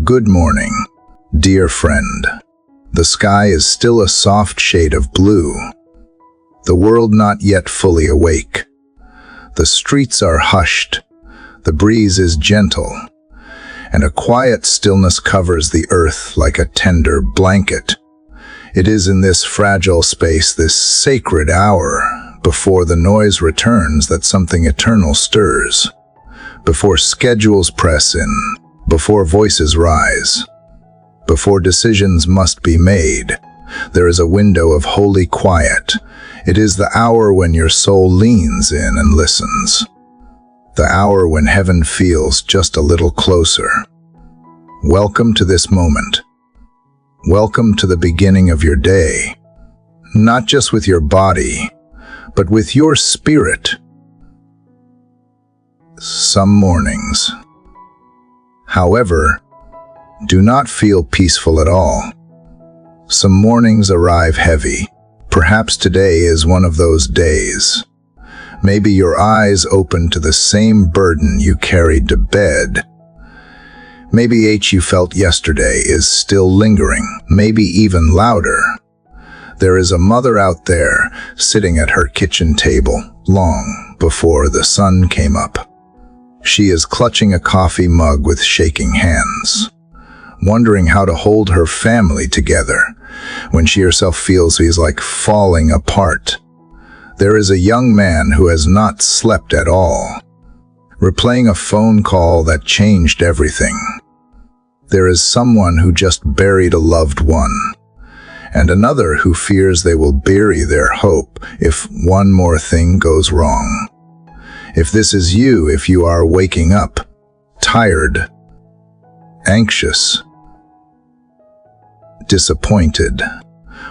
Good morning, dear friend. The sky is still a soft shade of blue. The world not yet fully awake. The streets are hushed. The breeze is gentle. And a quiet stillness covers the earth like a tender blanket. It is in this fragile space, this sacred hour, before the noise returns, that something eternal stirs. Before schedules press in, before voices rise, before decisions must be made, there is a window of holy quiet. It is the hour when your soul leans in and listens. The hour when heaven feels just a little closer. Welcome to this moment. Welcome to the beginning of your day. Not just with your body, but with your spirit. Some mornings, however, do not feel peaceful at all. Some mornings arrive heavy. Perhaps today is one of those days. Maybe your eyes open to the same burden you carried to bed. Maybe ache you felt yesterday is still lingering, maybe even louder. There is a mother out there sitting at her kitchen table long before the sun came up. She is clutching a coffee mug with shaking hands, wondering how to hold her family together when she herself feels he's like falling apart. There is a young man who has not slept at all, replaying a phone call that changed everything. There is someone who just buried a loved one, and another who fears they will bury their hope if one more thing goes wrong. If this is you, if you are waking up, tired, anxious, disappointed,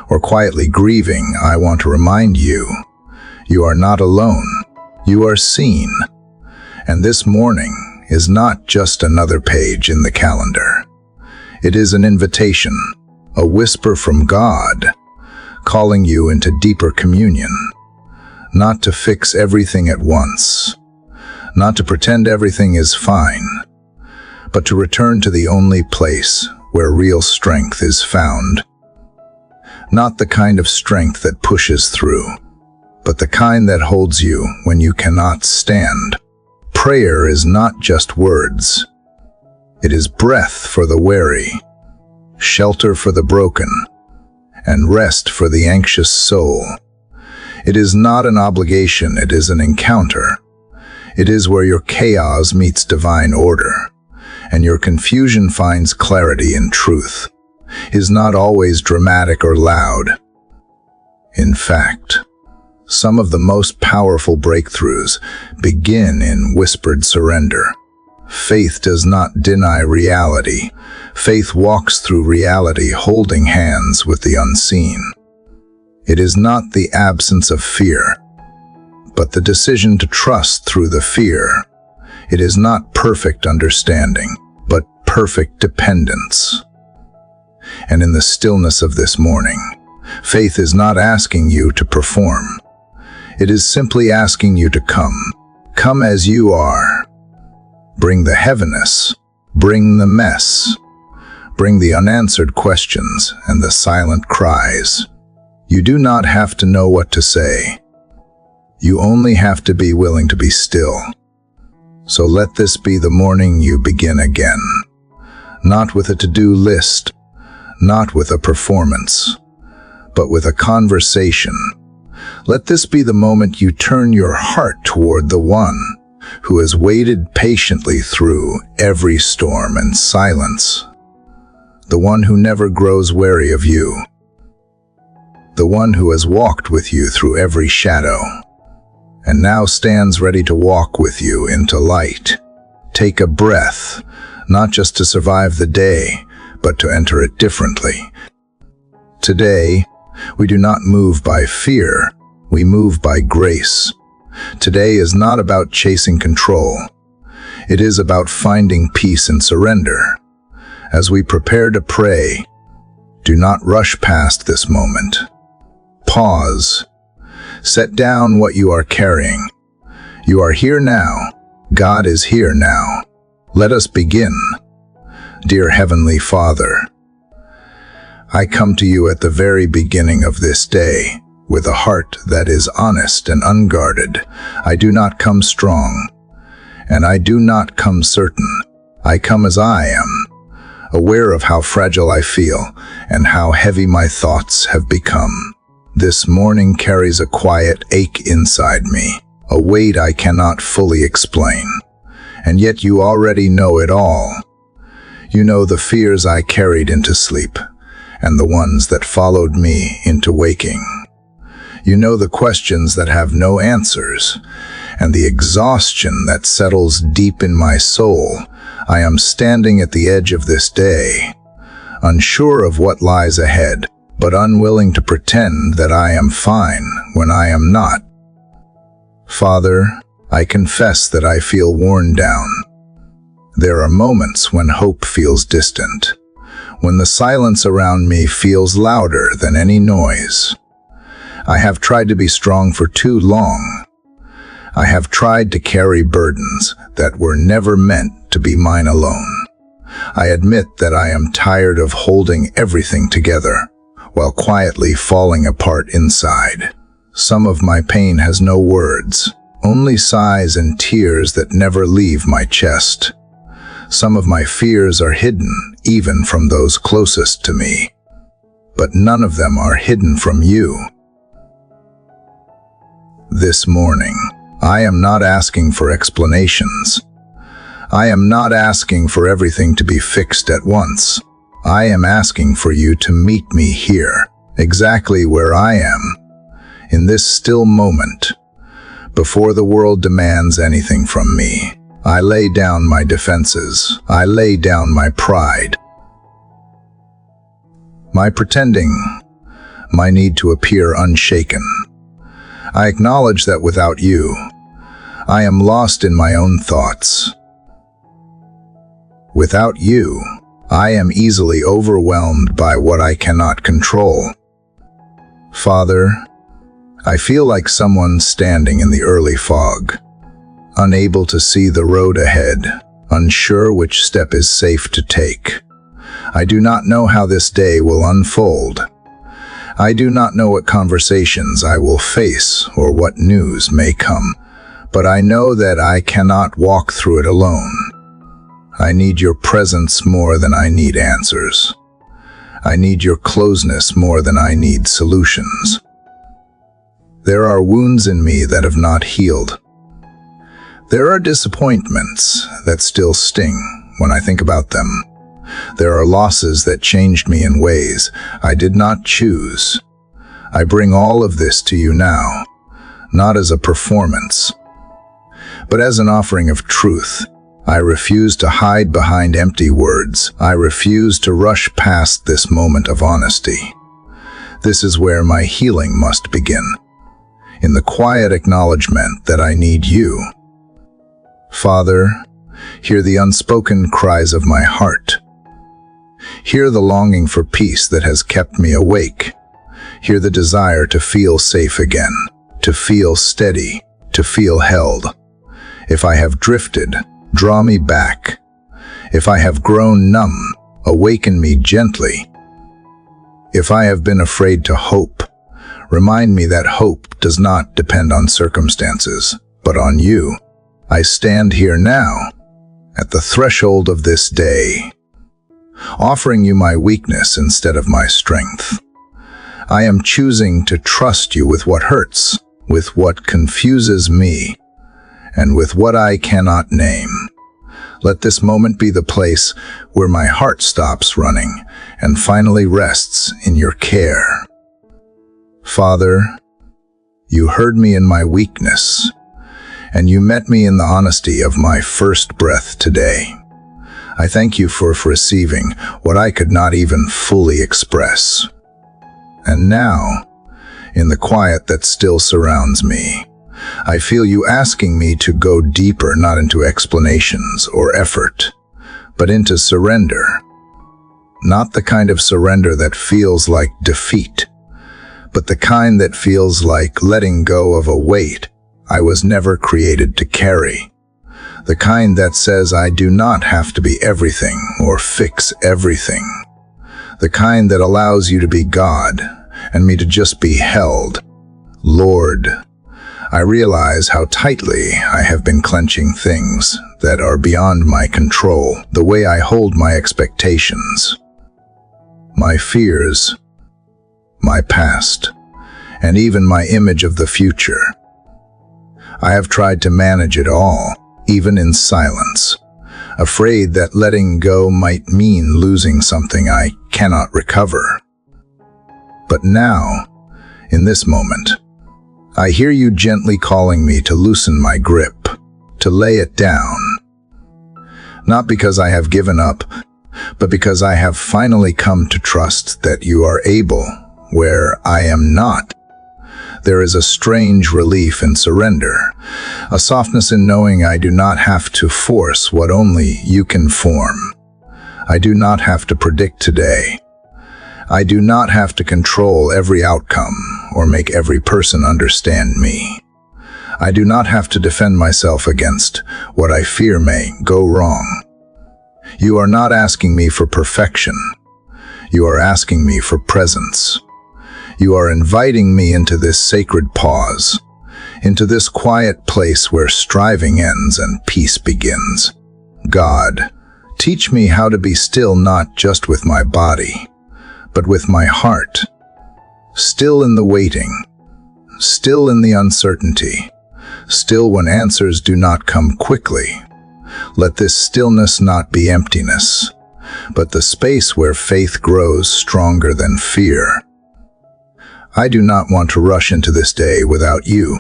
or quietly grieving, I want to remind you, you are not alone. You are seen. And this morning is not just another page in the calendar. It is an invitation, a whisper from God, calling you into deeper communion. Not to fix everything at once, not to pretend everything is fine, but to return to the only place where real strength is found. Not the kind of strength that pushes through, but the kind that holds you when you cannot stand. Prayer is not just words. It is breath for the weary, shelter for the broken, and rest for the anxious soul. It is not an obligation, it is an encounter. It is where your chaos meets divine order, and your confusion finds clarity in truth. It is not always dramatic or loud. In fact, some of the most powerful breakthroughs begin in whispered surrender. Faith does not deny reality. Faith walks through reality, holding hands with the unseen. It is not the absence of fear, but the decision to trust through the fear. It is not perfect understanding, but perfect dependence. And in the stillness of this morning, faith is not asking you to perform. It is simply asking you to come. Come as you are. Bring the heaviness, bring the mess, bring the unanswered questions and the silent cries. You do not have to know what to say. You only have to be willing to be still. So let this be the morning you begin again. Not with a to-do list, not with a performance, but with a conversation. Let this be the moment you turn your heart toward the one who has waited patiently through every storm and silence. The one who never grows weary of you. The one who has walked with you through every shadow, and now stands ready to walk with you into light. Take a breath, not just to survive the day, but to enter it differently. Today, we do not move by fear, we move by grace. Today is not about chasing control. It is about finding peace and surrender. As we prepare to pray, do not rush past this moment. Pause. Set down what you are carrying. You are here now. God is here now. Let us begin. Dear Heavenly Father, I come to you at the very beginning of this day, with a heart that is honest and unguarded. I do not come strong, and I do not come certain. I come as I am, aware of how fragile I feel and how heavy my thoughts have become. This morning carries a quiet ache inside me, a weight I cannot fully explain. And yet you already know it all. You know the fears I carried into sleep, and the ones that followed me into waking. You know the questions that have no answers, and the exhaustion that settles deep in my soul. I am standing at the edge of this day, unsure of what lies ahead, but unwilling to pretend that I am fine when I am not. Father, I confess that I feel worn down. There are moments when hope feels distant, when the silence around me feels louder than any noise. I have tried to be strong for too long. I have tried to carry burdens that were never meant to be mine alone. I admit that I am tired of holding everything together, while quietly falling apart inside. Some of my pain has no words, only sighs and tears that never leave my chest. Some of my fears are hidden, even from those closest to me. But none of them are hidden from you. This morning, I am not asking for explanations. I am not asking for everything to be fixed at once. I am asking for you to meet me here, exactly where I am, in this still moment, before the world demands anything from me. I lay down my defenses. I lay down my pride, my pretending, my need to appear unshaken. I acknowledge that without you, I am lost in my own thoughts. Without you, I am easily overwhelmed by what I cannot control. Father, I feel like someone standing in the early fog, unable to see the road ahead, unsure which step is safe to take. I do not know how this day will unfold. I do not know what conversations I will face or what news may come, but I know that I cannot walk through it alone. I need your presence more than I need answers. I need your closeness more than I need solutions. There are wounds in me that have not healed. There are disappointments that still sting when I think about them. There are losses that changed me in ways I did not choose. I bring all of this to you now, not as a performance, but as an offering of truth. I refuse to hide behind empty words. I refuse to rush past this moment of honesty. This is where my healing must begin, in the quiet acknowledgement that I need you. Father, hear the unspoken cries of my heart. Hear the longing for peace that has kept me awake. Hear the desire to feel safe again, to feel steady, to feel held. If I have drifted, draw me back. If I have grown numb, awaken me gently. If I have been afraid to hope, remind me that hope does not depend on circumstances, but on you. I stand here now, at the threshold of this day, offering you my weakness instead of my strength. I am choosing to trust you with what hurts, with what confuses me, and with what I cannot name. Let this moment be the place where my heart stops running and finally rests in your care. Father, you heard me in my weakness, and you met me in the honesty of my first breath today. I thank you for receiving what I could not even fully express. And now, in the quiet that still surrounds me, I feel you asking me to go deeper, not into explanations or effort, but into surrender. Not the kind of surrender that feels like defeat, but the kind that feels like letting go of a weight I was never created to carry. The kind that says I do not have to be everything or fix everything. The kind that allows you to be God and me to just be held. Lord, I realize how tightly I have been clenching things that are beyond my control, the way I hold my expectations, my fears, my past, and even my image of the future. I have tried to manage it all, even in silence, afraid that letting go might mean losing something I cannot recover. But now, in this moment, I hear you gently calling me to loosen my grip, to lay it down. Not because I have given up, but because I have finally come to trust that you are able where I am not. There is a strange relief in surrender, a softness in knowing I do not have to force what only you can form. I do not have to predict today. I do not have to control every outcome or make every person understand me. I do not have to defend myself against what I fear may go wrong. You are not asking me for perfection. You are asking me for presence. You are inviting me into this sacred pause, into this quiet place where striving ends and peace begins. God, teach me how to be still, not just with my body, but with my heart. Still in the waiting, still in the uncertainty, still when answers do not come quickly. Let this stillness not be emptiness, but the space where faith grows stronger than fear. I do not want to rush into this day without you.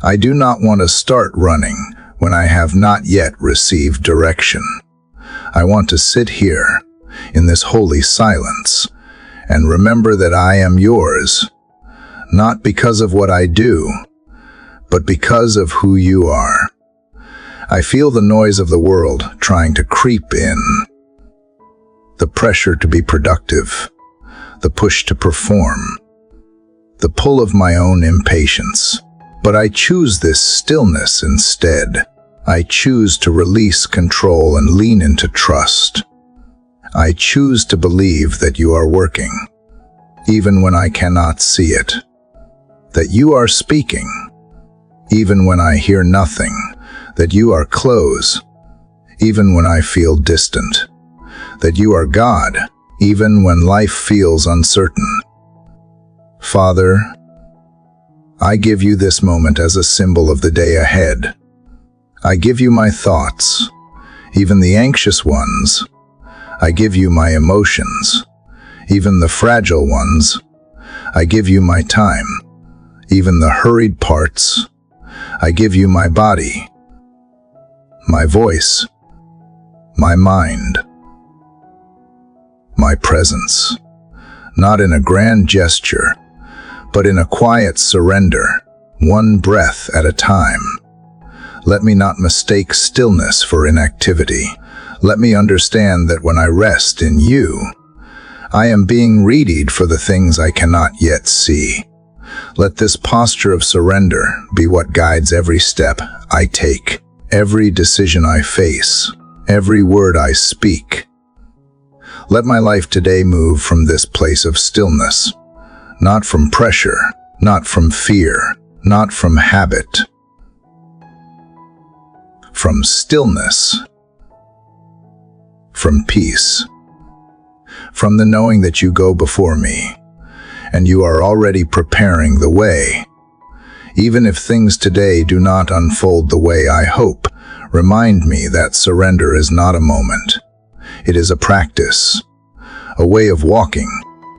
I do not want to start running when I have not yet received direction. I want to sit here in this holy silence and remember that I am yours, not because of what I do, but because of who you are. I feel the noise of the world trying to creep in, the pressure to be productive, the push to perform, the pull of my own impatience. But I choose this stillness instead. I choose to release control and lean into trust. I choose to believe that you are working, even when I cannot see it, that you are speaking, even when I hear nothing, that you are close, even when I feel distant, that you are God, even when life feels uncertain. Father, I give you this moment as a symbol of the day ahead. I give you my thoughts, even the anxious ones. I give you my emotions, even the fragile ones. I give you my time, even the hurried parts. I give you my body, my voice, my mind, my presence, not in a grand gesture, but in a quiet surrender, one breath at a time. Let me not mistake stillness for inactivity. Let me understand that when I rest in you, I am being readied for the things I cannot yet see. Let this posture of surrender be what guides every step I take, every decision I face, every word I speak. Let my life today move from this place of stillness, not from pressure, not from fear, not from habit, from stillness, from peace, from the knowing that you go before me, and you are already preparing the way. Even if things today do not unfold the way I hope, remind me that surrender is not a moment. It is a practice, a way of walking,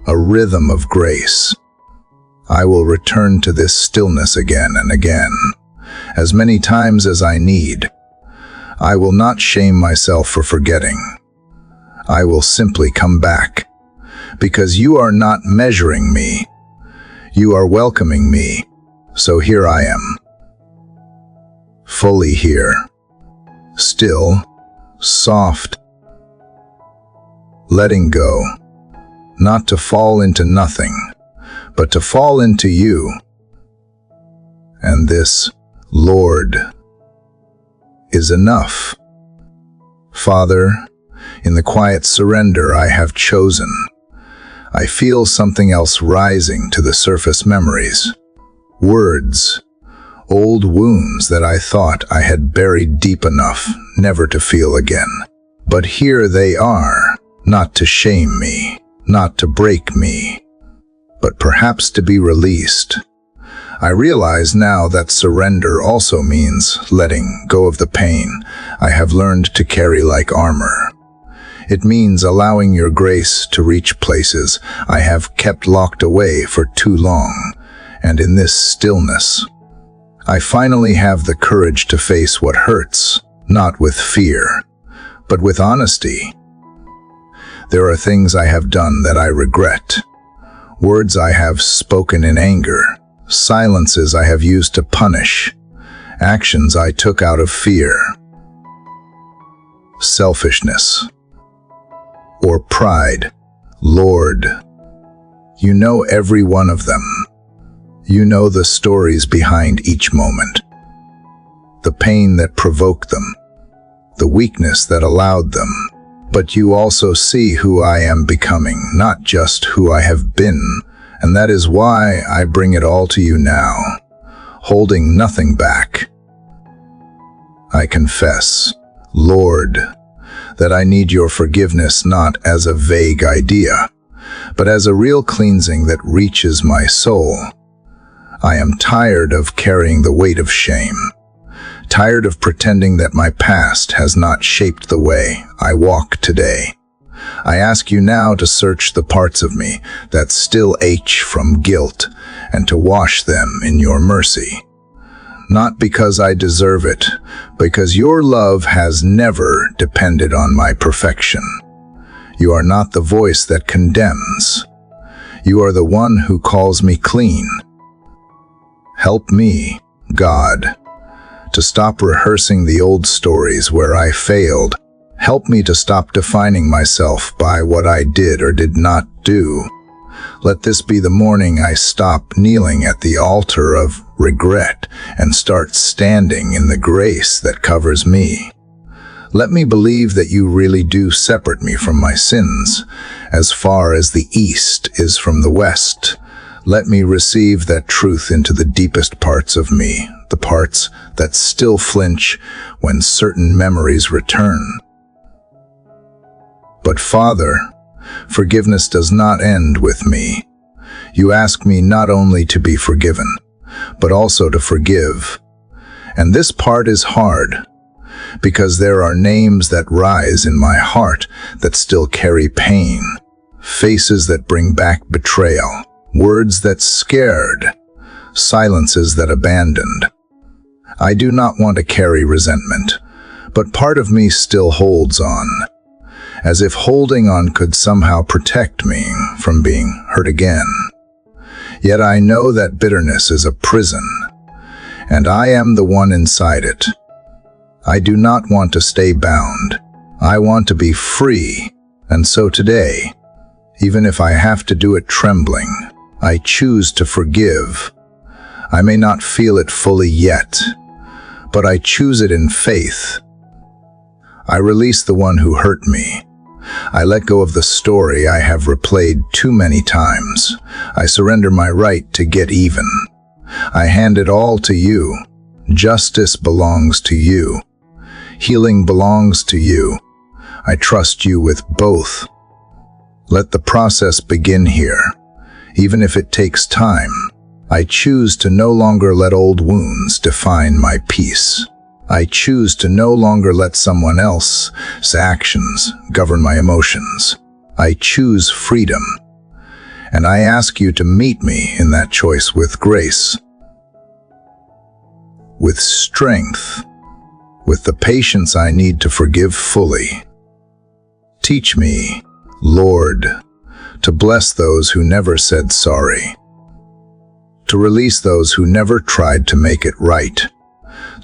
a rhythm of grace. I will return to this stillness again and again, as many times as I need. I will not shame myself for forgetting. I will simply come back, because you are not measuring me. You are welcoming me, so here I am. Fully here, still, soft, letting go, not to fall into nothing, but to fall into you. And this, Lord, is enough. Father, in the quiet surrender I have chosen, I feel something else rising to the surface: memories, words, old wounds that I thought I had buried deep enough never to feel again. But here they are, not to shame me, not to break me, but perhaps to be released. I realize now that surrender also means letting go of the pain I have learned to carry like armor. It means allowing your grace to reach places I have kept locked away for too long. And in this stillness, I finally have the courage to face what hurts, not with fear, but with honesty. There are things I have done that I regret, words I have spoken in anger, silences I have used to punish, actions I took out of fear, selfishness, or pride. Lord, you know every one of them. You know the stories behind each moment, the pain that provoked them, the weakness that allowed them. But you also see who I am becoming, not just who I have been, and that is why I bring it all to you now, holding nothing back. I confess, Lord, that I need your forgiveness not as a vague idea, but as a real cleansing that reaches my soul. I am tired of carrying the weight of shame, tired of pretending that my past has not shaped the way I walk today. I ask you now to search the parts of me that still ache from guilt and to wash them in your mercy. Not because I deserve it, because your love has never depended on my perfection. You are not the voice that condemns. You are the one who calls me clean. Help me, God, to stop rehearsing the old stories where I failed. Help me to stop defining myself by what I did or did not do. Let this be the morning I stop kneeling at the altar of regret and start standing in the grace that covers me. Let me believe that you really do separate me from my sins, as far as the east is from the west. Let me receive that truth into the deepest parts of me, the parts that still flinch when certain memories return. But Father, forgiveness does not end with me. You ask me not only to be forgiven, but also to forgive. And this part is hard, because there are names that rise in my heart that still carry pain, faces that bring back betrayal, words that scared, silences that abandoned. I do not want to carry resentment, but part of me still holds on, as if holding on could somehow protect me from being hurt again. Yet I know that bitterness is a prison, and I am the one inside it. I do not want to stay bound. I want to be free, and so today, even if I have to do it trembling, I choose to forgive. I may not feel it fully yet, but I choose it in faith. I release the one who hurt me. I let go of the story I have replayed too many times. I surrender my right to get even. I hand it all to you. Justice belongs to you. Healing belongs to you. I trust you with both. Let the process begin here. Even if it takes time, I choose to no longer let old wounds define my peace. I choose to no longer let someone else's actions govern my emotions. I choose freedom, and I ask you to meet me in that choice with grace, with strength, with the patience I need to forgive fully. Teach me, Lord, to bless those who never said sorry, to release those who never tried to make it right,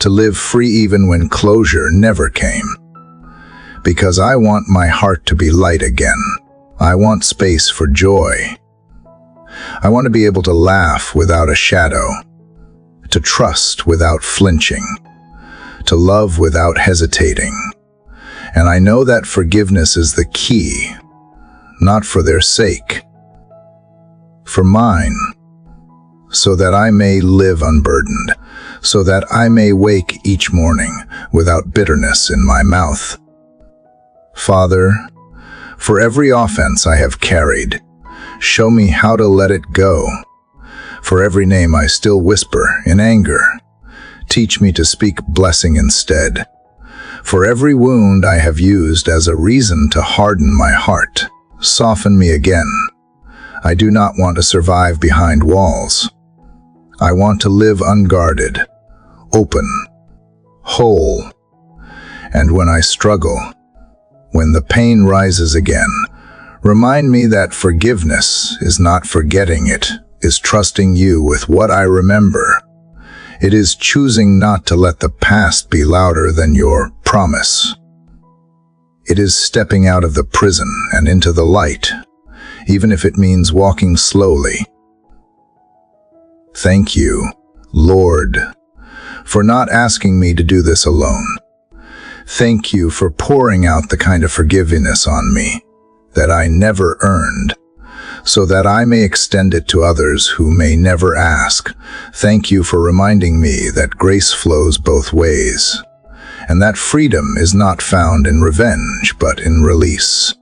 to live free even when closure never came. Because I want my heart to be light again. I want space for joy. I want to be able to laugh without a shadow, to trust without flinching, to love without hesitating. And I know that forgiveness is the key, not for their sake, for mine, so that I may live unburdened, so that I may wake each morning without bitterness in my mouth. Father, for every offense I have carried, show me how to let it go. For every name I still whisper in anger, teach me to speak blessing instead. For every wound I have used as a reason to harden my heart, soften me again. I do not want to survive behind walls. I want to live unguarded, open, whole. And when I struggle, when the pain rises again, remind me that forgiveness is not forgetting it, is trusting you with what I remember. It is choosing not to let the past be louder than your promise. It is stepping out of the prison and into the light, even if it means walking slowly. Thank you, Lord, for not asking me to do this alone. Thank you for pouring out the kind of forgiveness on me that I never earned, so that I may extend it to others who may never ask. Thank you for reminding me that grace flows both ways, and that freedom is not found in revenge, but in release.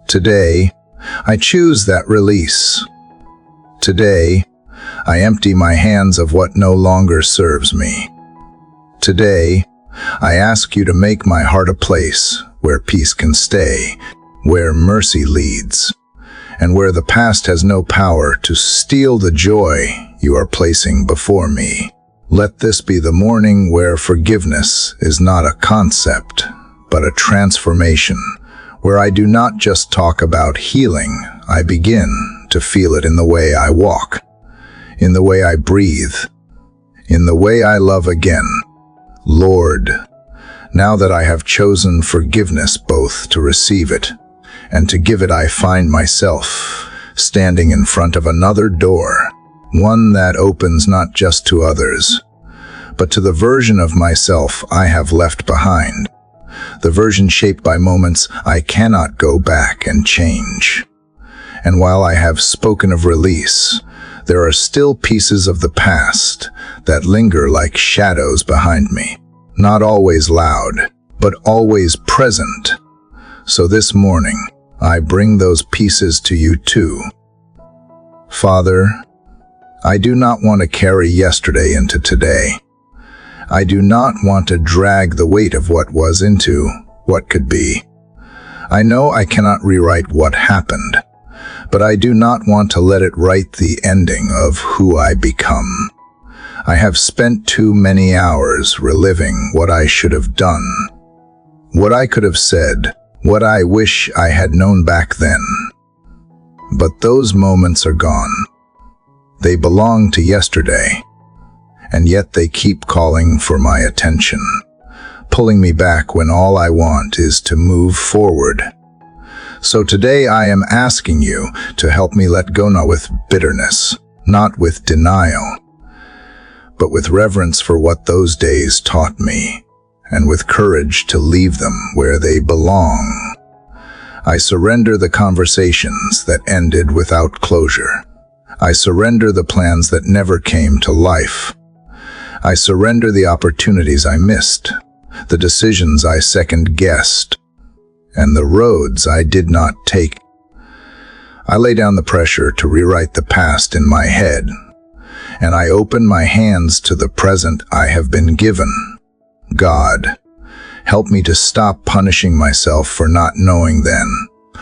Today, I choose that release. Today, I empty my hands of what no longer serves me. Today, I ask you to make my heart a place where peace can stay, where mercy leads, and where the past has no power to steal the joy you are placing before me. Let this be the morning where forgiveness is not a concept, but a transformation, where I do not just talk about healing, I begin to feel it in the way I walk, in the way I breathe, in the way I love again. Lord, now that I have chosen forgiveness both to receive it and to give it, I find myself standing in front of another door, one that opens not just to others, but to the version of myself I have left behind, the version shaped by moments I cannot go back and change. And while I have spoken of release, there are still pieces of the past that linger like shadows behind me, not always loud, but always present. So this morning, I bring those pieces to you too. Father, I do not want to carry yesterday into today. I do not want to drag the weight of what was into what could be. I know I cannot rewrite what happened, but I do not want to let it write the ending of who I become. I have spent too many hours reliving what I should have done, what I could have said, what I wish I had known back then. But those moments are gone. They belong to yesterday, and yet they keep calling for my attention, pulling me back when all I want is to move forward. So today I am asking you to help me let go, not with bitterness, not with denial, but with reverence for what those days taught me, and with courage to leave them where they belong. I surrender the conversations that ended without closure. I surrender the plans that never came to life. I surrender the opportunities I missed, the decisions I second-guessed, and the roads I did not take. I lay down the pressure to rewrite the past in my head, and I open my hands to the present I have been given. God, help me to stop punishing myself for not knowing then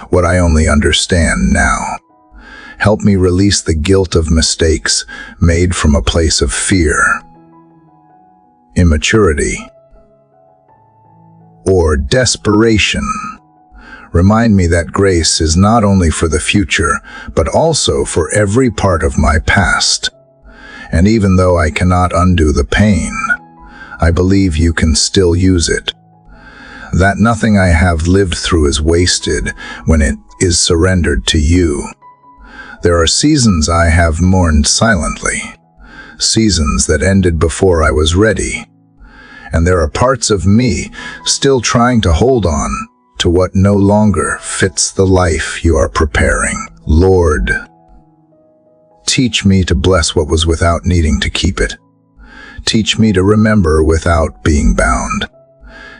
what I only understand now. Help me release the guilt of mistakes made from a place of fear, immaturity, or desperation. Remind me that grace is not only for the future, but also for every part of my past. And even though I cannot undo the pain, I believe you can still use it. That nothing I have lived through is wasted when it is surrendered to you. There are seasons I have mourned silently, seasons that ended before I was ready, and there are parts of me still trying to hold on to what no longer fits the life you are preparing. Lord, teach me to bless what was without needing to keep it. Teach me to remember without being bound.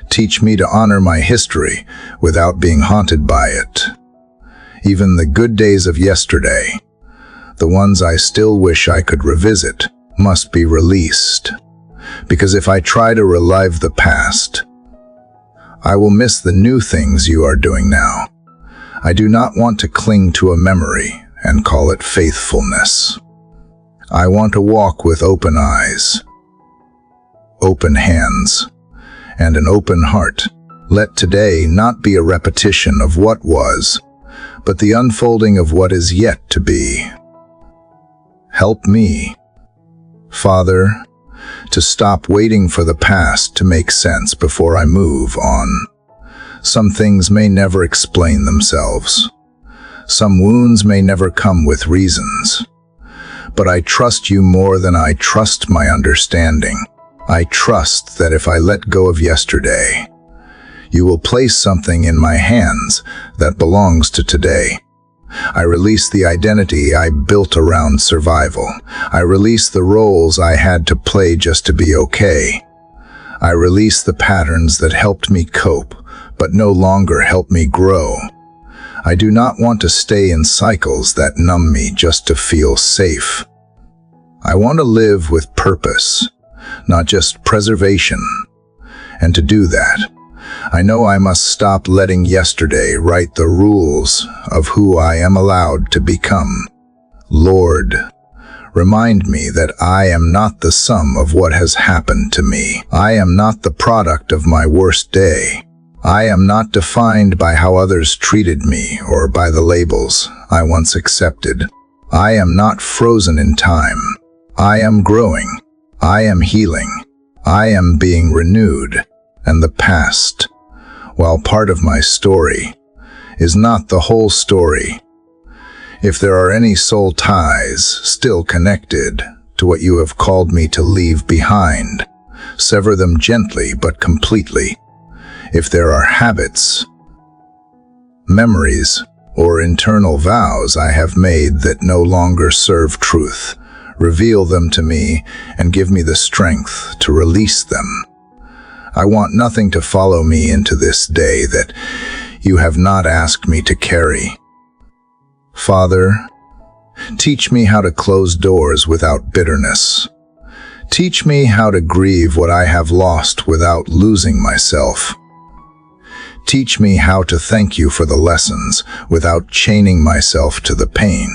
Teach me to honor my history without being haunted by it. Even the good days of yesterday, the ones I still wish I could revisit, must be released. Because if I try to relive the past, I will miss the new things you are doing now. I do not want to cling to a memory and call it faithfulness. I want to walk with open eyes, open hands, and an open heart. Let today not be a repetition of what was, but the unfolding of what is yet to be. Help me, Father, to stop waiting for the past to make sense before I move on. Some things may never explain themselves. Some wounds may never come with reasons. But I trust you more than I trust my understanding. I trust that if I let go of yesterday, you will place something in my hands that belongs to today. I release the identity I built around survival. I release the roles I had to play just to be okay. I release the patterns that helped me cope, but no longer help me grow. I do not want to stay in cycles that numb me just to feel safe. I want to live with purpose, not just preservation. And to do that, I know I must stop letting yesterday write the rules of who I am allowed to become. Lord, remind me that I am not the sum of what has happened to me. I am not the product of my worst day. I am not defined by how others treated me or by the labels I once accepted. I am not frozen in time. I am growing. I am healing. I am being renewed. And the past, while part of my story, is not the whole story. If there are any soul ties still connected to what you have called me to leave behind, sever them gently but completely. If there are habits, memories, or internal vows I have made that no longer serve truth, reveal them to me and give me the strength to release them. I want nothing to follow me into this day that you have not asked me to carry. Father, teach me how to close doors without bitterness. Teach me how to grieve what I have lost without losing myself. Teach me how to thank you for the lessons without chaining myself to the pain.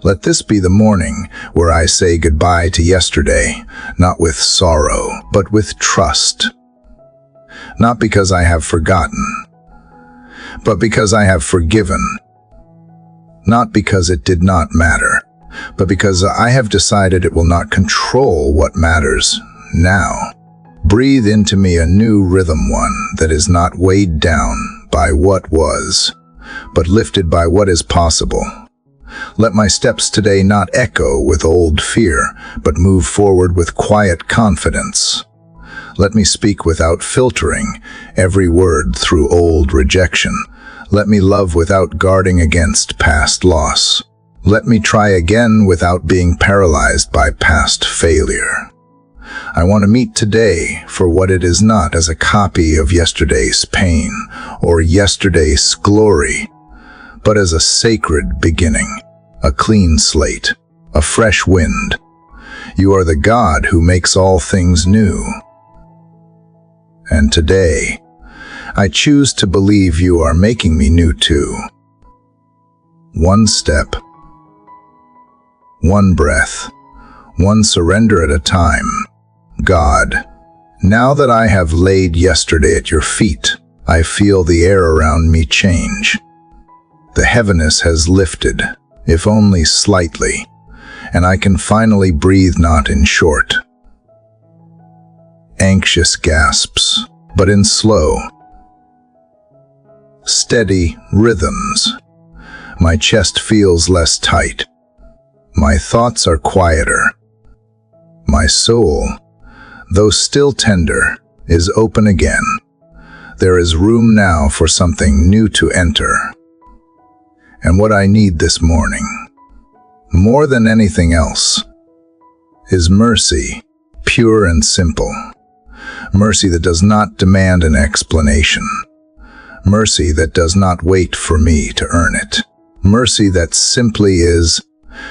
Let this be the morning where I say goodbye to yesterday, not with sorrow, but with trust. Not because I have forgotten, but because I have forgiven. Not because it did not matter, but because I have decided it will not control what matters now. Breathe into me a new rhythm, one that is not weighed down by what was, but lifted by what is possible. Let my steps today not echo with old fear, but move forward with quiet confidence. Let me speak without filtering every word through old rejection. Let me love without guarding against past loss. Let me try again without being paralyzed by past failure. I want to meet today for what it is, not as a copy of yesterday's pain or yesterday's glory, but as a sacred beginning, a clean slate, a fresh wind. You are the God who makes all things new. And today, I choose to believe you are making me new too. One step, one breath, one surrender at a time. God, now that I have laid yesterday at your feet, I feel the air around me change. The heaviness has lifted, if only slightly, and I can finally breathe, not in short, anxious gasps, but in slow, steady rhythms. My chest feels less tight. My thoughts are quieter. My soul, though still tender, is open again. There is room now for something new to enter. And what I need this morning, more than anything else, is mercy, pure and simple. Mercy that does not demand an explanation. Mercy that does not wait for me to earn it. Mercy that simply is,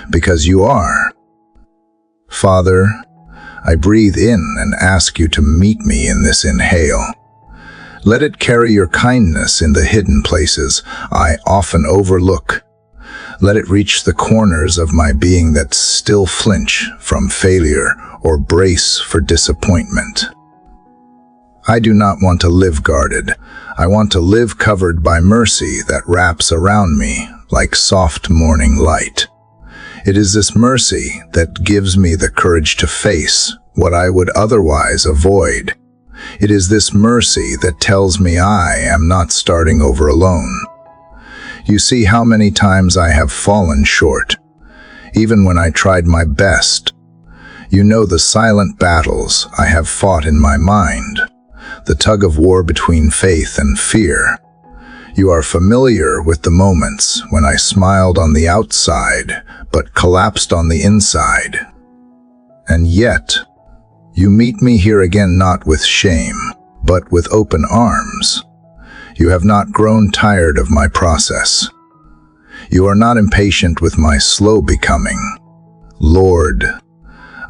because you are. Father, I breathe in and ask you to meet me in this inhale. Let it carry your kindness in the hidden places I often overlook. Let it reach the corners of my being that still flinch from failure or brace for disappointment. I do not want to live guarded. I want to live covered by mercy that wraps around me like soft morning light. It is this mercy that gives me the courage to face what I would otherwise avoid. It is this mercy that tells me I am not starting over alone. You see how many times I have fallen short, even when I tried my best. You know the silent battles I have fought in my mind, the tug of war between faith and fear. You are familiar with the moments when I smiled on the outside, but collapsed on the inside. And yet, you meet me here again not with shame, but with open arms. You have not grown tired of my process. You are not impatient with my slow becoming. Lord,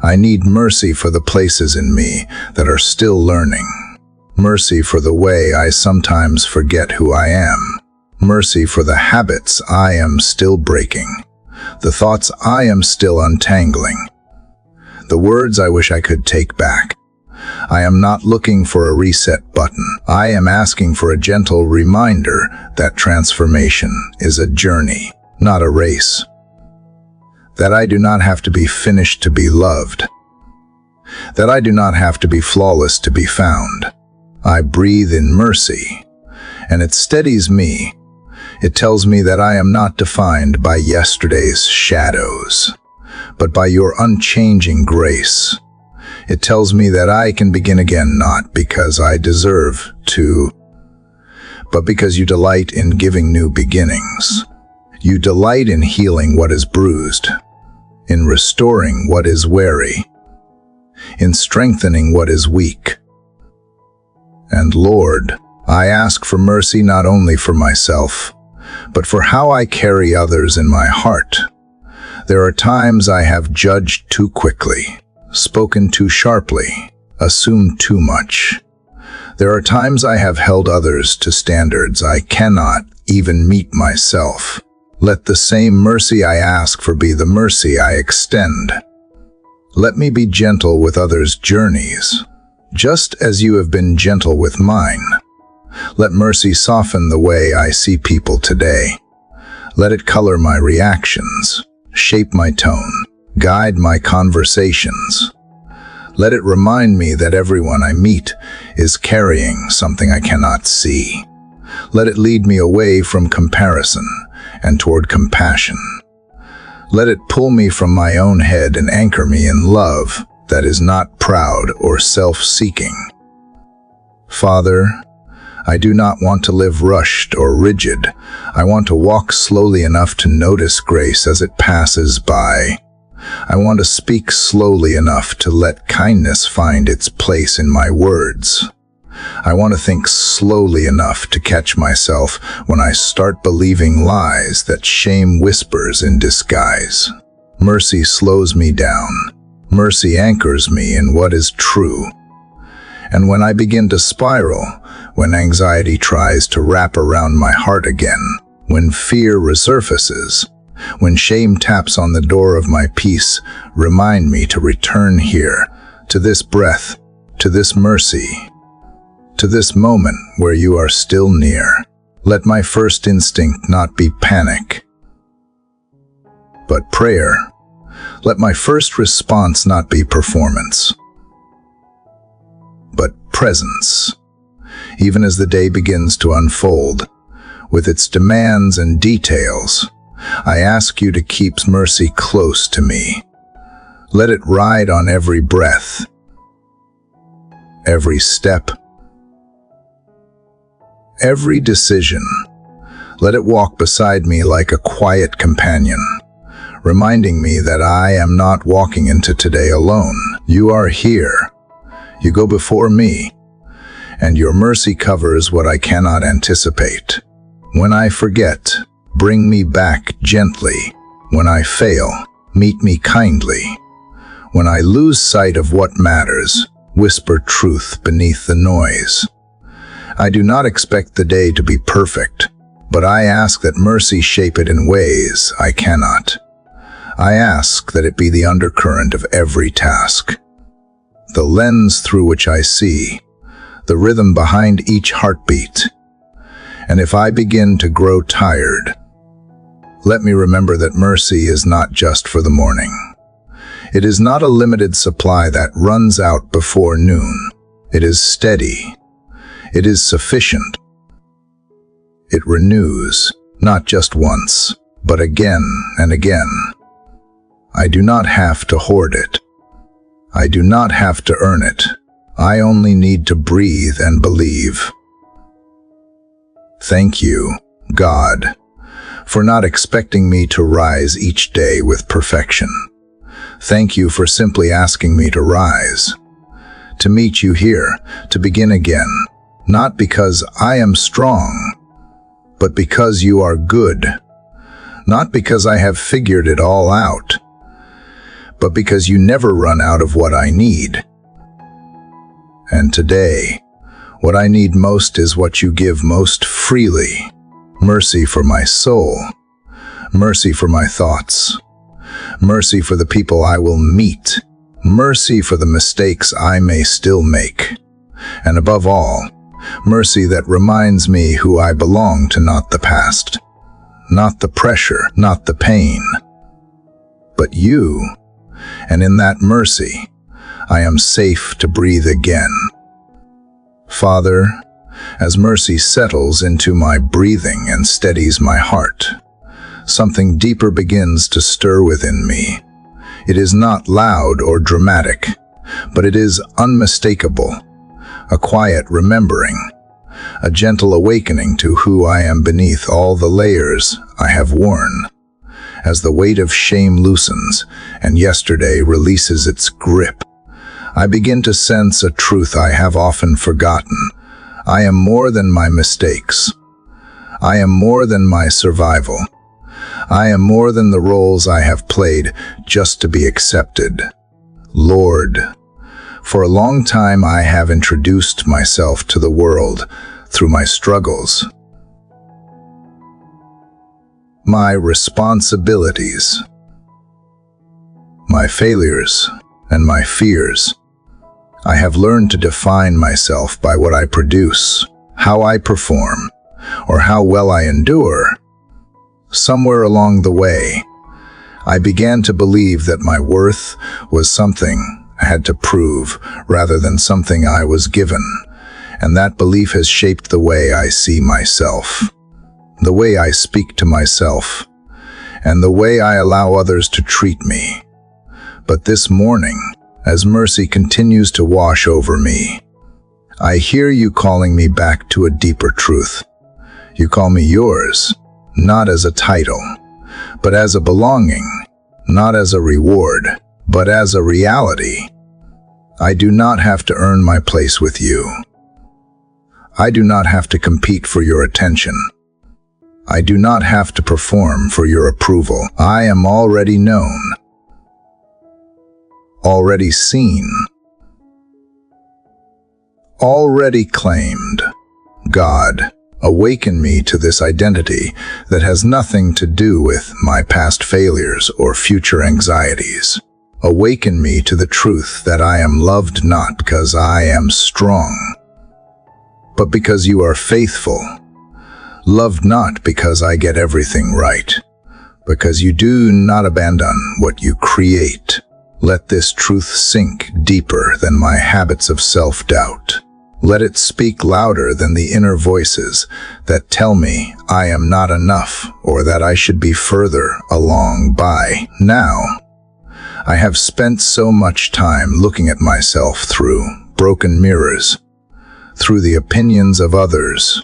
I need mercy for the places in me that are still learning. Mercy for the way I sometimes forget who I am. Mercy for the habits I am still breaking. The thoughts I am still untangling. The words I wish I could take back. I am not looking for a reset button. I am asking for a gentle reminder that transformation is a journey, not a race. That I do not have to be finished to be loved. That I do not have to be flawless to be found. I breathe in mercy, and it steadies me. It tells me that I am not defined by yesterday's shadows, but by your unchanging grace. It tells me that I can begin again not because I deserve to, but because you delight in giving new beginnings. You delight in healing what is bruised, in restoring what is weary, in strengthening what is weak. And Lord, I ask for mercy not only for myself, but for how I carry others in my heart. There are times I have judged too quickly, spoken too sharply, assumed too much. There are times I have held others to standards I cannot even meet myself. Let the same mercy I ask for be the mercy I extend. Let me be gentle with others' journeys, just as you have been gentle with mine. Let mercy soften the way I see people today. Let it color my reactions, shape my tone, guide my conversations. Let it remind me that everyone I meet is carrying something I cannot see. Let it lead me away from comparison and toward compassion. Let it pull me from my own head and anchor me in love that is not proud or self-seeking. Father, I do not want to live rushed or rigid. I want to walk slowly enough to notice grace as it passes by. I want to speak slowly enough to let kindness find its place in my words. I want to think slowly enough to catch myself when I start believing lies that shame whispers in disguise. Mercy slows me down. Mercy anchors me in what is true. And when I begin to spiral, when anxiety tries to wrap around my heart again, when fear resurfaces, when shame taps on the door of my peace, remind me to return here, to this breath, to this mercy, to this moment where you are still near. Let my first instinct not be panic, but prayer. Let my first response not be performance, but presence. Even as the day begins to unfold, with its demands and details, I ask you to keep mercy close to me. Let it ride on every breath, every step, every decision. Let it walk beside me like a quiet companion, reminding me that I am not walking into today alone. You are here. You go before me, and your mercy covers what I cannot anticipate. When I forget, bring me back gently. When I fail, meet me kindly. When I lose sight of what matters, whisper truth beneath the noise. I do not expect the day to be perfect, but I ask that mercy shape it in ways I cannot. I ask that it be the undercurrent of every task, the lens through which I see, the rhythm behind each heartbeat. And if I begin to grow tired, let me remember that mercy is not just for the morning. It is not a limited supply that runs out before noon. It is steady. It is sufficient. It renews, not just once, but again and again. I do not have to hoard it. I do not have to earn it. I only need to breathe and believe. Thank you, God, for not expecting me to rise each day with perfection. Thank you for simply asking me to rise, to meet you here, to begin again, not because I am strong, but because you are good, not because I have figured it all out, but because you never run out of what I need. And today, what I need most is what you give most freely. Mercy for my soul, mercy for my thoughts, mercy for the people I will meet, mercy for the mistakes I may still make, and above all, mercy that reminds me who I belong to, not the past, not the pressure, not the pain, but you. And in that mercy, I am safe to breathe again. Father, as mercy settles into my breathing and steadies my heart, something deeper begins to stir within me. It is not loud or dramatic, but it is unmistakable, a quiet remembering, a gentle awakening to who I am beneath all the layers I have worn. As the weight of shame loosens and yesterday releases its grip, I begin to sense a truth I have often forgotten. I am more than my mistakes. I am more than my survival. I am more than the roles I have played just to be accepted. Lord, for a long time I have introduced myself to the world through my struggles, my responsibilities, my failures, and my fears. I have learned to define myself by what I produce, how I perform, or how well I endure. Somewhere along the way, I began to believe that my worth was something I had to prove rather than something I was given, and that belief has shaped the way I see myself, the way I speak to myself, and the way I allow others to treat me. But this morning, as mercy continues to wash over me, I hear you calling me back to a deeper truth. You call me yours, not as a title, but as a belonging, not as a reward, but as a reality. I do not have to earn my place with you. I do not have to compete for your attention. I do not have to perform for your approval. I am already known, already seen, already claimed. God, awaken me to this identity that has nothing to do with my past failures or future anxieties. Awaken me to the truth that I am loved not because I am strong, but because you are faithful. Loved not because I get everything right, because you do not abandon what you create. Let this truth sink deeper than my habits of self-doubt. Let it speak louder than the inner voices that tell me I am not enough or that I should be further along by now. I have spent so much time looking at myself through broken mirrors, through the opinions of others,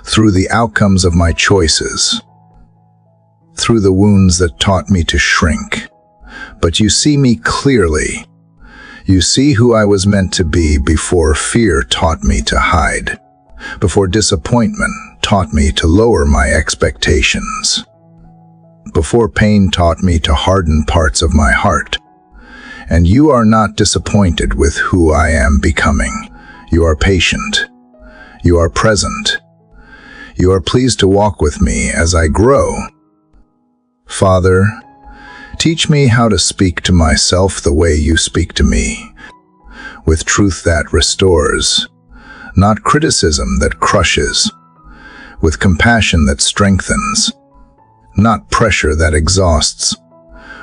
through the outcomes of my choices, through the wounds that taught me to shrink. But you see me clearly. You see who I was meant to be before fear taught me to hide, before disappointment taught me to lower my expectations, before pain taught me to harden parts of my heart. And you are not disappointed with who I am becoming. You are patient. You are present. You are pleased to walk with me as I grow. Father, teach me how to speak to myself the way you speak to me, with truth that restores, not criticism that crushes, with compassion that strengthens, not pressure that exhausts.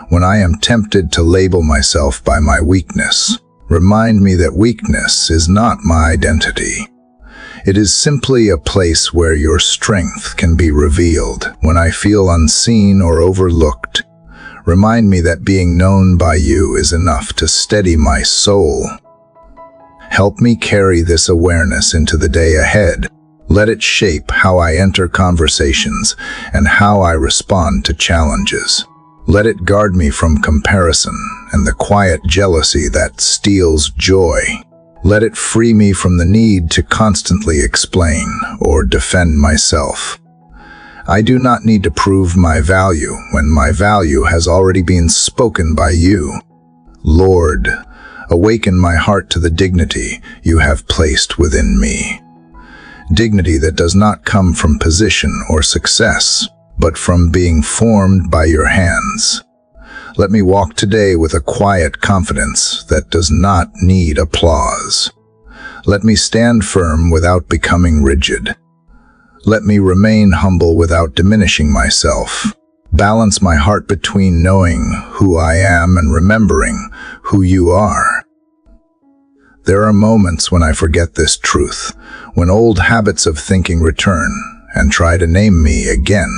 When I am tempted to label myself by my weakness, remind me that weakness is not my identity. It is simply a place where your strength can be revealed. When I feel unseen or overlooked, remind me that being known by you is enough to steady my soul. Help me carry this awareness into the day ahead. Let it shape how I enter conversations and how I respond to challenges. Let it guard me from comparison and the quiet jealousy that steals joy. Let it free me from the need to constantly explain or defend myself. I do not need to prove my value when my value has already been spoken by you. Lord, awaken my heart to the dignity you have placed within me. Dignity that does not come from position or success, but from being formed by your hands. Let me walk today with a quiet confidence that does not need applause. Let me stand firm without becoming rigid. Let me remain humble without diminishing myself. Balance my heart between knowing who I am and remembering who you are. There are moments when I forget this truth, when old habits of thinking return and try to name me again,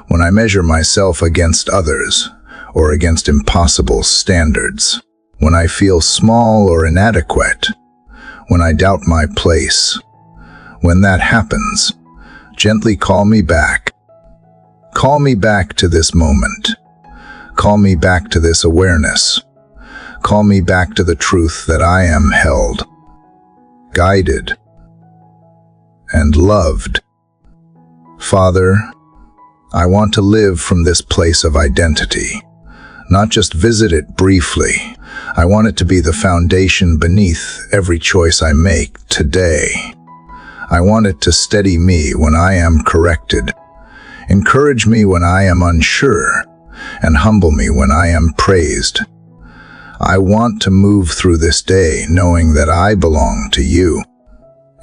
when I measure myself against others or against impossible standards, when I feel small or inadequate, when I doubt my place. When that happens, gently call me back. Call me back to this moment. Call me back to this awareness. Call me back to the truth that I am held, guided, and loved. Father, I want to live from this place of identity, not just visit it briefly. I want it to be the foundation beneath every choice I make today. I want it to steady me when I am corrected, encourage me when I am unsure, and humble me when I am praised. I want to move through this day knowing that I belong to you,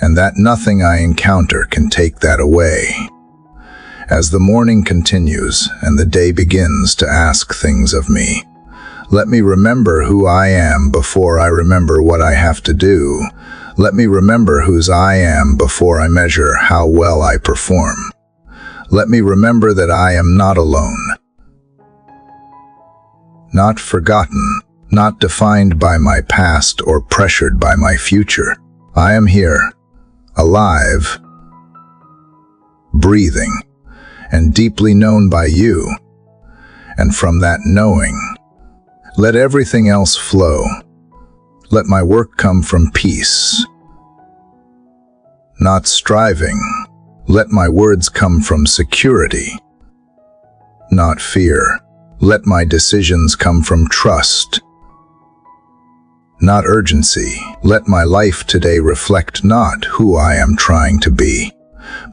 and that nothing I encounter can take that away. As the morning continues and the day begins to ask things of me, let me remember who I am before I remember what I have to do. Let me remember whose I am before I measure how well I perform. Let me remember that I am not alone, not forgotten, not defined by my past or pressured by my future. I am here, alive, breathing, and deeply known by you. And from that knowing, let everything else flow. Let my work come from peace, not striving. Let my words come from security, not fear. Let my decisions come from trust, not urgency. Let my life today reflect not who I am trying to be,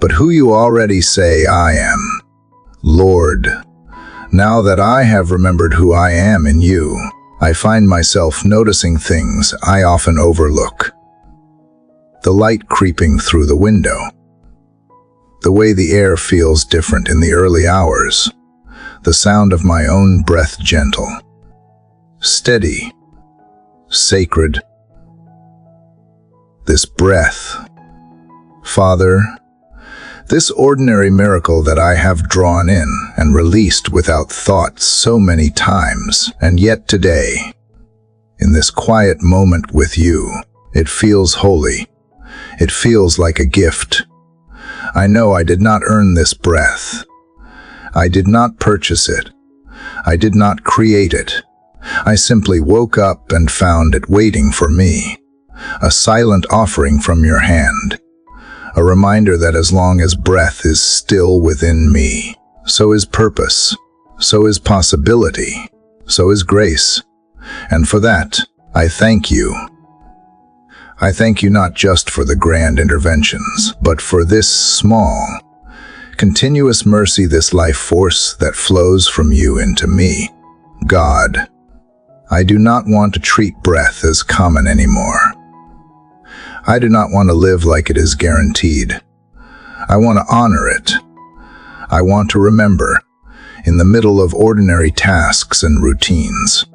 but who you already say I am. Lord, now that I have remembered who I am in you, I find myself noticing things I often overlook. The light creeping through the window, the way the air feels different in the early hours, the sound of my own breath gentle, steady, sacred. This breath, Father, this ordinary miracle that I have drawn in and released without thought so many times, and yet today, in this quiet moment with you, it feels holy. It feels like a gift. I know I did not earn this breath. I did not purchase it. I did not create it. I simply woke up and found it waiting for me. A silent offering from your hand. A reminder that as long as breath is still within me, so is purpose, so is possibility, so is grace. And for that, I thank you. I thank you not just for the grand interventions, but for this small, continuous mercy, this life force that flows from you into me. God, I do not want to treat breath as common anymore. I do not want to live like it is guaranteed. I want to honor it. I want to remember, in the middle of ordinary tasks and routines,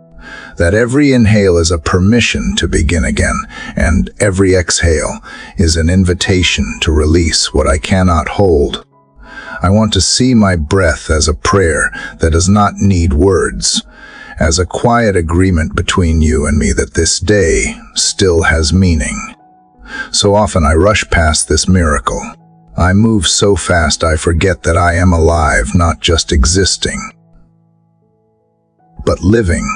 that every inhale is a permission to begin again, and every exhale is an invitation to release what I cannot hold. I want to see my breath as a prayer that does not need words, as a quiet agreement between you and me that this day still has meaning. So often I rush past this miracle. I move so fast I forget that I am alive, not just existing, but living.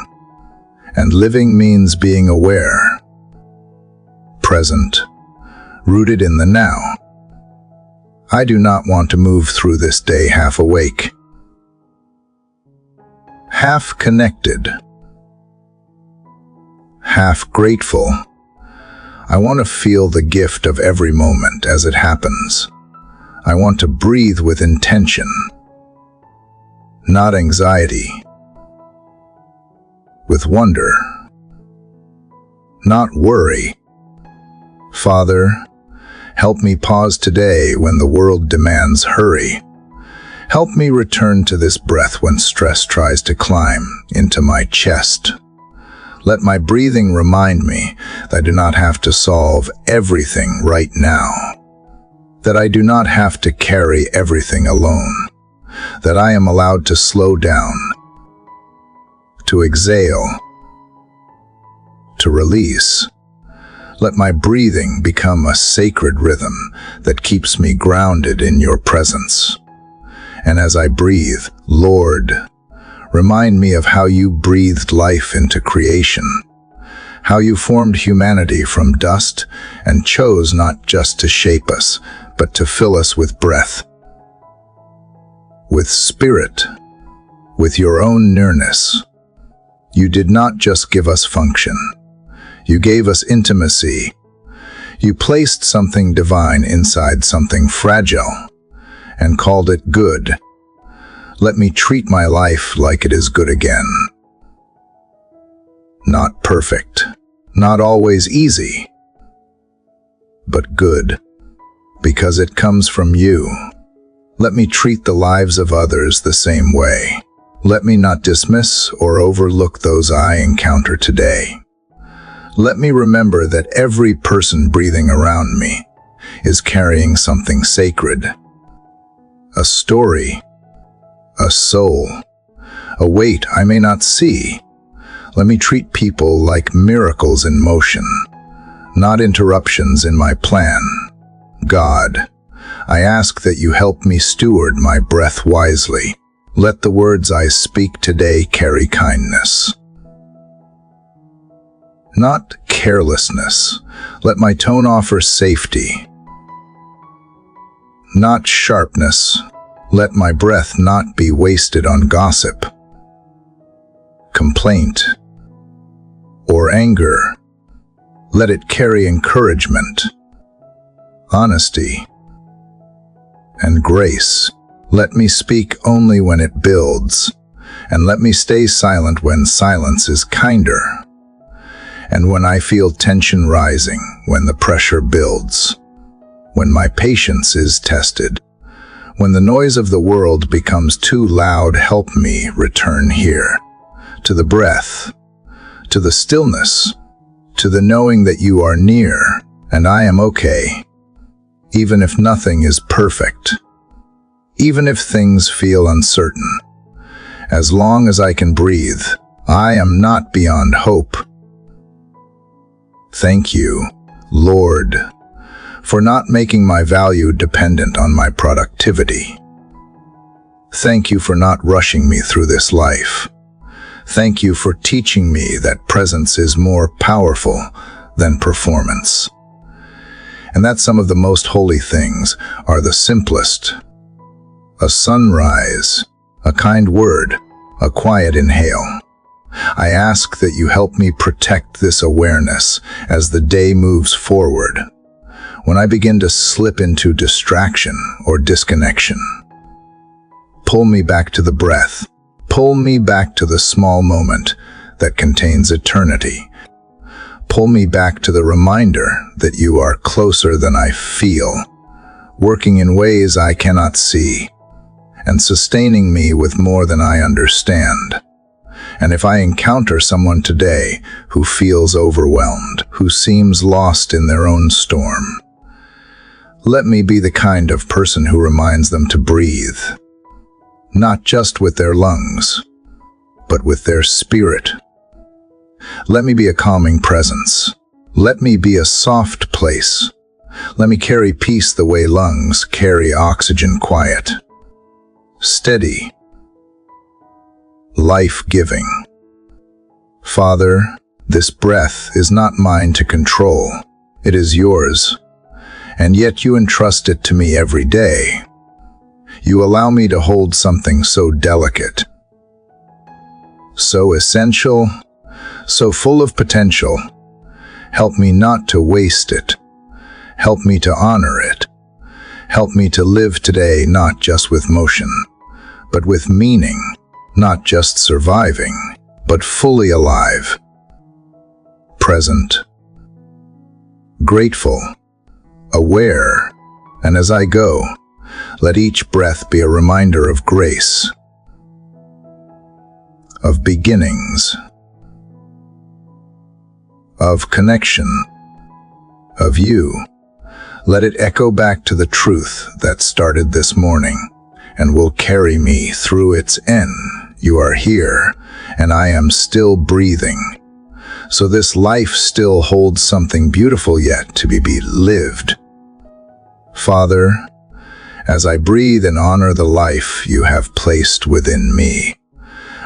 And living means being aware, present, rooted in the now. I do not want to move through this day half awake, half connected, half grateful. I want to feel the gift of every moment as it happens. I want to breathe with intention, not anxiety, with wonder, not worry. Father, help me pause today when the world demands hurry. Help me return to this breath when stress tries to climb into my chest. Let my breathing remind me that I do not have to solve everything right now, that I do not have to carry everything alone, that I am allowed to slow down, to exhale, to release. Let my breathing become a sacred rhythm that keeps me grounded in your presence. And as I breathe, Lord, remind me of how you breathed life into creation, how you formed humanity from dust and chose not just to shape us, but to fill us with breath, with spirit, with your own nearness. You did not just give us function. You gave us intimacy. You placed something divine inside something fragile and called it good. Let me treat my life like it is good again. Not perfect, not always easy, but good, because it comes from you. Let me treat the lives of others the same way. Let me not dismiss or overlook those I encounter today. Let me remember that every person breathing around me is carrying something sacred. A story, a soul, a weight I may not see. Let me treat people like miracles in motion, not interruptions in my plan. God, I ask that you help me steward my breath wisely. Let the words I speak today carry kindness, not carelessness. Let my tone offer safety, not sharpness. Let my breath not be wasted on gossip, complaint, or anger. Let it carry encouragement, honesty, and grace. Let me speak only when it builds, and let me stay silent when silence is kinder. And when I feel tension rising, when the pressure builds, when my patience is tested, when the noise of the world becomes too loud, help me return here, to the breath, to the stillness, to the knowing that you are near, and I am okay, even if nothing is perfect, even if things feel uncertain. As long as I can breathe, I am not beyond hope. Thank you, Lord, for not making my value dependent on my productivity. Thank you for not rushing me through this life. Thank you for teaching me that presence is more powerful than performance. And that some of the most holy things are the simplest. A sunrise, a kind word, a quiet inhale. I ask that you help me protect this awareness as the day moves forward, when I begin to slip into distraction or disconnection. Pull me back to the breath. Pull me back to the small moment that contains eternity. Pull me back to the reminder that you are closer than I feel, working in ways I cannot see, and sustaining me with more than I understand. And if I encounter someone today who feels overwhelmed, who seems lost in their own storm, let me be the kind of person who reminds them to breathe, not just with their lungs, but with their spirit. Let me be a calming presence. Let me be a soft place. Let me carry peace the way lungs carry oxygen, quiet, steady, life-giving. Father, this breath is not mine to control. It is yours, and yet you entrust it to me every day. You allow me to hold something so delicate, so essential, so full of potential. Help me not to waste it. Help me to honor it. Help me to live today not just with motion, but with meaning, not just surviving, but fully alive, present, grateful, aware, and as I go, let each breath be a reminder of grace, of beginnings, of connection, of you. Let it echo back to the truth that started this morning and will carry me through its end. You are here, and I am still breathing. So this life still holds something beautiful yet to be lived. Father, as I breathe and honor the life you have placed within me,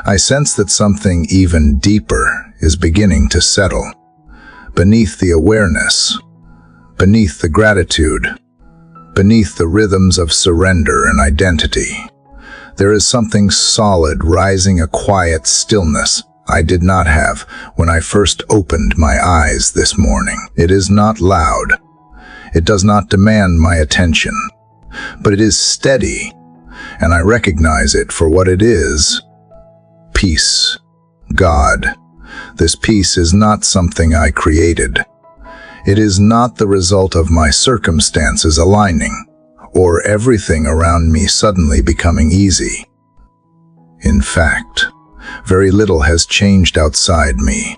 I sense that something even deeper is beginning to settle. Beneath the awareness, beneath the gratitude, beneath the rhythms of surrender and identity, there is something solid rising, a quiet stillness I did not have when I first opened my eyes this morning. It is not loud. It does not demand my attention, but it is steady, and I recognize it for what it is. Peace. God. This peace is not something I created. It is not the result of my circumstances aligning, or everything around me suddenly becoming easy. In fact, very little has changed outside me,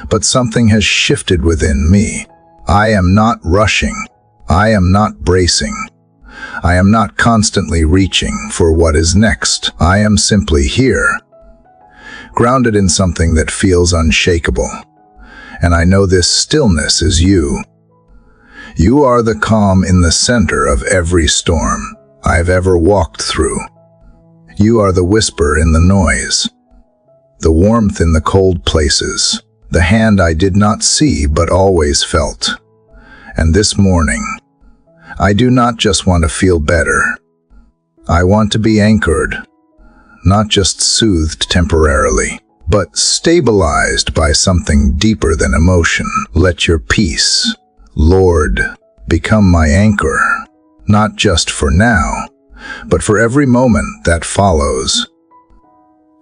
but something has shifted within me. I am not rushing. I am not bracing. I am not constantly reaching for what is next. I am simply here, grounded in something that feels unshakable. And I know this stillness is you. You are the calm in the center of every storm I've ever walked through. You are the whisper in the noise, the warmth in the cold places, the hand I did not see but always felt. And this morning, I do not just want to feel better. I want to be anchored, not just soothed temporarily, but stabilized by something deeper than emotion. Let your peace, Lord, become my anchor, not just for now, but for every moment that follows.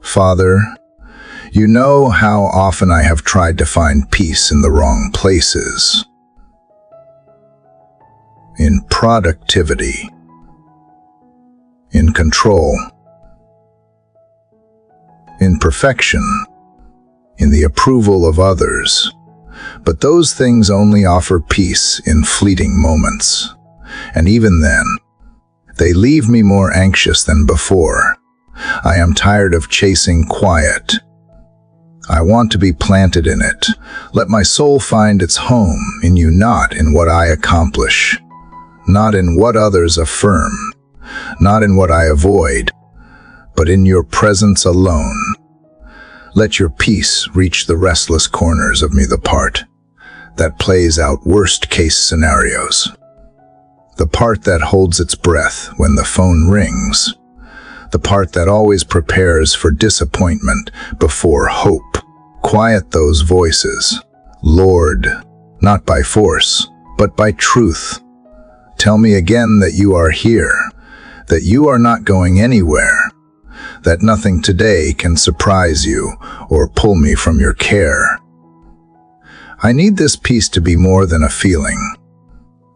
Father, you know how often I have tried to find peace in the wrong places. In productivity, in control, in perfection, in the approval of others. But those things only offer peace in fleeting moments. And even then, they leave me more anxious than before. I am tired of chasing quiet. I want to be planted in it. Let my soul find its home in you, not in what I accomplish, not in what others affirm, not in what I avoid, but in your presence alone. Let your peace reach the restless corners of me, the part that plays out worst-case scenarios, the part that holds its breath when the phone rings, the part that always prepares for disappointment before hope. Quiet those voices, Lord, not by force, but by truth. Tell me again that you are here, that you are not going anywhere, that nothing today can surprise you or pull me from your care. I need this peace to be more than a feeling.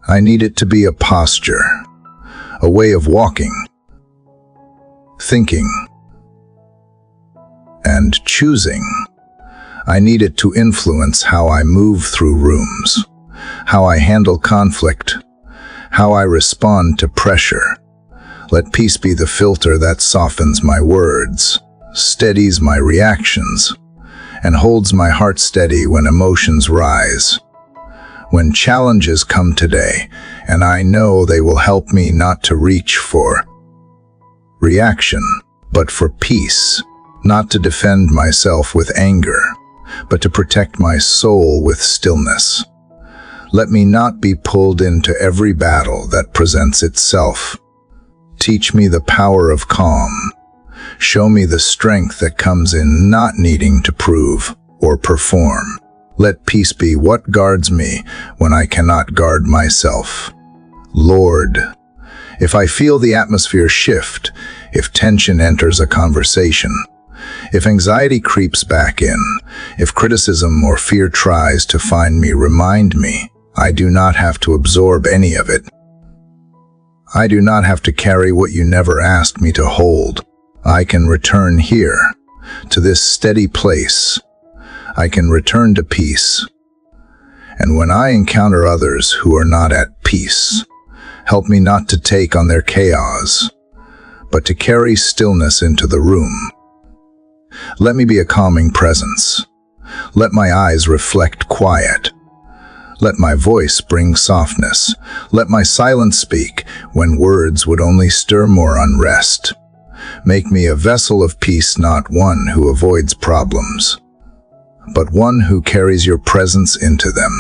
I need it to be a posture, a way of walking, thinking, and choosing. I need it to influence how I move through rooms, how I handle conflict, how I respond to pressure. Let peace be the filter that softens my words, steadies my reactions, and holds my heart steady when emotions rise. When challenges come today, and I know they will help me not to reach for reaction, but for peace, not to defend myself with anger, but to protect my soul with stillness. Let me not be pulled into every battle that presents itself. Teach me the power of calm. Show me the strength that comes in not needing to prove or perform. Let peace be what guards me when I cannot guard myself. Lord, if I feel the atmosphere shift, if tension enters a conversation, if anxiety creeps back in, if criticism or fear tries to find me, remind me, I do not have to absorb any of it. I do not have to carry what you never asked me to hold. I can return here, to this steady place. I can return to peace. And when I encounter others who are not at peace, help me not to take on their chaos, but to carry stillness into the room. Let me be a calming presence. Let my eyes reflect quiet. Let my voice bring softness. Let my silence speak when words would only stir more unrest. Make me a vessel of peace, not one who avoids problems, but one who carries your presence into them.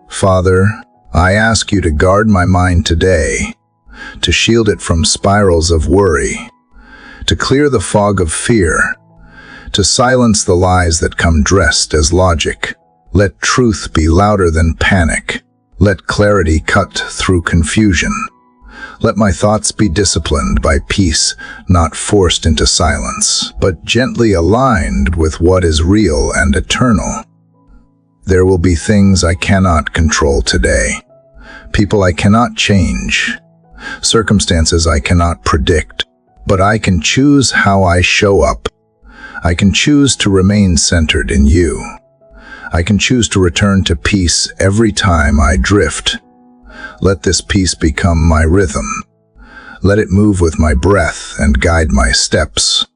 Father, I ask you to guard my mind today, to shield it from spirals of worry, to clear the fog of fear, to silence the lies that come dressed as logic. Let truth be louder than panic. Let clarity cut through confusion. Let my thoughts be disciplined by peace, not forced into silence, but gently aligned with what is real and eternal. There will be things I cannot control today, people I cannot change, circumstances I cannot predict, but I can choose how I show up. I can choose to remain centered in you. I can choose to return to peace every time I drift. Let this peace become my rhythm. Let it move with my breath and guide my steps.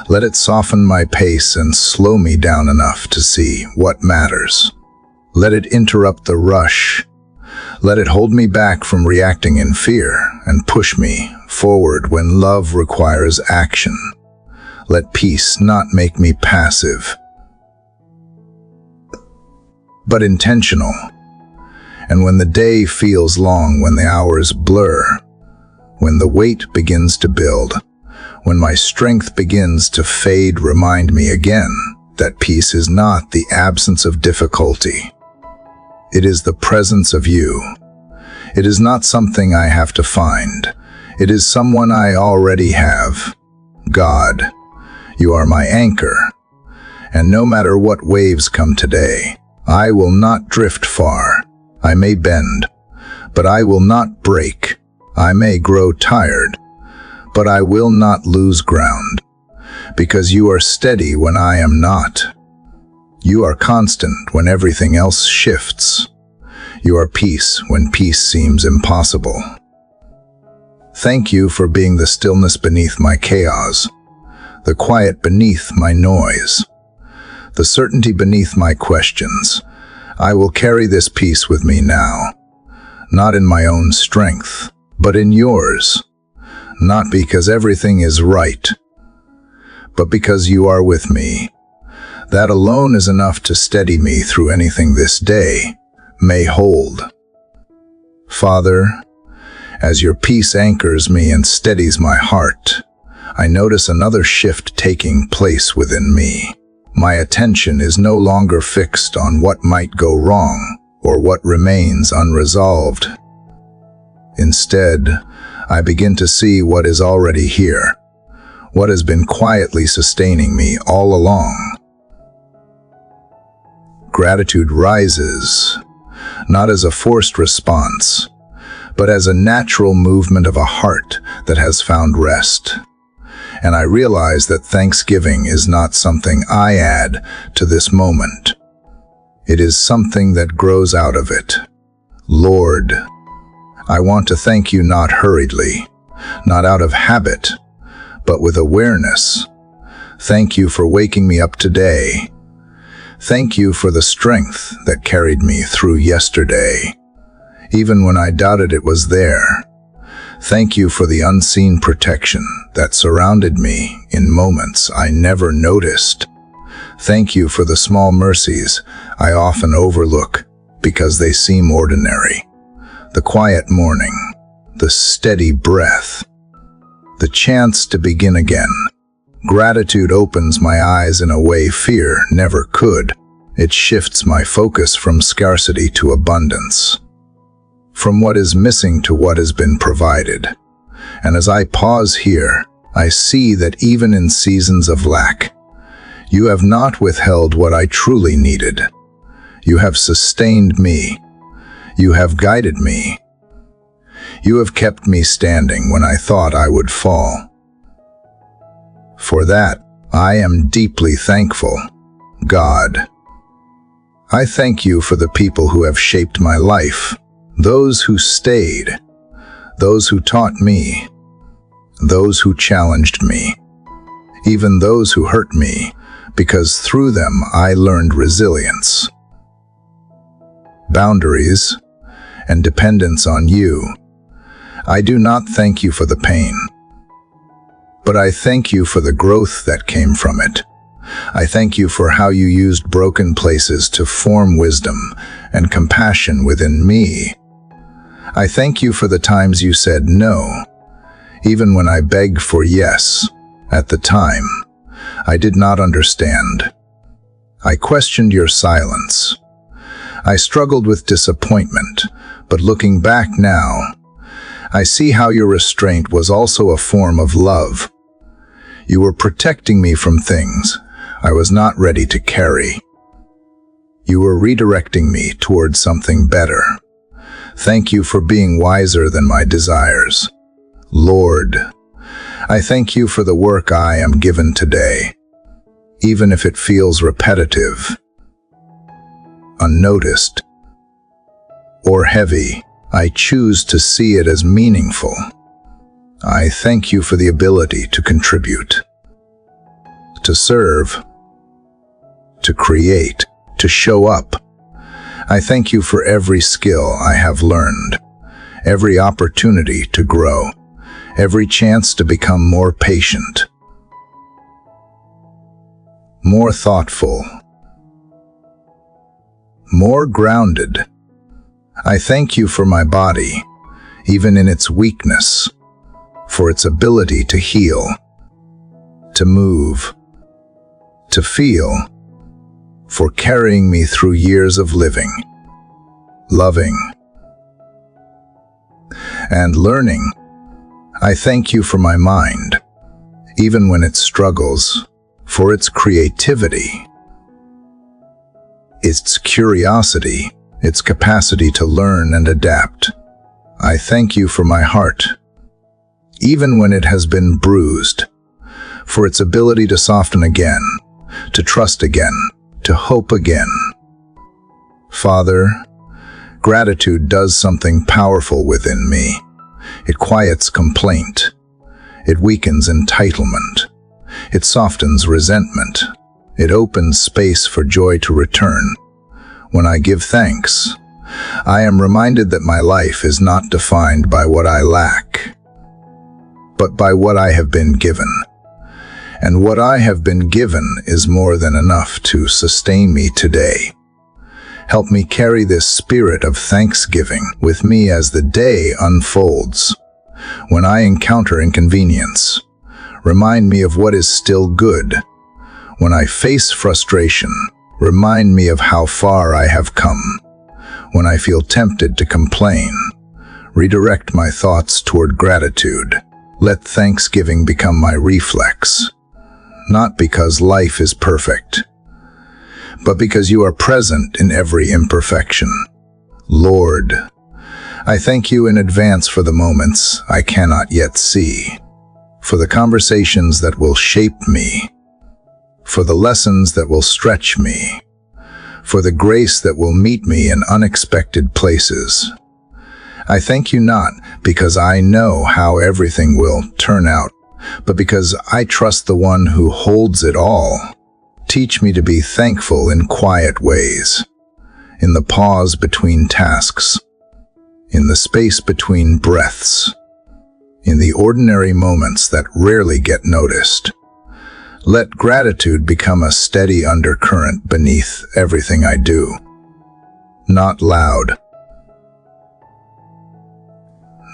Let it soften my pace and slow me down enough to see what matters. Let it interrupt the rush. Let it hold me back from reacting in fear and push me forward when love requires action. Let peace not make me passive, but intentional. And when the day feels long, when the hours blur, when the weight begins to build, when my strength begins to fade, remind me again that peace is not the absence of difficulty. It is the presence of you. It is not something I have to find. It is someone I already have. God, you are my anchor. And no matter what waves come today, I will not drift far. I may bend, but I will not break. I may grow tired, but I will not lose ground, because you are steady when I am not. You are constant when everything else shifts. You are peace when peace seems impossible. Thank you for being the stillness beneath my chaos, the quiet beneath my noise, the certainty beneath my questions. I will carry this peace with me now, not in my own strength, but in yours. Not because everything is right, but because you are with me. That alone is enough to steady me through anything this day may hold. Father, as your peace anchors me and steadies my heart, I notice another shift taking place within me. My attention is no longer fixed on what might go wrong or what remains unresolved. Instead, I begin to see what is already here, what has been quietly sustaining me all along. Gratitude rises, not as a forced response, but as a natural movement of a heart that has found rest. And I realize that thanksgiving is not something I add to this moment. It is something that grows out of it. Lord, I want to thank you not hurriedly, not out of habit, but with awareness. Thank you for waking me up today. Thank you for the strength that carried me through yesterday, even when I doubted it was there. Thank you for the unseen protection that surrounded me in moments I never noticed. Thank you for the small mercies I often overlook because they seem ordinary. The quiet morning, the steady breath, the chance to begin again. Gratitude opens my eyes in a way fear never could. It shifts my focus from scarcity to abundance, from what is missing to what has been provided. And as I pause here, I see that even in seasons of lack, you have not withheld what I truly needed. You have sustained me. You have guided me. You have kept me standing when I thought I would fall. For that, I am deeply thankful, God. I thank you for the people who have shaped my life, those who stayed, those who taught me, those who challenged me, even those who hurt me, because through them I learned resilience, boundaries, and dependence on you. I do not thank you for the pain, but I thank you for the growth that came from it. I thank you for how you used broken places to form wisdom and compassion within me. I thank you for the times you said no, even when I begged for yes. At the time, I did not understand. I questioned your silence. I struggled with disappointment, but looking back now, I see how your restraint was also a form of love. You were protecting me from things I was not ready to carry. You were redirecting me towards something better. Thank you for being wiser than my desires. Lord, I thank you for the work I am given today, even if it feels repetitive, unnoticed, or heavy. I choose to see it as meaningful. I thank you for the ability to contribute, to serve, to create, to show up. I thank you for every skill I have learned, every opportunity to grow, every chance to become more patient, more thoughtful, more grounded. I thank you for my body, even in its weakness, for its ability to heal, to move, to feel, for carrying me through years of living, loving, and learning. I thank you for my mind, even when it struggles, for its creativity, its curiosity, its capacity to learn and adapt. I thank you for my heart, even when it has been bruised, for its ability to soften again, to trust again, to hope again. Father, gratitude does something powerful within me. It quiets complaint. It weakens entitlement. It softens resentment. It opens space for joy to return. When I give thanks, I am reminded that my life is not defined by what I lack, but by what I have been given. And what I have been given is more than enough to sustain me today. Help me carry this spirit of thanksgiving with me as the day unfolds. When I encounter inconvenience, remind me of what is still good. When I face frustration, remind me of how far I have come. When I feel tempted to complain, redirect my thoughts toward gratitude. Let thanksgiving become my reflex, not because life is perfect, but because you are present in every imperfection. Lord, I thank you in advance for the moments I cannot yet see, for the conversations that will shape me, for the lessons that will stretch me, for the grace that will meet me in unexpected places. I thank you not because I know how everything will turn out, but because I trust the one who holds it all. Teach me to be thankful in quiet ways, in the pause between tasks, in the space between breaths, in the ordinary moments that rarely get noticed. Let gratitude become a steady undercurrent beneath everything I do. Not loud,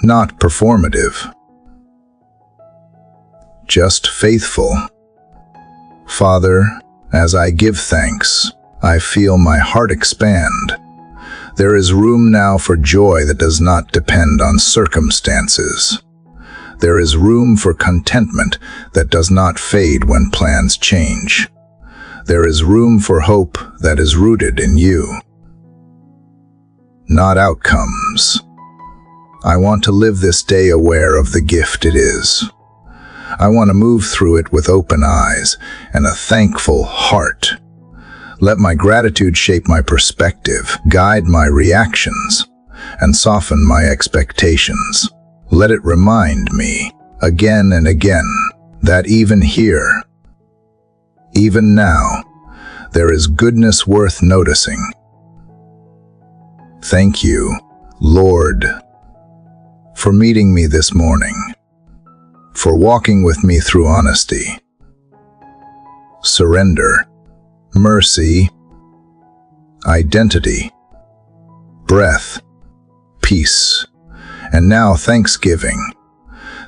not performative, just faithful. Father, as I give thanks, I feel my heart expand. There is room now for joy that does not depend on circumstances. There is room for contentment that does not fade when plans change. There is room for hope that is rooted in you, not outcomes. I want to live this day aware of the gift it is. I want to move through it with open eyes and a thankful heart. Let my gratitude shape my perspective, guide my reactions, and soften my expectations. Let it remind me, again and again, that even here, even now, there is goodness worth noticing. Thank you, Lord, for meeting me this morning, for walking with me through honesty, surrender, mercy, identity, breath, peace, and now thanksgiving.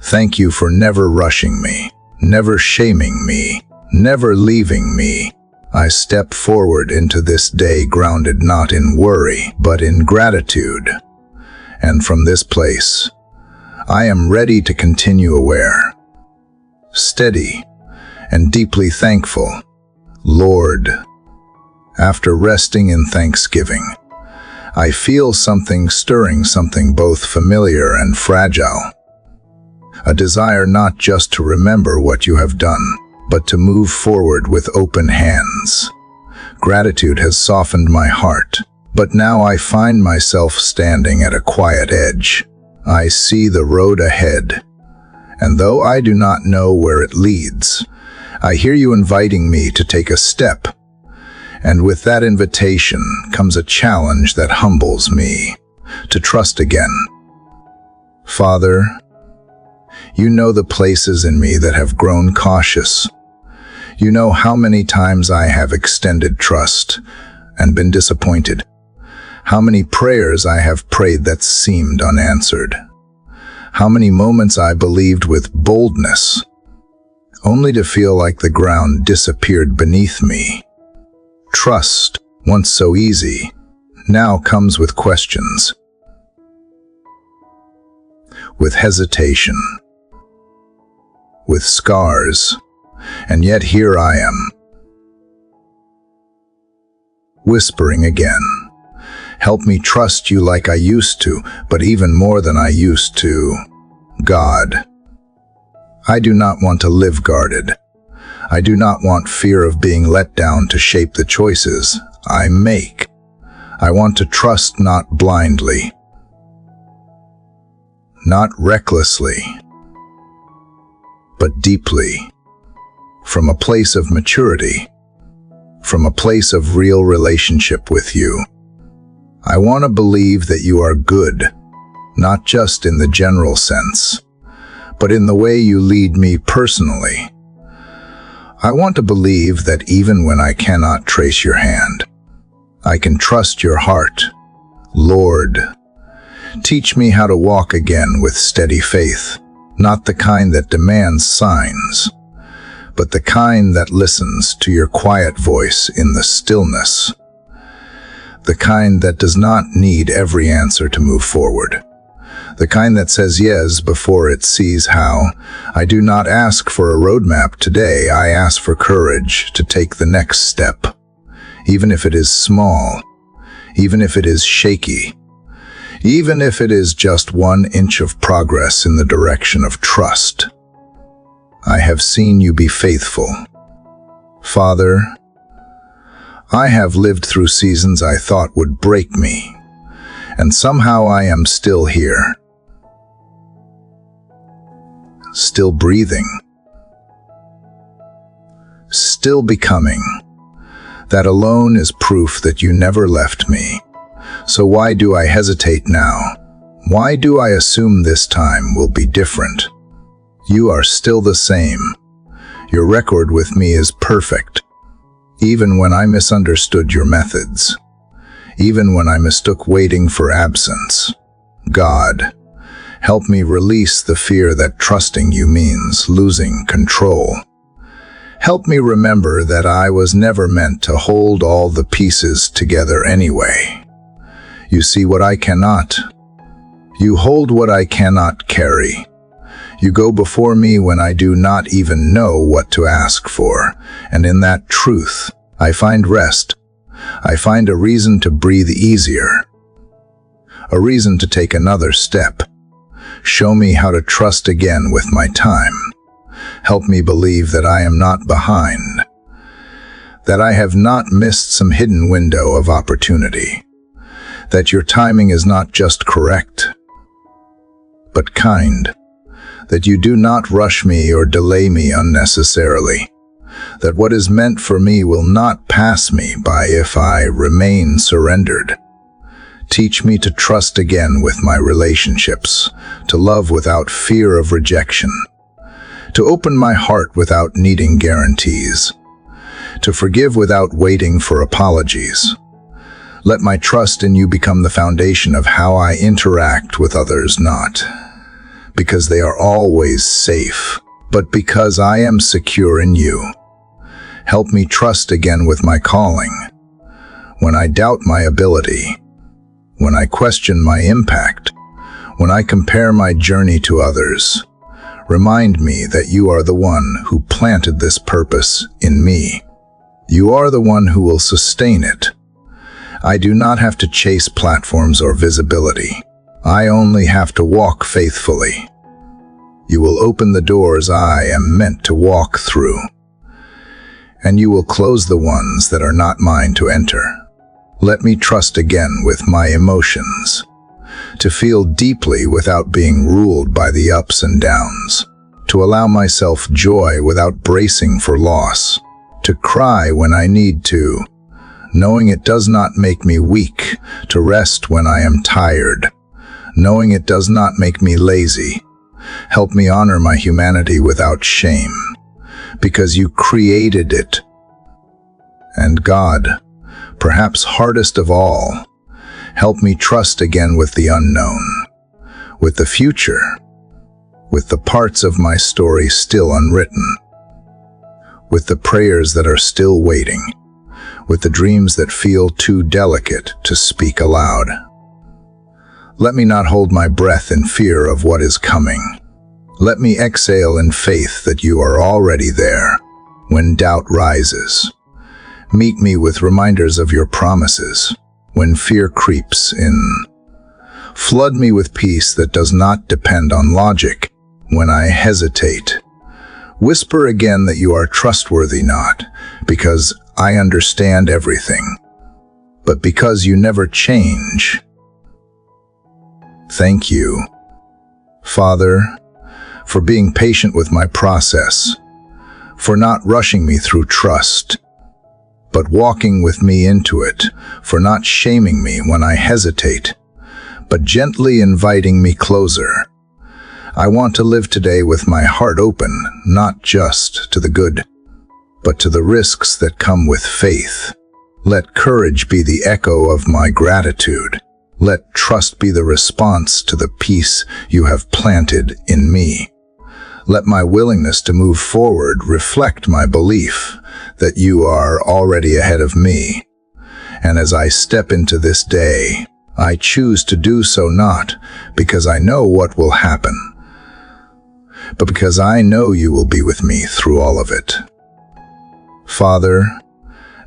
Thank you for never rushing me, never shaming me, never leaving me. I step forward into this day grounded not in worry, but in gratitude. And from this place, I am ready to continue aware, steady, and deeply thankful. Lord, after resting in thanksgiving, I feel something stirring, something both familiar and fragile. A desire not just to remember what you have done, but to move forward with open hands. Gratitude has softened my heart, but now I find myself standing at a quiet edge. I see the road ahead, and though I do not know where it leads, I hear you inviting me to take a step. And with that invitation comes a challenge that humbles me to trust again. Father, you know the places in me that have grown cautious. You know how many times I have extended trust and been disappointed. How many prayers I have prayed that seemed unanswered. How many moments I believed with boldness, only to feel like the ground disappeared beneath me. Trust, once so easy, now comes with questions, with hesitation, with scars, and yet here I am, whispering again. Help me trust you like I used to, but even more than I used to. God, I do not want to live guarded. I do not want fear of being let down to shape the choices I make. I want to trust not blindly, not recklessly, but deeply, from a place of maturity. from a place of real relationship with you. I want to believe that you are good, not just in the general sense, but in the way you lead me personally. I want to believe that even when I cannot trace your hand, I can trust your heart. Lord, teach me how to walk again with steady faith, not the kind that demands signs, but the kind that listens to your quiet voice in the stillness, the kind that does not need every answer to move forward, the kind that says yes before it sees how. I do not ask for a roadmap today. I ask for courage to take the next step, even if it is small, even if it is shaky, even if it is just 1 inch of progress in the direction of trust. I have seen you be faithful. Father, I have lived through seasons I thought would break me, and somehow I am still here, still breathing, still becoming. That alone is proof that you never left me. So why do I hesitate now? Why do I assume this time will be different? You are still the same. Your record with me is perfect. Even when I misunderstood your methods, even when I mistook waiting for absence. God, help me release the fear that trusting you means losing control. Help me remember that I was never meant to hold all the pieces together anyway. You see what I cannot. You hold what I cannot carry. You go before me when I do not even know what to ask for, and in that truth, I find rest. I find a reason to breathe easier, a reason to take another step. Show me how to trust again with my time. Help me believe that I am not behind, that I have not missed some hidden window of opportunity, that your timing is not just correct, but kind, that you do not rush me or delay me unnecessarily, that what is meant for me will not pass me by if I remain surrendered. Teach me to trust again with my relationships, to love without fear of rejection, to open my heart without needing guarantees, to forgive without waiting for apologies. Let my trust in you become the foundation of how I interact with others, not because they are always safe, but because I am secure in you. Help me trust again with my calling. When I doubt my ability, when I question my impact, when I compare my journey to others, remind me that you are the one who planted this purpose in me. You are the one who will sustain it. I do not have to chase platforms or visibility. I only have to walk faithfully. You will open the doors I am meant to walk through, and you will close the ones that are not mine to enter. Let me trust again with my emotions, to feel deeply without being ruled by the ups and downs, to allow myself joy without bracing for loss, to cry when I need to, knowing it does not make me weak, to rest when I am tired, knowing it does not make me lazy. Help me honor my humanity without shame, because you created it. And God, perhaps hardest of all, help me trust again with the unknown, with the future, with the parts of my story still unwritten, with the prayers that are still waiting, with the dreams that feel too delicate to speak aloud. Let me not hold my breath in fear of what is coming. Let me exhale in faith that you are already there when doubt rises. Meet me with reminders of your promises when fear creeps in. Flood me with peace that does not depend on logic when I hesitate. Whisper again that you are trustworthy, not because I understand everything, but because you never change. Thank you, Father, for being patient with my process, for not rushing me through trust, but walking with me into it, for not shaming me when I hesitate, but gently inviting me closer. I want to live today with my heart open, not just to the good, but to the risks that come with faith. Let courage be the echo of my gratitude. Let trust be the response to the peace you have planted in me. Let my willingness to move forward reflect my belief that you are already ahead of me. And as I step into this day, I choose to do so not because I know what will happen, but because I know you will be with me through all of it. Father,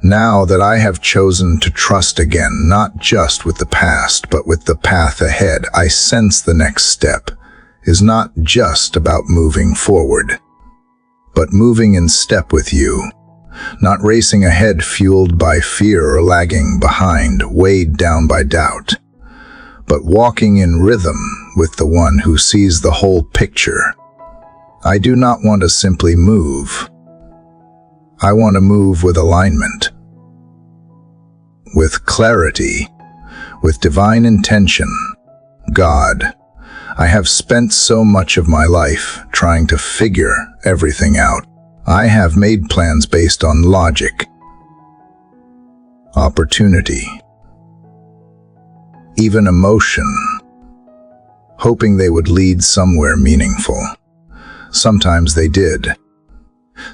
now that I have chosen to trust again, not just with the past, but with the path ahead, I sense the next step is not just about moving forward, but moving in step with you, not racing ahead fueled by fear or lagging behind, weighed down by doubt, but walking in rhythm with the one who sees the whole picture. I do not want to simply move. I want to move with alignment, with clarity, with divine intention. God, I have spent so much of my life trying to figure everything out. I have made plans based on logic, opportunity, even emotion, hoping they would lead somewhere meaningful. Sometimes they did.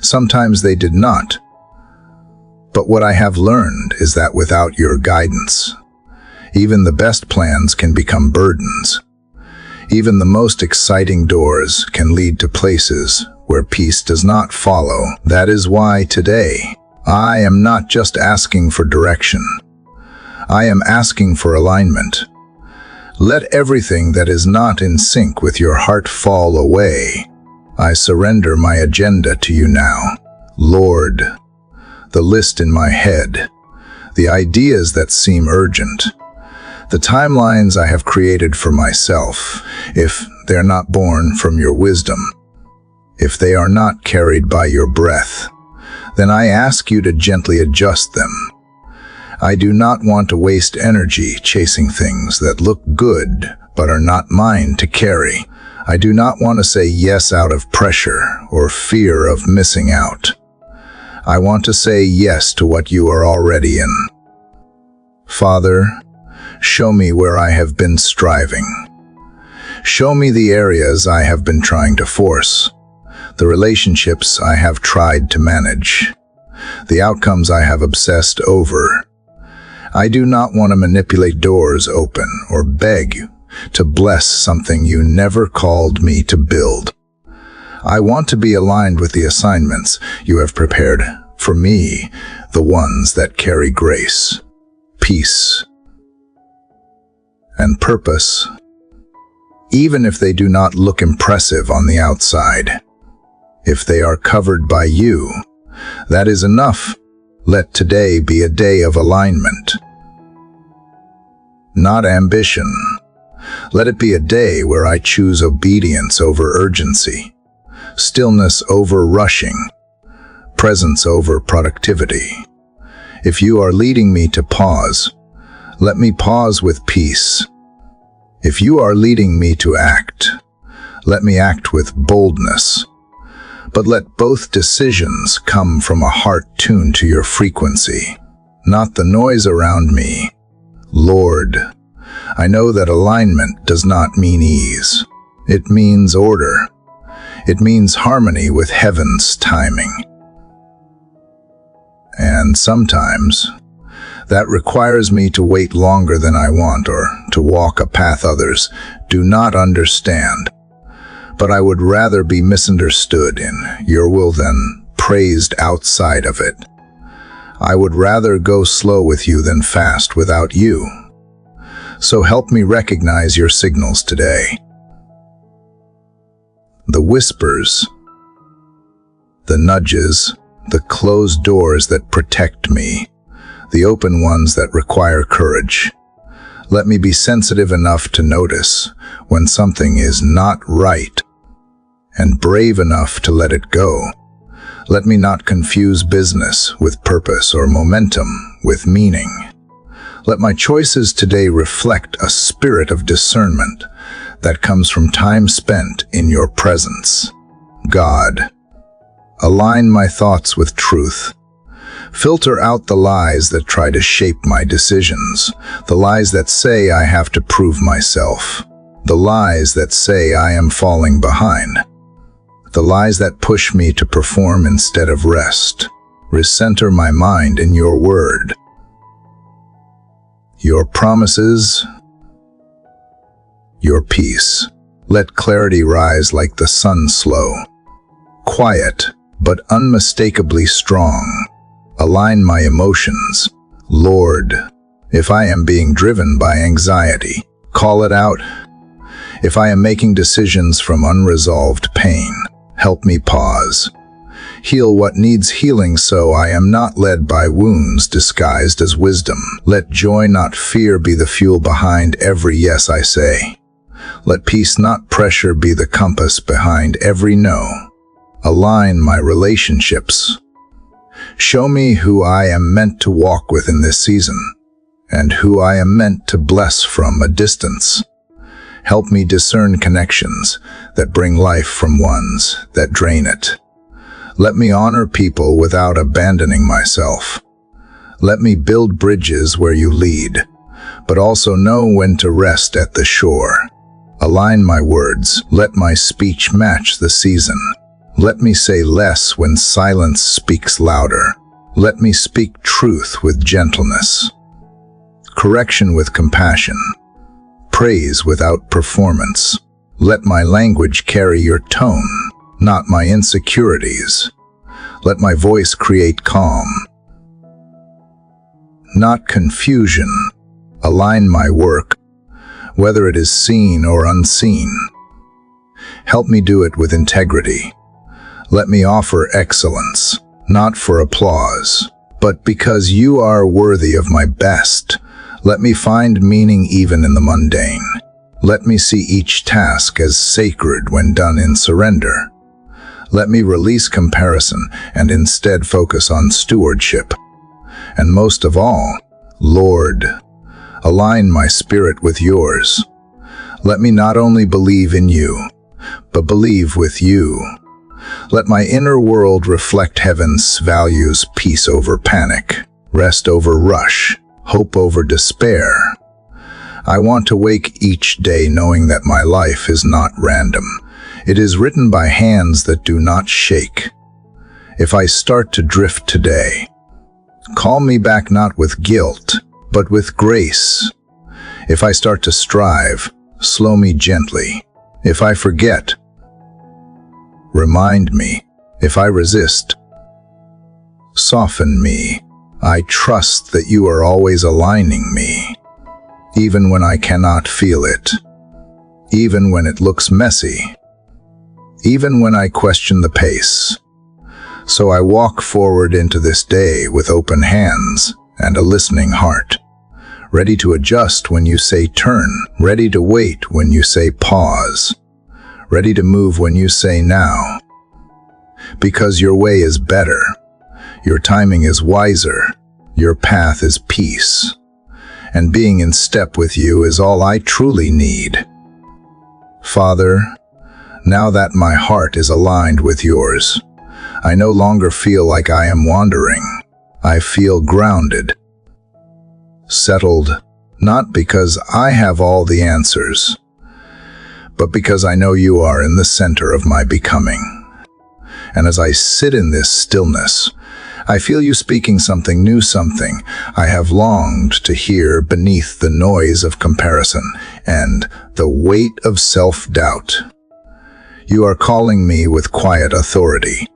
Sometimes they did not. But what I have learned is that without your guidance, even the best plans can become burdens. Even the most exciting doors can lead to places where peace does not follow. That is why today, I am not just asking for direction. I am asking for alignment. Let everything that is not in sync with your heart fall away. I surrender my agenda to you now. Lord, the list in my head, the ideas that seem urgent, the timelines I have created for myself, if they're not born from your wisdom, if they are not carried by your breath, then I ask you to gently adjust them. I do not want to waste energy chasing things that look good but are not mine to carry. I do not want to say yes out of pressure or fear of missing out. I want to say yes to what you are already in. Father, show me where I have been striving. Show me the areas I have been trying to force, the relationships I have tried to manage, the outcomes I have obsessed over. I do not want to manipulate doors open or beg you to bless something you never called me to build. I want to be aligned with the assignments you have prepared for me, the ones that carry grace, peace, and purpose. Even if they do not look impressive on the outside, if they are covered by you, that is enough. Let today be a day of alignment, not ambition. Let it be a day where I choose obedience over urgency, stillness over rushing, presence over productivity. If you are leading me to pause, let me pause with peace. If you are leading me to act, let me act with boldness. But let both decisions come from a heart tuned to your frequency, not the noise around me. Lord, I know that alignment does not mean ease. It means order. It means harmony with heaven's timing. And sometimes, that requires me to wait longer than I want or to walk a path others do not understand. But I would rather be misunderstood in your will than praised outside of it. I would rather go slow with you than fast without you. So help me recognize your signals today. The whispers, the nudges, the closed doors that protect me, the open ones that require courage. Let me be sensitive enough to notice when something is not right, and brave enough to let it go. Let me not confuse business with purpose or momentum with meaning. Let my choices today reflect a spirit of discernment that comes from time spent in your presence. God, align my thoughts with truth. Filter out the lies that try to shape my decisions, the lies that say I have to prove myself, the lies that say I am falling behind, the lies that push me to perform instead of rest. Recenter my mind in your word. Your promises, your peace. Let clarity rise like the sun slow, quiet but unmistakably strong. Align my emotions. Lord, if I am being driven by anxiety, call it out. If I am making decisions from unresolved pain, help me pause. Heal what needs healing so I am not led by wounds disguised as wisdom. Let joy, not fear, be the fuel behind every yes I say. Let peace, not pressure, be the compass behind every no. Align my relationships. Show me who I am meant to walk with in this season, and who I am meant to bless from a distance. Help me discern connections that bring life from ones that drain it. Let me honor people without abandoning myself. Let me build bridges where you lead, but also know when to rest at the shore. Align my words. Let my speech match the season. Let me say less when silence speaks louder. Let me speak truth with gentleness, correction with compassion, praise without performance. Let my language carry your tone, not my insecurities. Let my voice create calm, not confusion. Align my work, whether it is seen or unseen. Help me do it with integrity. Let me offer excellence, not for applause, but because you are worthy of my best. Let me find meaning even in the mundane. Let me see each task as sacred when done in surrender. Let me release comparison and instead focus on stewardship. And most of all, Lord, align my spirit with yours. Let me not only believe in you, but believe with you. Let my inner world reflect heaven's values: peace over panic, rest over rush, hope over despair. I want to wake each day knowing that my life is not random. It is written by hands that do not shake. If I start to drift today, call me back not with guilt, but with grace. If I start to strive, slow me gently. If I forget, remind me. If I resist, soften me. I trust that you are always aligning me, even when I cannot feel it, even when it looks messy, even when I question the pace. So I walk forward into this day with open hands and a listening heart, ready to adjust when you say turn, ready to wait when you say pause, ready to move when you say now. Because your way is better, your timing is wiser, your path is peace, and being in step with you is all I truly need. Father, now that my heart is aligned with yours, I no longer feel like I am wandering. I feel grounded, settled, not because I have all the answers, but because I know you are in the center of my becoming. And as I sit in this stillness, I feel you speaking something new, something I have longed to hear beneath the noise of comparison and the weight of self-doubt. You are calling me with quiet authority,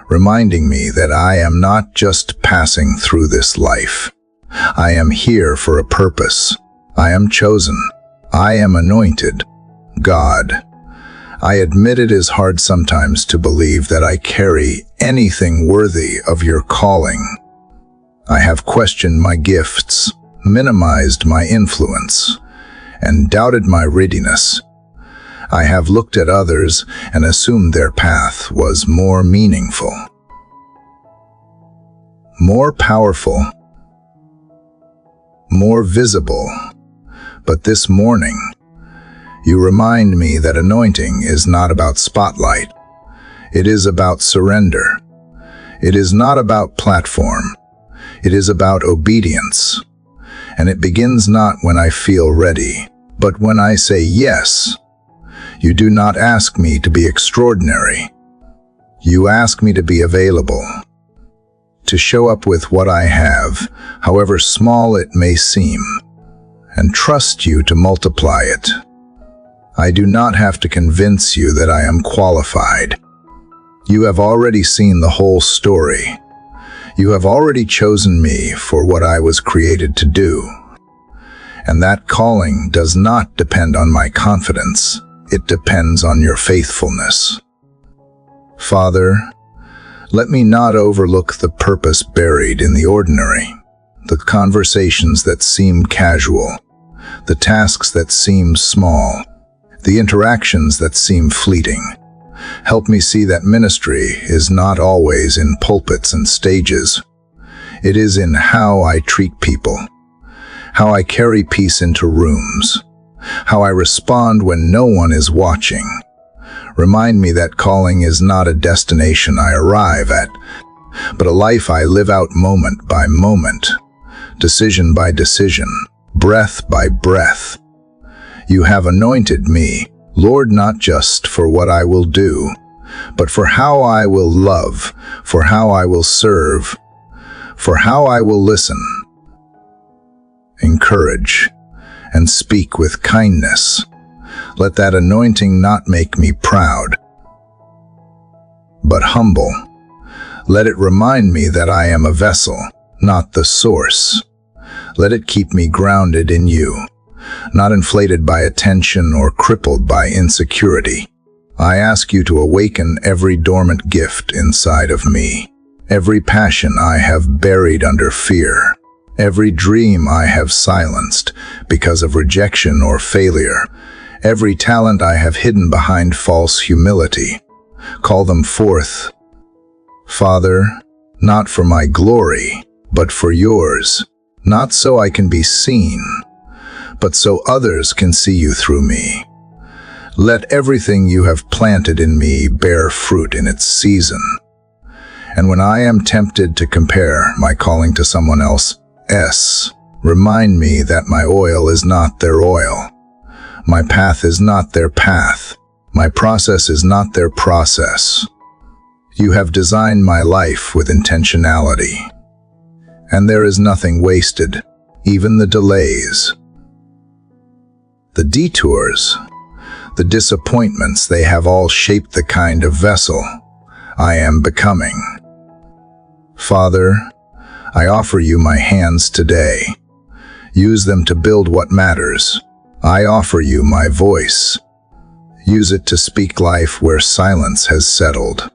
reminding me that I am not just passing through this life. I am here for a purpose. I am chosen. I am anointed. God, I admit it is hard sometimes to believe that I carry anything worthy of your calling. I have questioned my gifts, minimized my influence, and doubted my readiness. I have looked at others and assumed their path was more meaningful. more powerful, more visible. But this morning, you remind me that anointing is not about spotlight. It is about surrender. It is not about platform. It is about obedience. And it begins not when I feel ready, but when I say yes. You do not ask me to be extraordinary. You ask me to be available, to show up with what I have, however small it may seem, and trust you to multiply it. I do not have to convince you that I am qualified. You have already seen the whole story. You have already chosen me for what I was created to do. And that calling does not depend on my confidence. It depends on your faithfulness. Father, let me not overlook the purpose buried in the ordinary, the conversations that seem casual, the tasks that seem small, the interactions that seem fleeting. Help me see that ministry is not always in pulpits and stages. It is in how I treat people, how I carry peace into rooms, how I respond when no one is watching. Remind me that calling is not a destination I arrive at, but a life I live out moment by moment, decision by decision, breath by breath. You have anointed me, Lord, not just for what I will do, but for how I will love, for how I will serve, for how I will listen, encourage, and speak with kindness. Let that anointing not make me proud, but humble. Let it remind me that I am a vessel, not the source. Let it keep me grounded in you, not inflated by attention or crippled by insecurity. I ask you to awaken every dormant gift inside of me, every passion I have buried under fear, every dream I have silenced because of rejection or failure, every talent I have hidden behind false humility. Call them forth, Father, not for my glory, but for yours, not so I can be seen, but so others can see you through me. Let everything you have planted in me bear fruit in its season. And when I am tempted to compare my calling to someone else's, remind me that my oil is not their oil. My path is not their path. My process is not their process. You have designed my life with intentionality, and there is nothing wasted, even the delays, the detours, the disappointments. They have all shaped the kind of vessel I am becoming. Father, I offer you my hands today. Use them to build what matters. I offer you my voice. Use it to speak life where silence has settled.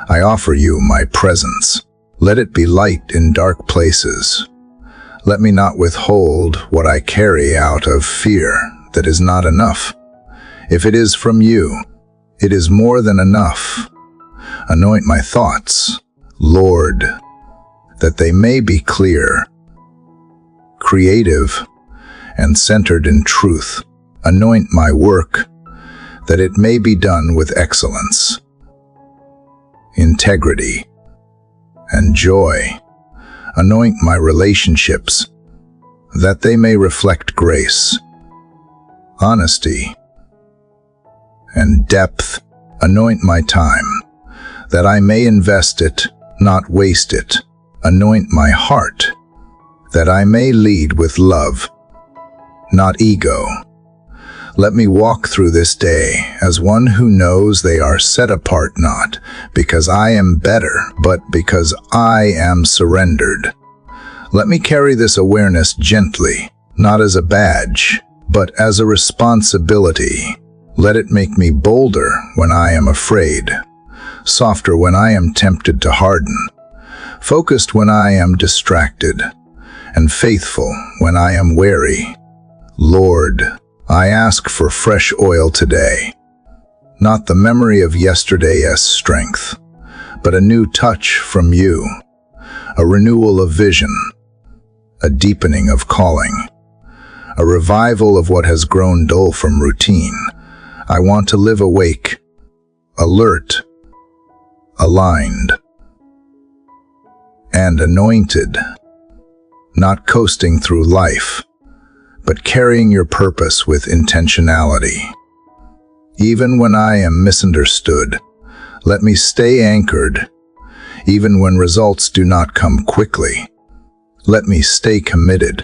I offer you my presence. Let it be light in dark places. Let me not withhold what I carry out of fear that is not enough. If it is from you, it is more than enough. Anoint my thoughts, Lord, that they may be clear, creative, and centered in truth. Anoint my work, that it may be done with excellence, integrity, and joy. Anoint my relationships, that they may reflect grace, honesty, and depth. Anoint my time, that I may invest it, not waste it. Anoint my heart, that I may lead with love, not ego. Let me walk through this day as one who knows they are set apart not because I am better, but because I am surrendered. Let me carry this awareness gently, not as a badge, but as a responsibility. Let it make me bolder when I am afraid, softer when I am tempted to harden, focused when I am distracted, and faithful when I am wary. Lord, I ask for fresh oil today, not the memory of yesterday's strength, but a new touch from you, a renewal of vision, a deepening of calling, a revival of what has grown dull from routine. I want to live awake, alert, aligned, and anointed, not coasting through life, but carrying your purpose with intentionality. Even when I am misunderstood, let me stay anchored. Even when results do not come quickly, let me stay committed.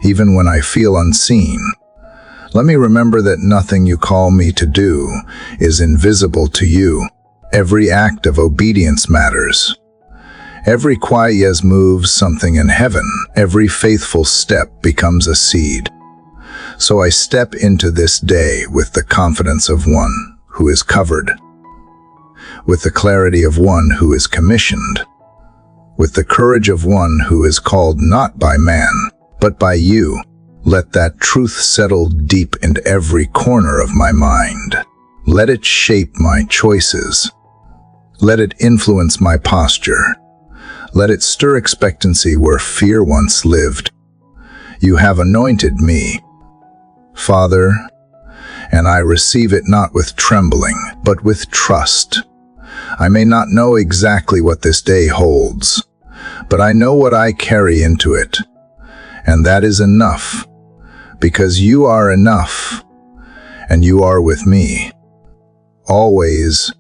Even when I feel unseen, let me remember that nothing you call me to do is invisible to you. Every act of obedience matters. Every quiet yes moves something in heaven. Every faithful step becomes a seed. So I step into this day with the confidence of one who is covered, with the clarity of one who is commissioned, with the courage of one who is called not by man, but by you. Let that truth settle deep into every corner of my mind. Let it shape my choices. Let it influence my posture. Let it stir expectancy where fear once lived. You have anointed me, Father, and I receive it not with trembling, but with trust. I may not know exactly what this day holds, but I know what I carry into it, and that is enough, because you are enough, and you are with me. Always,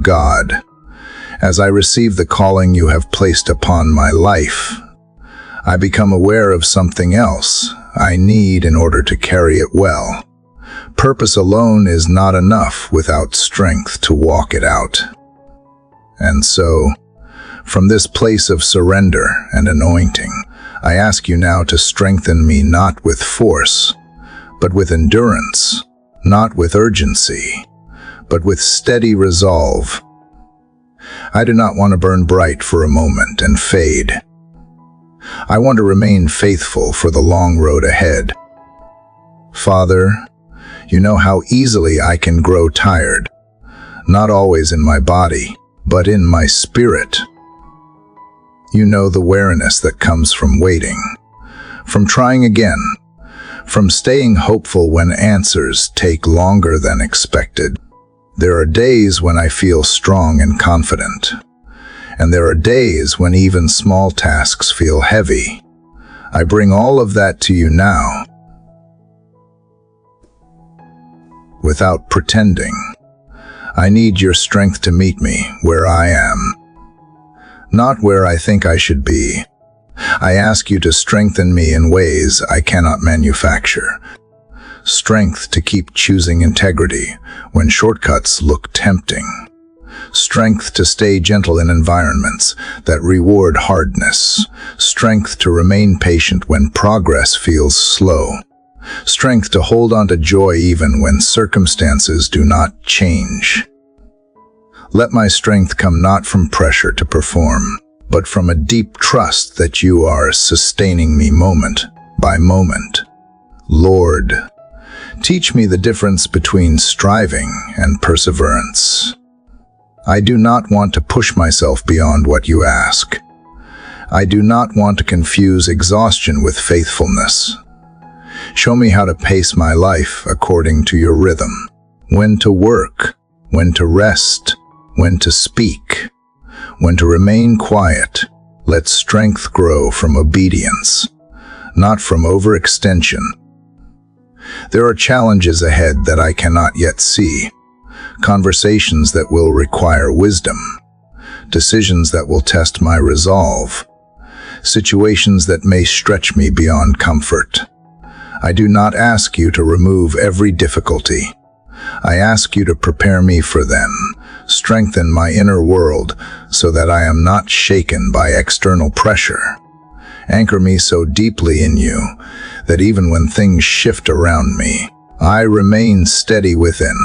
God. As I receive the calling you have placed upon my life, I become aware of something else I need in order to carry it well. Purpose alone is not enough without strength to walk it out. And so, from this place of surrender and anointing, I ask you now to strengthen me not with force, but with endurance, not with urgency, but with steady resolve. I do not want to burn bright for a moment and fade. I want to remain faithful for the long road ahead. Father, you know how easily I can grow tired, not always in my body, but in my spirit. You know the weariness that comes from waiting, from trying again, from staying hopeful when answers take longer than expected. There are days when I feel strong and confident, and there are days when even small tasks feel heavy. I bring all of that to you now, without pretending. I need your strength to meet me where I am, not where I think I should be. I ask you to strengthen me in ways I cannot manufacture. Strength to keep choosing integrity when shortcuts look tempting. Strength to stay gentle in environments that reward hardness. Strength to remain patient when progress feels slow. Strength to hold on to joy even when circumstances do not change. Let my strength come not from pressure to perform, but from a deep trust that you are sustaining me moment by moment. Lord, teach me the difference between striving and perseverance. I do not want to push myself beyond what you ask. I do not want to confuse exhaustion with faithfulness. Show me how to pace my life according to your rhythm. When to work, when to rest, when to speak, when to remain quiet. Let strength grow from obedience, not from overextension. There are challenges ahead that I cannot yet see, conversations that will require wisdom, decisions that will test my resolve, situations that may stretch me beyond comfort. I do not ask you to remove every difficulty. I ask you to prepare me for them, strengthen my inner world so that I am not shaken by external pressure. Anchor me so deeply in you that even when things shift around me, I remain steady within.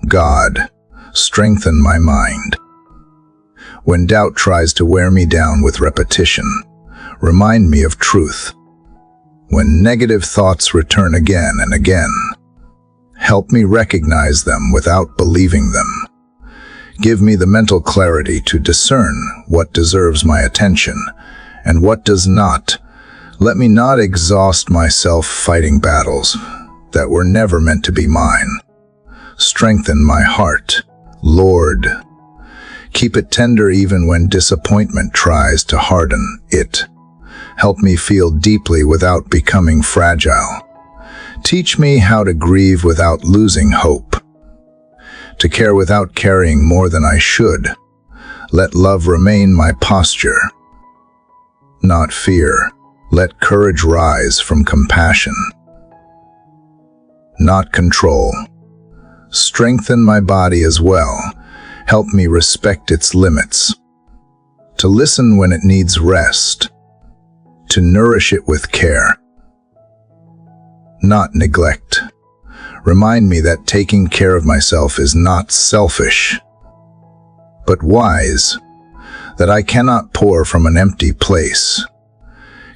God, strengthen my mind. When doubt tries to wear me down with repetition, remind me of truth. When negative thoughts return again and again, help me recognize them without believing them. Give me the mental clarity to discern what deserves my attention and what does not. Let me not exhaust myself fighting battles that were never meant to be mine. Strengthen my heart, Lord. Keep it tender even when disappointment tries to harden it. Help me feel deeply without becoming fragile. Teach me how to grieve without losing hope, to care without carrying more than I should. Let love remain my posture, not fear. Let courage rise from compassion, not control. Strengthen my body as well. Help me respect its limits, to listen when it needs rest, to nourish it with care, not neglect. Remind me that taking care of myself is not selfish, but wise, that I cannot pour from an empty place.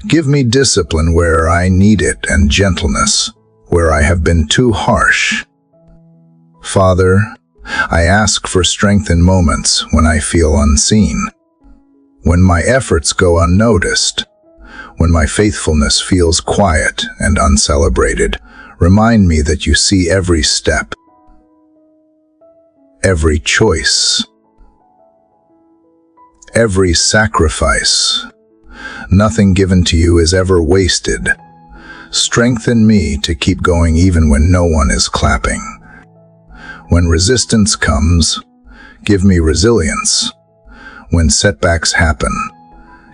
Give me discipline where I need it and gentleness where I have been too harsh. Father, I ask for strength in moments when I feel unseen, when my efforts go unnoticed, when my faithfulness feels quiet and uncelebrated. Remind me that you see every step, every choice, every sacrifice. Nothing given to you is ever wasted. Strengthen me to keep going even when no one is clapping. When resistance comes, give me resilience. When setbacks happen,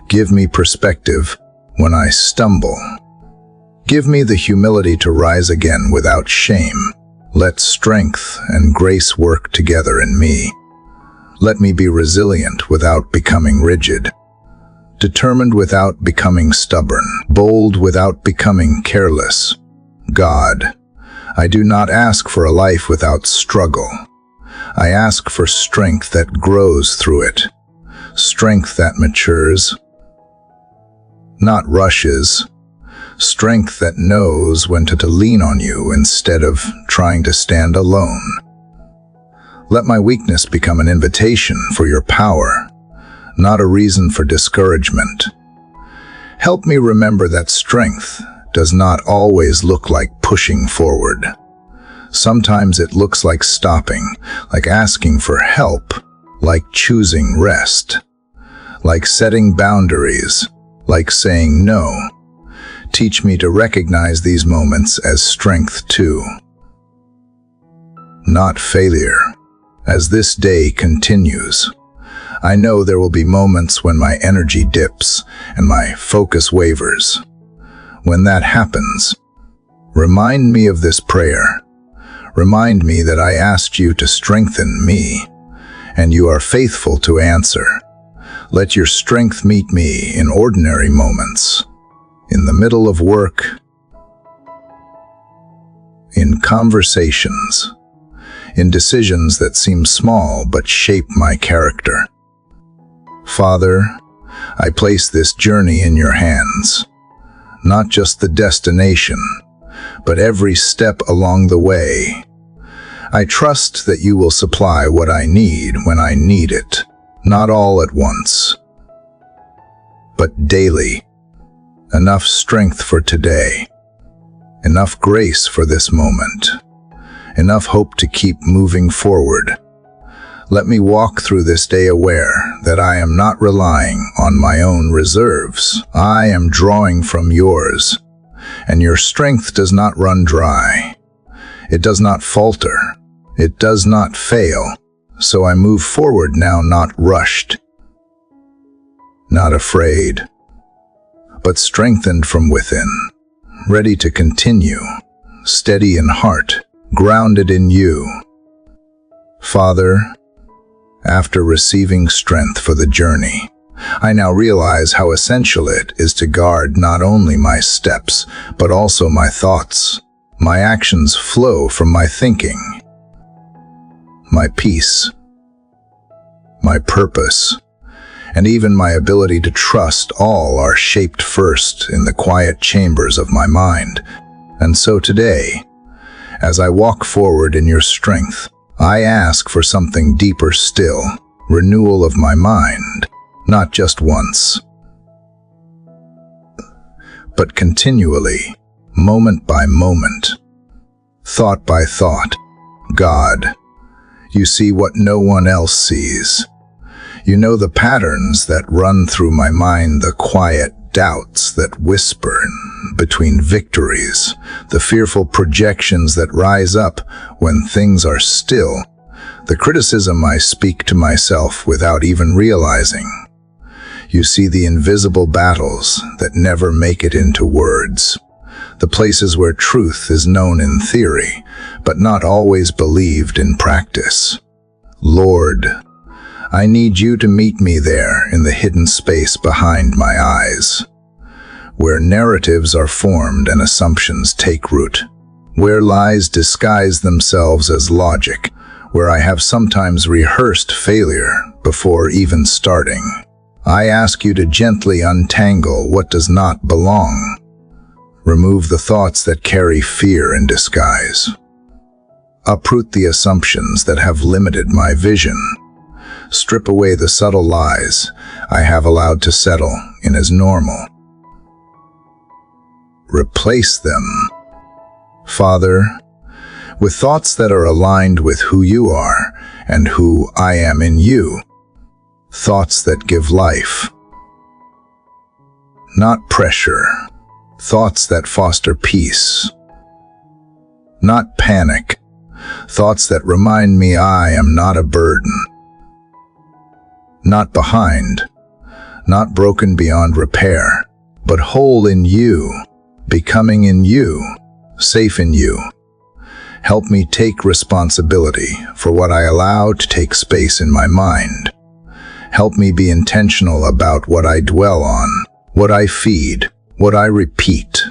give me perspective. When I stumble, give me the humility to rise again without shame. Let strength and grace work together in me. Let me be resilient without becoming rigid, determined without becoming stubborn, bold without becoming careless. God, I do not ask for a life without struggle. I ask for strength that grows through it, strength that matures, not rushes, strength that knows when to lean on you instead of trying to stand alone. Let my weakness become an invitation for your power, not a reason for discouragement. Help me remember that strength does not always look like pushing forward. Sometimes it looks like stopping, like asking for help, like choosing rest, like setting boundaries, like saying no. Teach me to recognize these moments as strength too, not failure. As this day continues, I know there will be moments when my energy dips and my focus wavers. When that happens, remind me of this prayer. Remind me that I asked you to strengthen me, and you are faithful to answer. Let your strength meet me in ordinary moments, in the middle of work, in conversations, in decisions that seem small but shape my character. Father, I place this journey in your hands, not just the destination, but every step along the way. I trust that you will supply what I need when I need it, not all at once, but daily. Enough strength for today, enough grace for this moment, enough hope to keep moving forward. Let me walk through this day aware that I am not relying on my own reserves. I am drawing from yours, and your strength does not run dry. It does not falter. It does not fail. So I move forward now, not rushed, not afraid, but strengthened from within, ready to continue, steady in heart, grounded in you. Father, after receiving strength for the journey, I now realize how essential it is to guard not only my steps, but also my thoughts. My actions flow from my thinking. My peace, my purpose, and even my ability to trust all are shaped first in the quiet chambers of my mind. And so today, as I walk forward in your strength, I ask for something deeper still, renewal of my mind, not just once, but continually, moment by moment, thought by thought. God, you see what no one else sees. You know the patterns that run through my mind, the quiet doubts that whisper between victories, the fearful projections that rise up when things are still, the criticism I speak to myself without even realizing. You see the invisible battles that never make it into words, the places where truth is known in theory, but not always believed in practice. Lord, I need you to meet me there in the hidden space behind my eyes, where narratives are formed and assumptions take root, where lies disguise themselves as logic, where I have sometimes rehearsed failure before even starting. I ask you to gently untangle what does not belong. Remove the thoughts that carry fear in disguise. Uproot the assumptions that have limited my vision. Strip away the subtle lies I have allowed to settle in as normal. Replace them, Father, with thoughts that are aligned with who you are and who I am in you. Thoughts that give life, not pressure. Thoughts that foster peace, not panic. Thoughts that remind me I am not a burden, not behind, not broken beyond repair, but whole in you, becoming in you, safe in you. Help me take responsibility for what I allow to take space in my mind. Help me be intentional about what I dwell on, what I feed, what I repeat.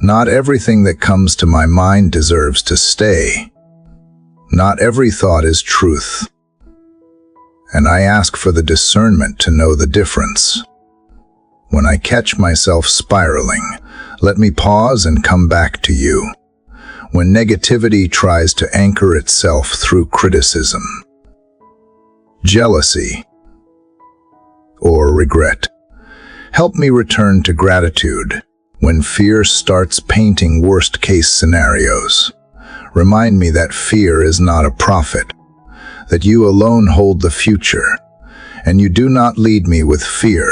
Not everything that comes to my mind deserves to stay. Not every thought is truth. And I ask for the discernment to know the difference. When I catch myself spiraling, let me pause and come back to you. When negativity tries to anchor itself through criticism, jealousy, or regret, help me return to gratitude. When fear starts painting worst-case scenarios, remind me that fear is not a prophet, that you alone hold the future, and you do not lead me with fear.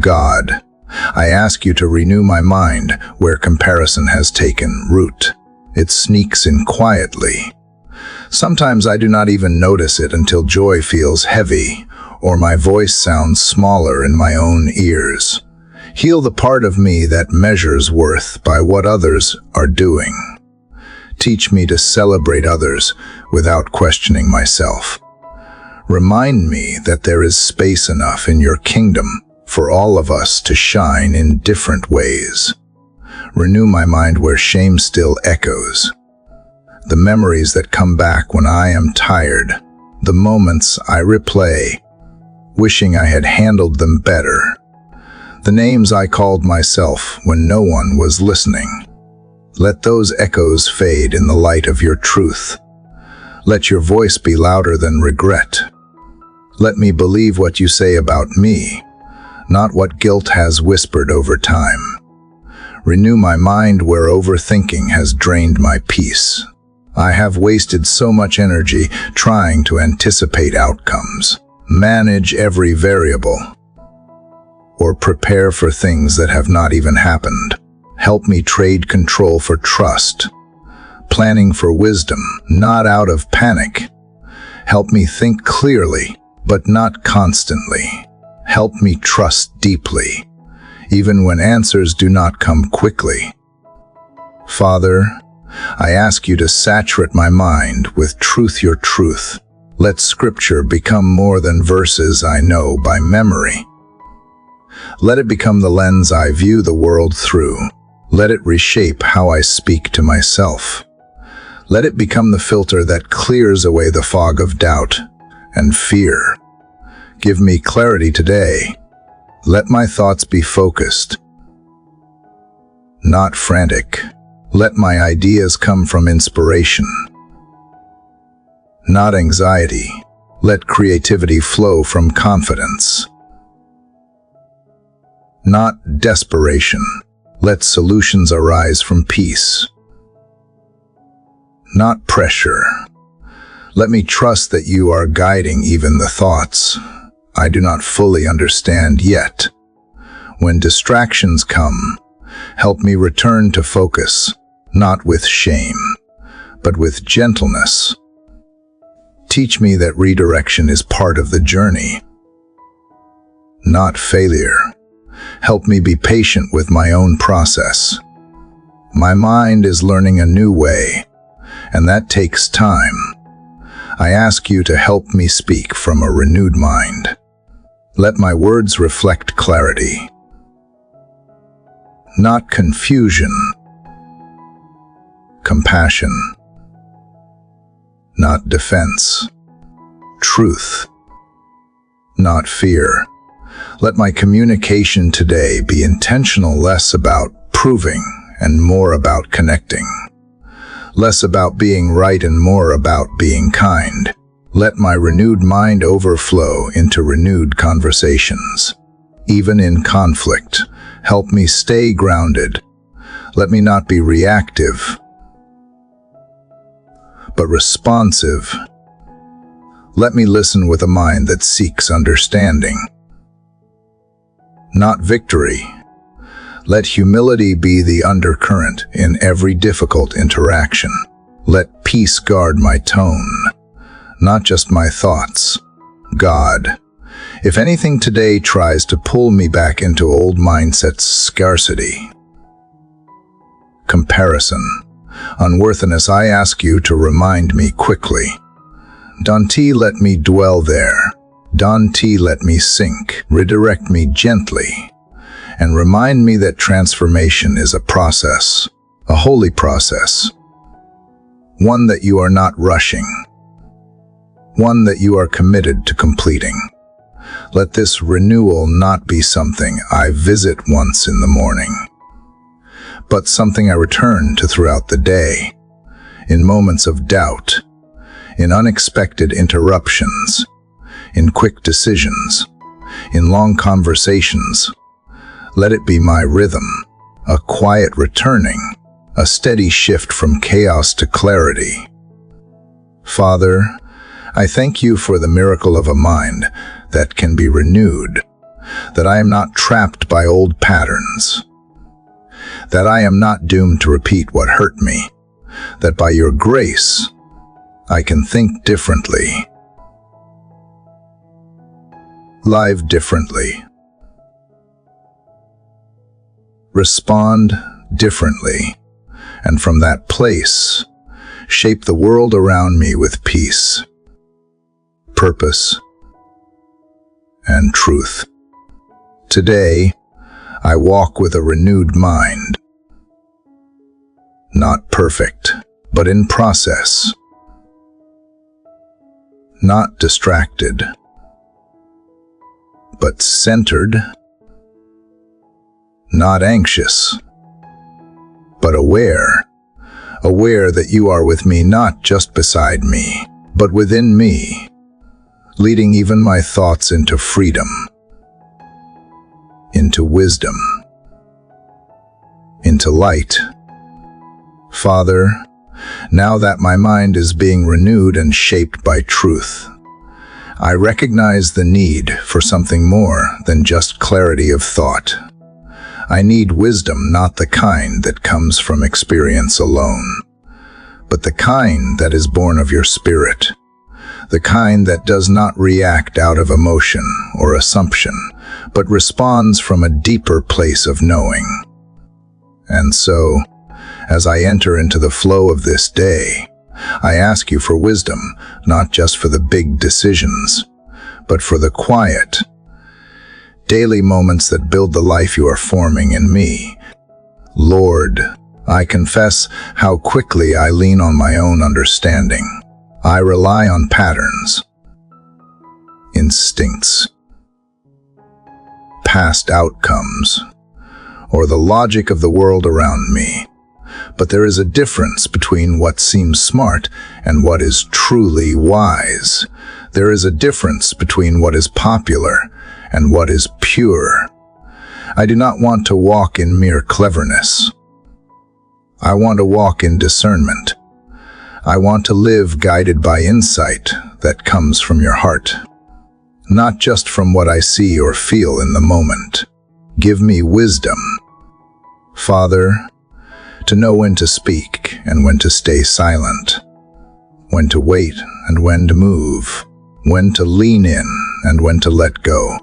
God, I ask you to renew my mind where comparison has taken root. It sneaks in quietly. Sometimes I do not even notice it until joy feels heavy, or my voice sounds smaller in my own ears. Heal the part of me that measures worth by what others are doing. Teach me to celebrate others without questioning myself. Remind me that there is space enough in your kingdom for all of us to shine in different ways. Renew my mind where shame still echoes. The memories that come back when I am tired, the moments I replay, wishing I had handled them better. The names I called myself when no one was listening. Let those echoes fade in the light of your truth. Let your voice be louder than regret. Let me believe what you say about me, not what guilt has whispered over time. Renew my mind where overthinking has drained my peace. I have wasted so much energy trying to anticipate outcomes, manage every variable, or prepare for things that have not even happened. Help me trade control for trust, planning for wisdom, not out of panic. Help me think clearly, but not constantly. Help me trust deeply, even when answers do not come quickly. Father, I ask you to saturate my mind with truth, your truth. Let Scripture become more than verses I know by memory. Let it become the lens I view the world through. Let it reshape how I speak to myself. Let it become the filter that clears away the fog of doubt and fear. Give me clarity today. Let my thoughts be focused, not frantic. Let my ideas come from inspiration, not anxiety. Let creativity flow from confidence, not desperation. Let solutions arise from peace, not pressure. Let me trust that you are guiding even the thoughts I do not fully understand yet. When distractions come, help me return to focus, not with shame, but with gentleness. Teach me that redirection is part of the journey, not failure. Help me be patient with my own process. My mind is learning a new way, and that takes time. I ask you to help me speak from a renewed mind. Let my words reflect clarity, not confusion. Compassion, not defense. Truth, not fear. Let my communication today be intentional, less about proving and more about connecting. Less about being right and more about being kind. Let my renewed mind overflow into renewed conversations. Even in conflict, help me stay grounded. Let me not be reactive, but responsive. Let me listen with a mind that seeks understanding, not victory. Let humility be the undercurrent in every difficult interaction. Let peace guard my tone, not just my thoughts. God, if anything today tries to pull me back into old mindsets, scarcity, comparison, unworthiness, I ask you to remind me quickly. Don't let me dwell there. Don't let me sink. Redirect me gently, and remind me that transformation is a process, a holy process, one that you are not rushing, one that you are committed to completing. Let this renewal not be something I visit once in the morning, but something I return to throughout the day, in moments of doubt, in unexpected interruptions, in quick decisions, in long conversations. Let it be my rhythm, a quiet returning, a steady shift from chaos to clarity. Father, I thank you for the miracle of a mind that can be renewed, that I am not trapped by old patterns, that I am not doomed to repeat what hurt me, that by your grace, I can think differently, live differently, respond differently, and from that place, shape the world around me with peace, purpose, and truth. Today, I walk with a renewed mind, not perfect, but in process, not distracted, but centered, not anxious, but aware that you are with me, not just beside me, but within me, leading even my thoughts into freedom, into wisdom, into light. Father, now that my mind is being renewed and shaped by truth, I recognize the need for something more than just clarity of thought. I need wisdom, not the kind that comes from experience alone, but the kind that is born of your spirit, the kind that does not react out of emotion or assumption, but responds from a deeper place of knowing. And so, as I enter into the flow of this day, I ask you for wisdom, not just for the big decisions, but for the quiet, daily moments that build the life you are forming in me. Lord, I confess how quickly I lean on my own understanding. I rely on patterns, instincts, past outcomes, or the logic of the world around me. But there is a difference between what seems smart and what is truly wise. There is a difference between what is popular and what is pure. I do not want to walk in mere cleverness. I want to walk in discernment. I want to live guided by insight that comes from your heart, not just from what I see or feel in the moment. Give me wisdom, Father, to know when to speak and when to stay silent, when to wait and when to move, when to lean in and when to let go.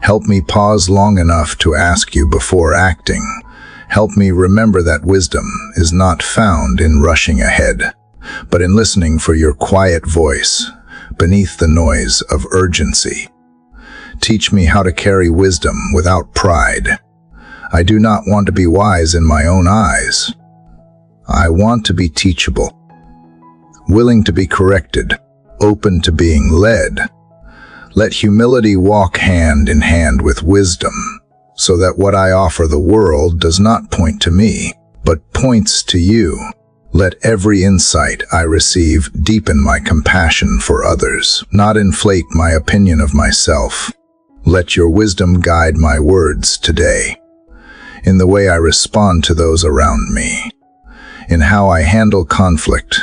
Help me pause long enough to ask you before acting. Help me remember that wisdom is not found in rushing ahead, but in listening for your quiet voice beneath the noise of urgency. Teach me how to carry wisdom without pride. I do not want to be wise in my own eyes. I want to be teachable, willing to be corrected, open to being led. Let humility walk hand in hand with wisdom, so that what I offer the world does not point to me, but points to you. Let every insight I receive deepen my compassion for others, not inflate my opinion of myself. Let your wisdom guide my words today, in the way I respond to those around me, in how I handle conflict,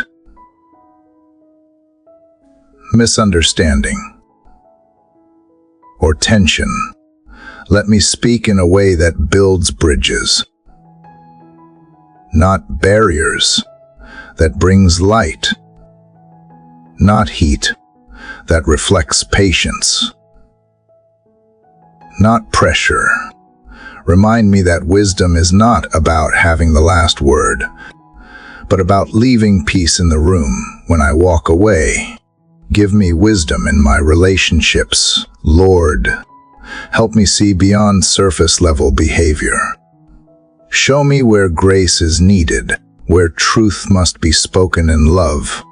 misunderstanding, or tension. Let me speak in a way that builds bridges, not barriers, that brings light, not heat, that reflects patience, not pressure. Remind me that wisdom is not about having the last word, but about leaving peace in the room when I walk away. Give me wisdom in my relationships, Lord. Help me see beyond surface-level behavior. Show me where grace is needed, where truth must be spoken in love,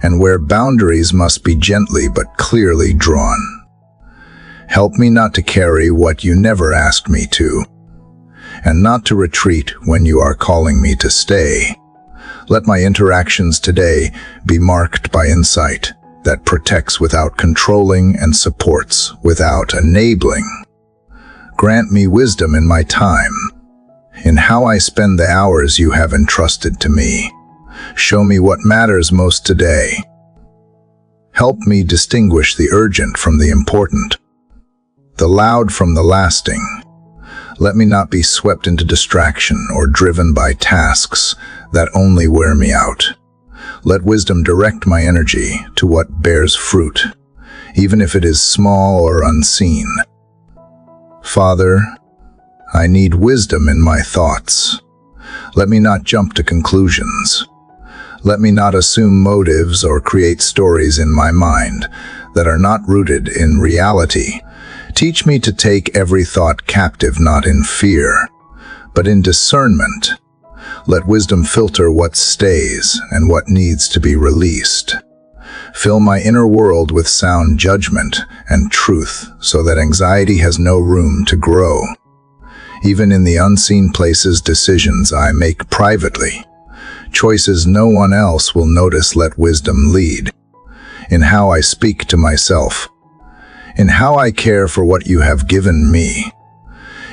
and where boundaries must be gently but clearly drawn. Help me not to carry what you never asked me to, and not to retreat when you are calling me to stay. Let my interactions today be marked by insight that protects without controlling and supports without enabling. Grant me wisdom in my time, in how I spend the hours you have entrusted to me. Show me what matters most today. Help me distinguish the urgent from the important, the loud from the lasting. Let me not be swept into distraction or driven by tasks that only wear me out. Let wisdom direct my energy to what bears fruit, even if it is small or unseen. Father, I need wisdom in my thoughts. Let me not jump to conclusions. Let me not assume motives or create stories in my mind that are not rooted in reality. Teach me to take every thought captive not in fear, but in discernment. Let wisdom filter what stays and what needs to be released. Fill my inner world with sound judgment and truth so that anxiety has no room to grow. Even in the unseen places decisions I make privately, choices no one else will notice, let wisdom lead. In how I speak to myself, in how I care for what you have given me,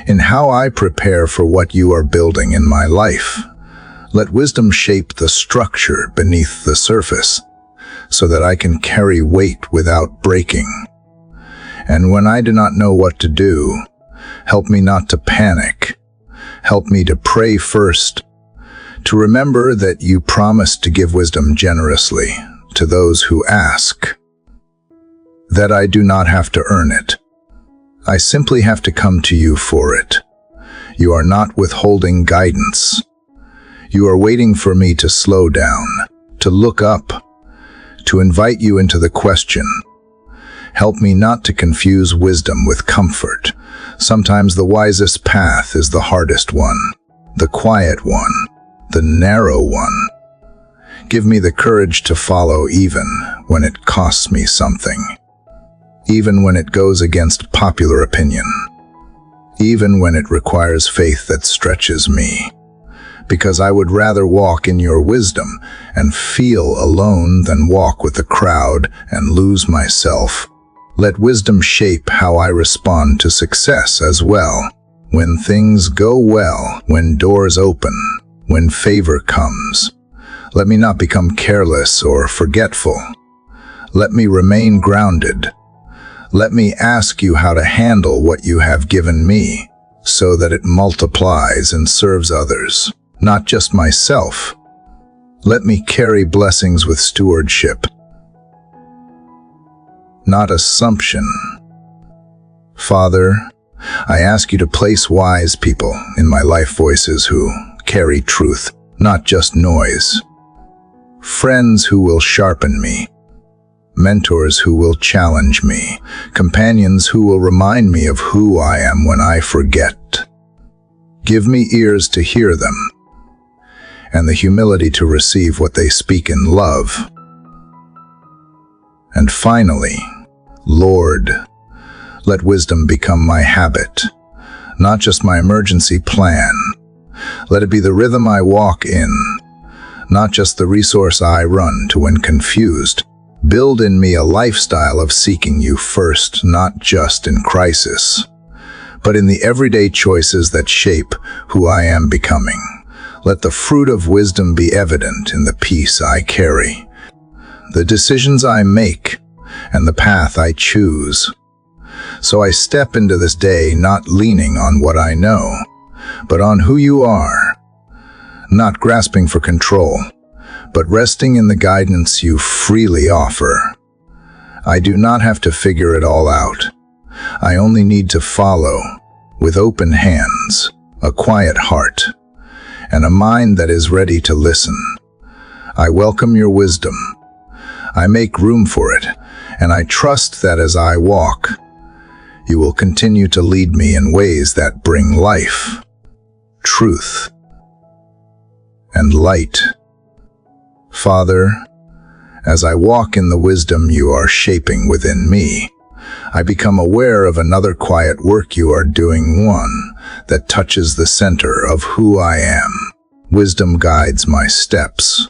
in how I prepare for what you are building in my life. Let wisdom shape the structure beneath the surface, so that I can carry weight without breaking. And when I do not know what to do, help me not to panic. Help me to pray first, to remember that you promised to give wisdom generously to those who ask, that I do not have to earn it. I simply have to come to you for it. You are not withholding guidance. You are waiting for me to slow down, to look up, to invite you into the question. Help me not to confuse wisdom with comfort. Sometimes the wisest path is the hardest one, the quiet one, the narrow one. Give me the courage to follow even when it costs me something, even when it goes against popular opinion, even when it requires faith that stretches me. Because I would rather walk in your wisdom and feel alone than walk with the crowd and lose myself. Let wisdom shape how I respond to success as well. When things go well, when doors open, when favor comes, let me not become careless or forgetful. Let me remain grounded. Let me ask you how to handle what you have given me, so that it multiplies and serves others, not just myself. Let me carry blessings with stewardship, not assumption. Father, I ask you to place wise people in my life voices who carry truth, not just noise. Friends who will sharpen me, mentors who will challenge me, companions who will remind me of who I am when I forget. Give me ears to hear them, and the humility to receive what they speak in love. And finally, Lord, let wisdom become my habit, not just my emergency plan. Let it be the rhythm I walk in, not just the resource I run to when confused. Build in me a lifestyle of seeking you first, not just in crisis, but in the everyday choices that shape who I am becoming. Let the fruit of wisdom be evident in the peace I carry, the decisions I make, and the path I choose. So I step into this day not leaning on what I know, but on who you are, not grasping for control, but resting in the guidance you freely offer. I do not have to figure it all out. I only need to follow, with open hands, a quiet heart, and a mind that is ready to listen. I welcome your wisdom. I make room for it, and I trust that as I walk, you will continue to lead me in ways that bring life, truth, and light. Father, as I walk in the wisdom you are shaping within me, I become aware of another quiet work you are doing, one that touches the center of who I am. Wisdom guides my steps,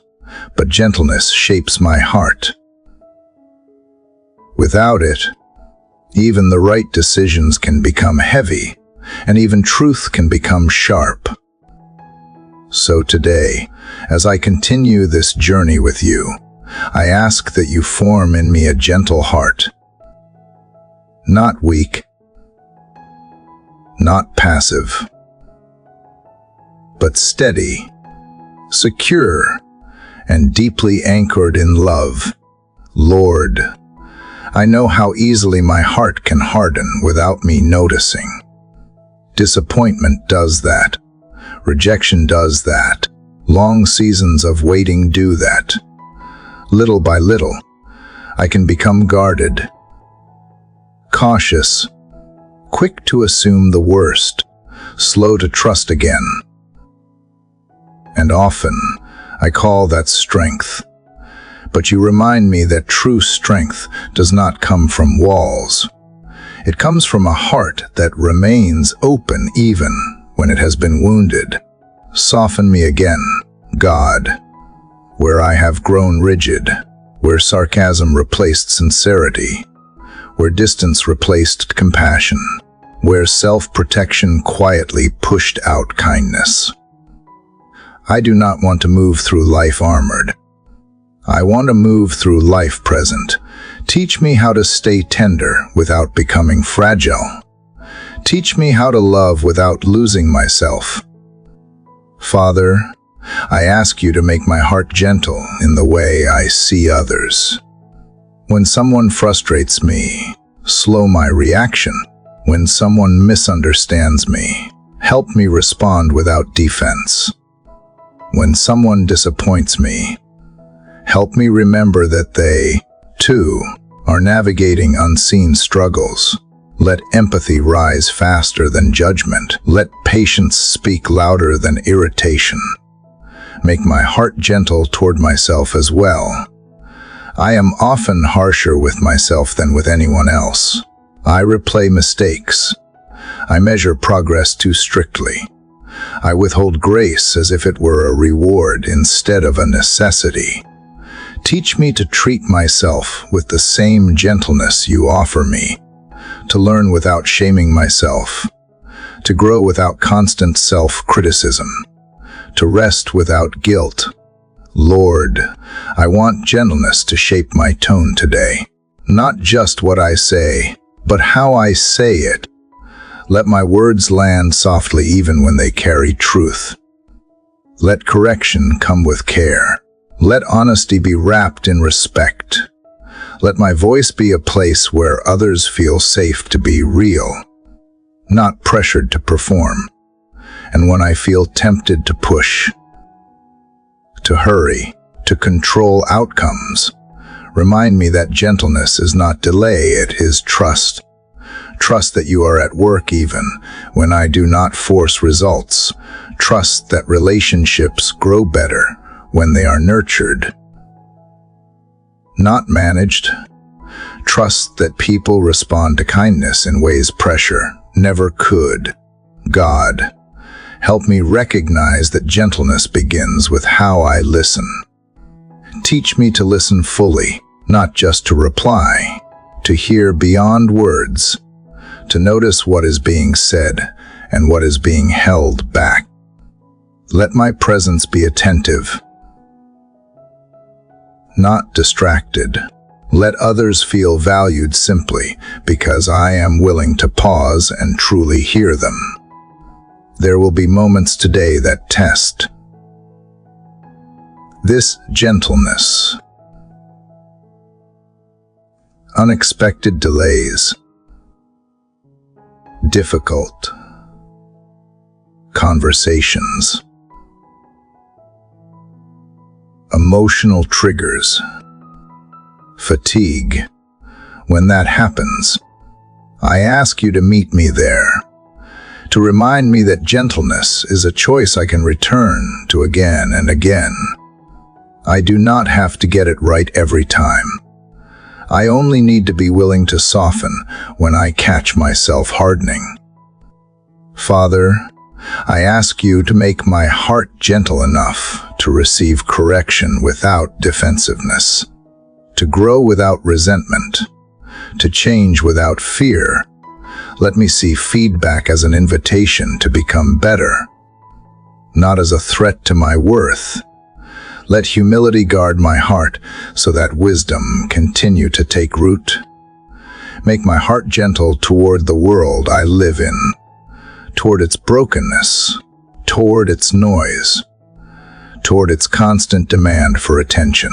but gentleness shapes my heart. Without it, even the right decisions can become heavy, and even truth can become sharp. So today, as I continue this journey with you, I ask that you form in me a gentle heart, not weak, not passive, but steady, secure, and deeply anchored in love. Lord, I know how easily my heart can harden without me noticing. Disappointment does that. Rejection does that. Long seasons of waiting do that. Little by little, I can become guarded, cautious, quick to assume the worst, slow to trust again. And often, I call that strength. But you remind me that true strength does not come from walls. It comes from a heart that remains open even when it has been wounded. Soften me again, God, where I have grown rigid, where sarcasm replaced sincerity, where distance replaced compassion, where self-protection quietly pushed out kindness. I do not want to move through life armored. I want to move through life present. Teach me how to stay tender without becoming fragile. Teach me how to love without losing myself. Father, I ask you to make my heart gentle in the way I see others. When someone frustrates me, slow my reaction. When someone misunderstands me, help me respond without defense. When someone disappoints me, help me remember that they, too, are navigating unseen struggles. Let empathy rise faster than judgment. Let patience speak louder than irritation. Make my heart gentle toward myself as well. I am often harsher with myself than with anyone else. I replay mistakes. I measure progress too strictly. I withhold grace as if it were a reward instead of a necessity. Teach me to treat myself with the same gentleness you offer me, to learn without shaming myself, to grow without constant self-criticism, to rest without guilt. Lord, I want gentleness to shape my tone today. Not just what I say, but how I say it. Let my words land softly even when they carry truth. Let correction come with care. Let honesty be wrapped in respect. Let my voice be a place where others feel safe to be real, not pressured to perform. And when I feel tempted to push, to hurry, to control outcomes, remind me that gentleness is not delay, it is trust. Trust that you are at work even when I do not force results. Trust that relationships grow better when they are nurtured, not managed. Trust that people respond to kindness in ways pressure never could. God, help me recognize that gentleness begins with how I listen. Teach me to listen fully, not just to reply, to hear beyond words, to notice what is being said and what is being held back. Let my presence be attentive, not distracted. Let others feel valued simply because I am willing to pause and truly hear them. There will be moments today that test this gentleness. Unexpected delays, difficult conversations, emotional triggers, fatigue. When that happens, I ask you to meet me there, to remind me that gentleness is a choice I can return to again and again. I do not have to get it right every time. I only need to be willing to soften when I catch myself hardening. Father, I ask you to make my heart gentle enough to receive correction without defensiveness, to grow without resentment, to change without fear. Let me see feedback as an invitation to become better, not as a threat to my worth. Let humility guard my heart so that wisdom continue to take root. Make my heart gentle toward the world I live in, toward its brokenness, toward its noise, toward its constant demand for attention.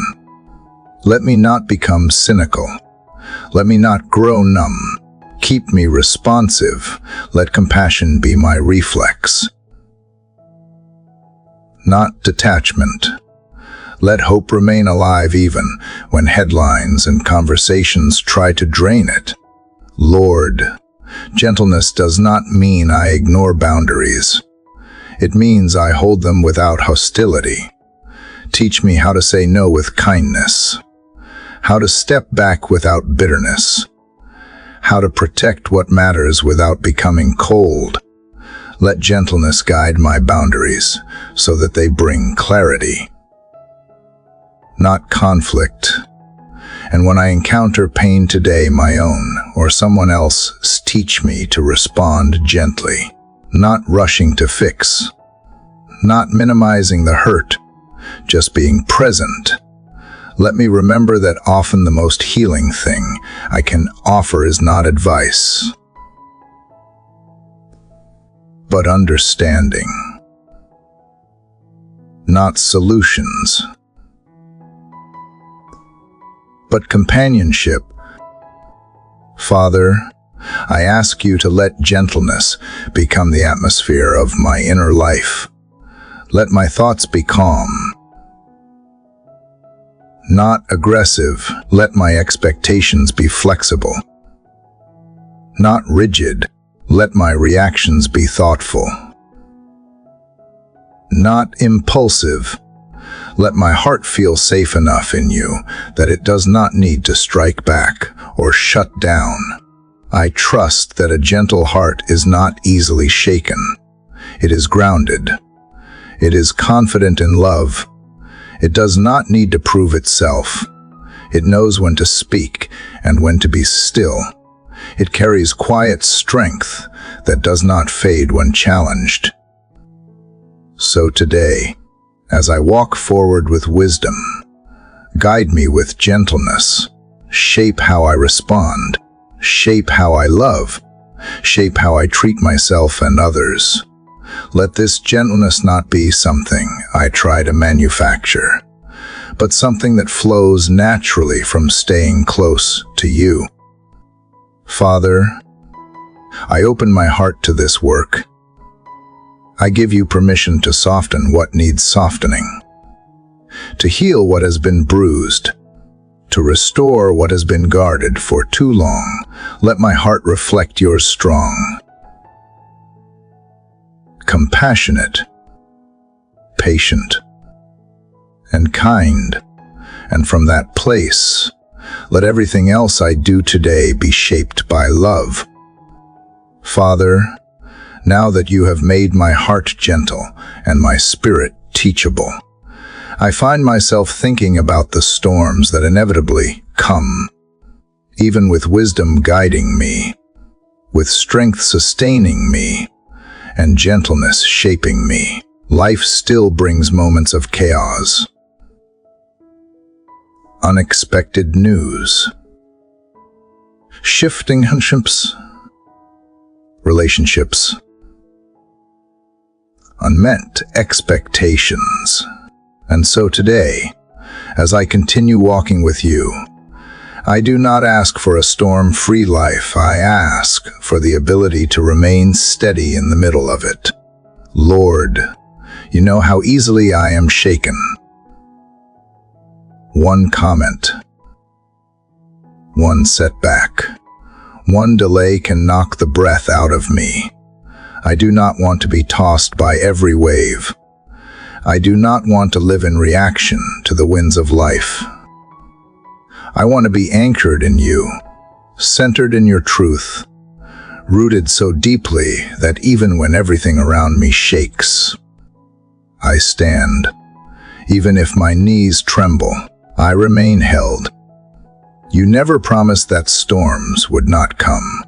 Let me not become cynical. Let me not grow numb. Keep me responsive. Let compassion be my reflex, not detachment. Let hope remain alive even when headlines and conversations try to drain it. Lord, gentleness does not mean I ignore boundaries. It means I hold them without hostility. Teach me how to say no with kindness, how to step back without bitterness, how to protect what matters without becoming cold. Let gentleness guide my boundaries so that they bring clarity, not conflict. And when I encounter pain today, my own or someone else, teach me to respond gently, not rushing to fix, not minimizing the hurt, just being present. Let me remember that often the most healing thing I can offer is not advice, but understanding, not solutions, but companionship. Father, I ask you to let gentleness become the atmosphere of my inner life. Let my thoughts be calm, not aggressive. Let my expectations be flexible, not rigid. Let my reactions be thoughtful, not impulsive. Let my heart feel safe enough in you that it does not need to strike back or shut down. I trust that a gentle heart is not easily shaken. It is grounded. It is confident in love. It does not need to prove itself. It knows when to speak and when to be still. It carries quiet strength that does not fade when challenged. So today, as I walk forward with wisdom, guide me with gentleness, shape how I respond, shape how I love, shape how I treat myself and others. Let this gentleness not be something I try to manufacture, but something that flows naturally from staying close to you. Father, I open my heart to this work. I give you permission to soften what needs softening, to heal what has been bruised, to restore what has been guarded for too long. Let my heart reflect yours strong, compassionate, patient, and kind. And from that place, let everything else I do today be shaped by love. Father, now that you have made my heart gentle and my spirit teachable, I find myself thinking about the storms that inevitably come. Even with wisdom guiding me, with strength sustaining me, and gentleness shaping me, life still brings moments of chaos. Unexpected news, shifting relationships, unmet expectations. And so today, as I continue walking with you, I do not ask for a storm-free life. I ask for the ability to remain steady in the middle of it. Lord, you know how easily I am shaken. One comment, one setback, one delay can knock the breath out of me. I do not want to be tossed by every wave. I do not want to live in reaction to the winds of life. I want to be anchored in you, centered in your truth, rooted so deeply that even when everything around me shakes, I stand. Even if my knees tremble, I remain held. You never promised that storms would not come,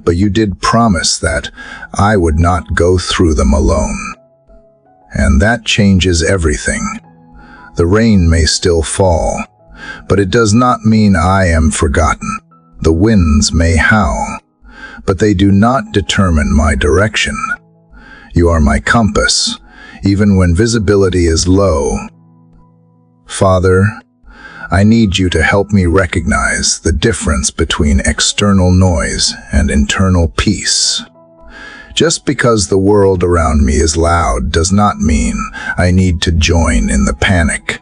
but you did promise that I would not go through them alone. And that changes everything. The rain may still fall, but it does not mean I am forgotten. The winds may howl, but they do not determine my direction. You are my compass, even when visibility is low. Father, I need you to help me recognize the difference between external noise and internal peace. Just because the world around me is loud does not mean I need to join in the panic.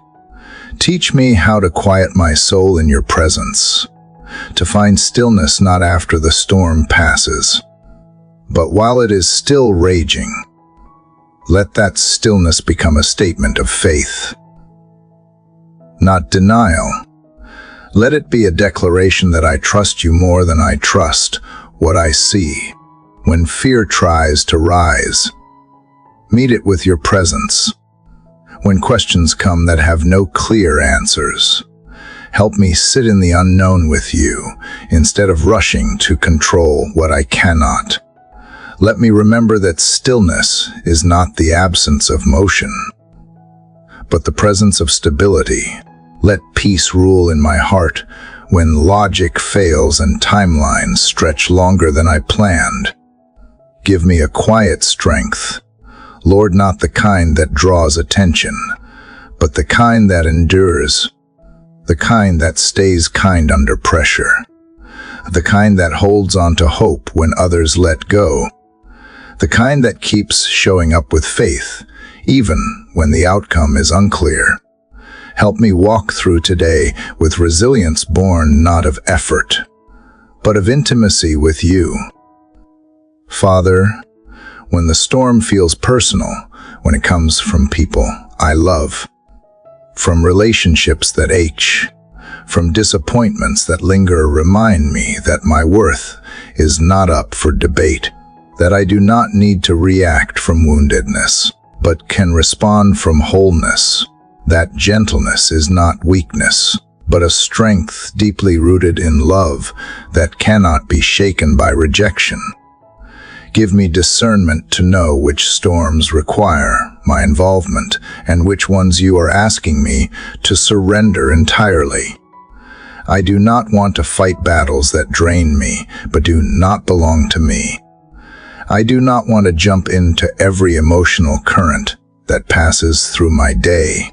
Teach me how to quiet my soul in your presence, to find stillness not after the storm passes, but while it is still raging. Let that stillness become a statement of faith, not denial. Let it be a declaration that I trust you more than I trust what I see. When fear tries to rise, meet it with your presence. When questions come that have no clear answers, help me sit in the unknown with you instead of rushing to control what I cannot. Let me remember that stillness is not the absence of motion, but the presence of stability. Let peace rule in my heart when logic fails and timelines stretch longer than I planned. Give me a quiet strength, Lord, not the kind that draws attention, but the kind that endures, the kind that stays kind under pressure, the kind that holds on to hope when others let go, the kind that keeps showing up with faith, even when the outcome is unclear. Help me walk through today with resilience born not of effort, but of intimacy with you. Father, when the storm feels personal, when it comes from people I love, from relationships that ache, from disappointments that linger, remind me that my worth is not up for debate, that I do not need to react from woundedness, but can respond from wholeness, that gentleness is not weakness, but a strength deeply rooted in love that cannot be shaken by rejection. Give me discernment to know which storms require my involvement and which ones you are asking me to surrender entirely. I do not want to fight battles that drain me but do not belong to me. I do not want to jump into every emotional current that passes through my day.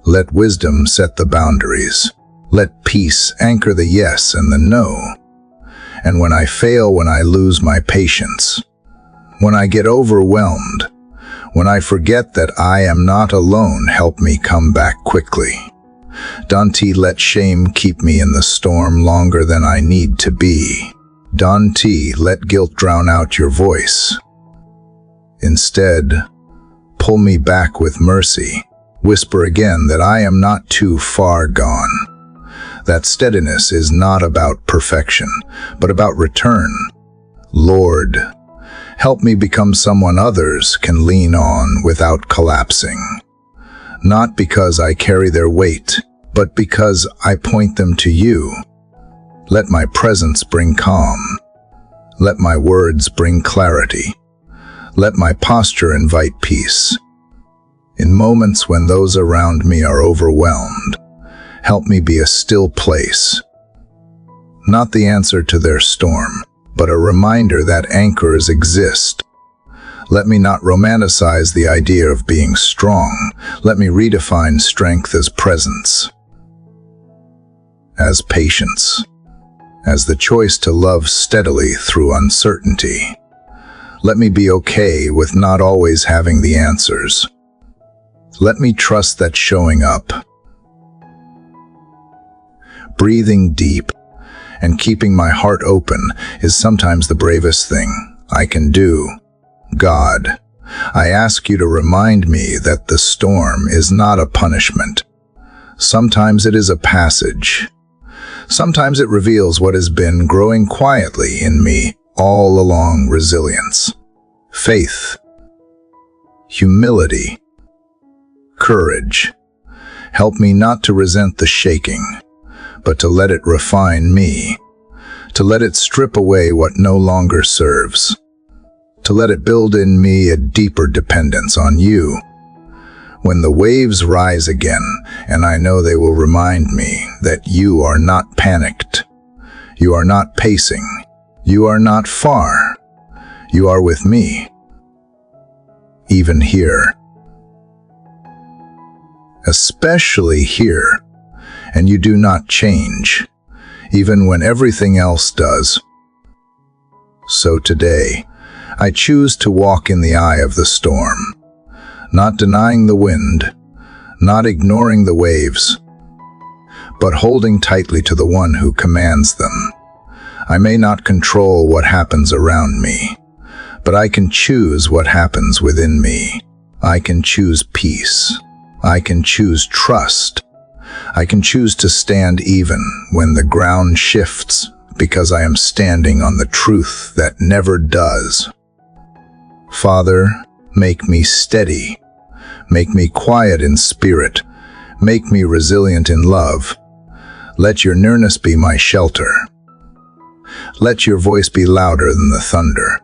Let wisdom set the boundaries. Let peace anchor the yes and the no. And when I fail, when I lose my patience, when I get overwhelmed, when I forget that I am not alone, help me come back quickly. Don't let shame keep me in the storm longer than I need to be. Don't let guilt drown out your voice. Instead, pull me back with mercy. Whisper again that I am not too far gone. That steadiness is not about perfection, but about return. Lord, help me become someone others can lean on without collapsing. Not because I carry their weight, but because I point them to you. Let my presence bring calm. Let my words bring clarity. Let my posture invite peace. In moments when those around me are overwhelmed, help me be a still place. Not the answer to their storm, but a reminder that anchors exist. Let me not romanticize the idea of being strong. Let me redefine strength as presence, as patience, as the choice to love steadily through uncertainty. Let me be okay with not always having the answers. Let me trust that showing up, breathing deep, and keeping my heart open is sometimes the bravest thing I can do. God, I ask you to remind me that the storm is not a punishment. Sometimes it is a passage. Sometimes it reveals what has been growing quietly in me all along: resilience, faith, humility, courage. Help me not to resent the shaking, but to let it refine me, to let it strip away what no longer serves, to let it build in me a deeper dependence on you. When the waves rise again, and I know they will remind me that you are not panicked, you are not pacing, you are not far, you are with me, even here. Especially here, and you do not change, even when everything else does. So today, I choose to walk in the eye of the storm, not denying the wind, not ignoring the waves, but holding tightly to the one who commands them. I may not control what happens around me, but I can choose what happens within me. I can choose peace. I can choose trust. I can choose to stand even when the ground shifts, because I am standing on the truth that never does. Father, make me steady. Make me quiet in spirit. Make me resilient in love. Let your nearness be my shelter. Let your voice be louder than the thunder.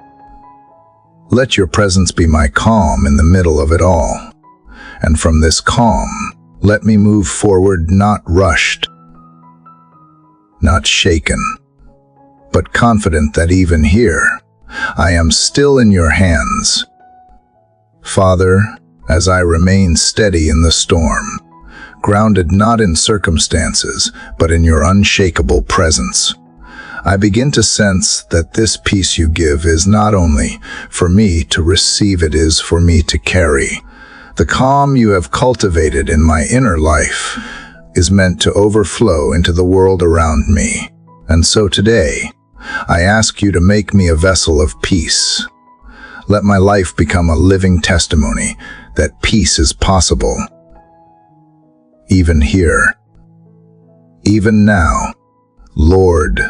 Let your presence be my calm in the middle of it all. And from this calm, let me move forward, not rushed, not shaken, but confident that even here, I am still in your hands. Father, as I remain steady in the storm, grounded not in circumstances, but in your unshakable presence, I begin to sense that this peace you give is not only for me to receive, it is for me to carry. The calm you have cultivated in my inner life is meant to overflow into the world around me. And so today, I ask you to make me a vessel of peace. Let my life become a living testimony that peace is possible. Even here, even now, Lord,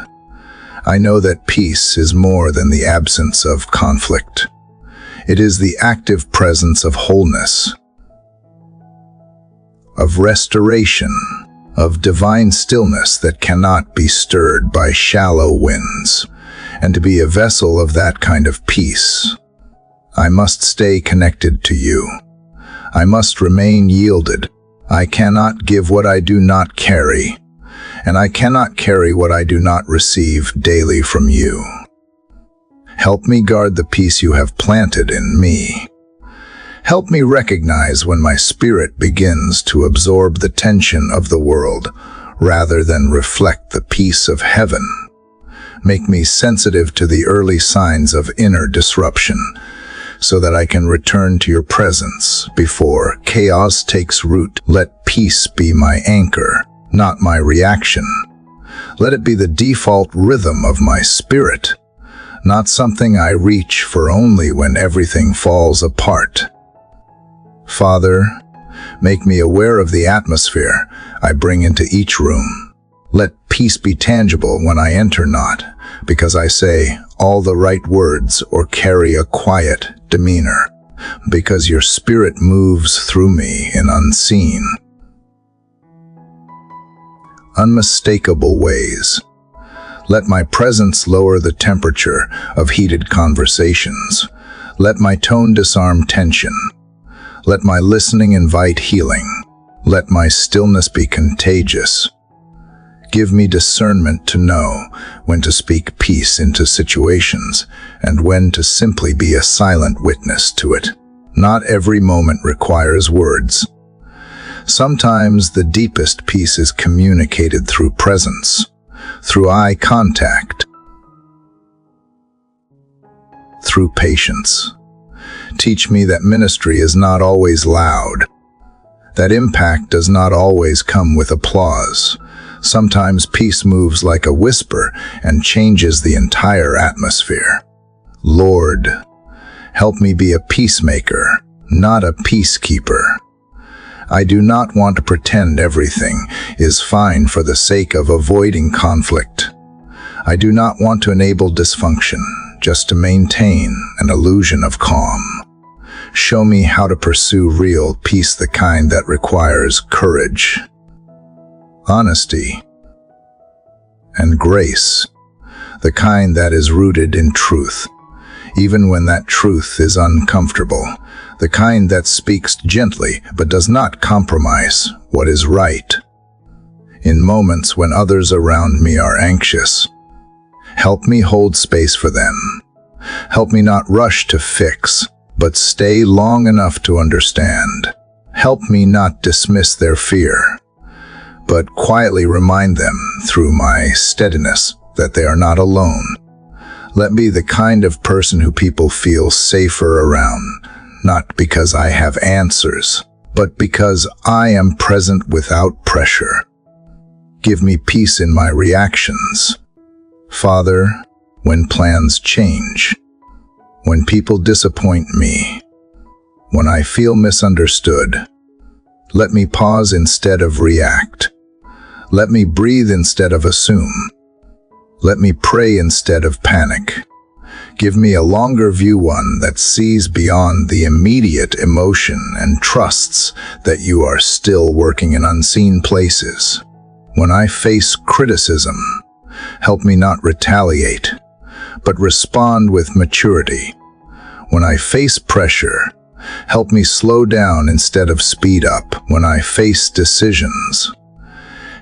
I know that peace is more than the absence of conflict. It is the active presence of wholeness, of restoration, of divine stillness that cannot be stirred by shallow winds. and to be a vessel of that kind of peace, I must stay connected to you. I must remain yielded. I cannot give what I do not carry, and I cannot carry what I do not receive daily from you. Help me guard the peace you have planted in me. Help me recognize when my spirit begins to absorb the tension of the world rather than reflect the peace of heaven. Make me sensitive to the early signs of inner disruption so that I can return to your presence before chaos takes root. Let peace be my anchor, not my reaction. Let it be the default rhythm of my spirit, not something I reach for only when everything falls apart. Father, make me aware of the atmosphere I bring into each room. Let peace be tangible when I enter, not because I say all the right words or carry a quiet demeanor, because your spirit moves through me in unseen, unmistakable ways. Let my presence lower the temperature of heated conversations. Let my tone disarm tension. Let my listening invite healing. Let my stillness be contagious. Give me discernment to know when to speak peace into situations and when to simply be a silent witness to it. Not every moment requires words. Sometimes the deepest peace is communicated through presence, through eye contact, through patience. Teach me that ministry is not always loud, that impact does not always come with applause. Sometimes peace moves like a whisper and changes the entire atmosphere. Lord, help me be a peacemaker, not a peacekeeper. I do not want to pretend everything is fine for the sake of avoiding conflict. I do not want to enable dysfunction just to maintain an illusion of calm. Show me how to pursue real peace, the kind that requires courage, honesty, and grace, the kind that is rooted in truth, even when that truth is uncomfortable, the kind that speaks gently but does not compromise what is right. In moments when others around me are anxious, help me hold space for them. Help me not rush to fix, but stay long enough to understand. Help me not dismiss their fear, but quietly remind them through my steadiness that they are not alone. Let me be the kind of person who people feel safer around, not because I have answers, but because I am present without pressure. Give me peace in my reactions. Father, when plans change, when people disappoint me, when I feel misunderstood, let me pause instead of react. Let me breathe instead of assume. Let me pray instead of panic. Give me a longer view, one that sees beyond the immediate emotion and trusts that you are still working in unseen places. When I face criticism, help me not retaliate, but respond with maturity. When I face pressure, help me slow down instead of speed up. When I face decisions,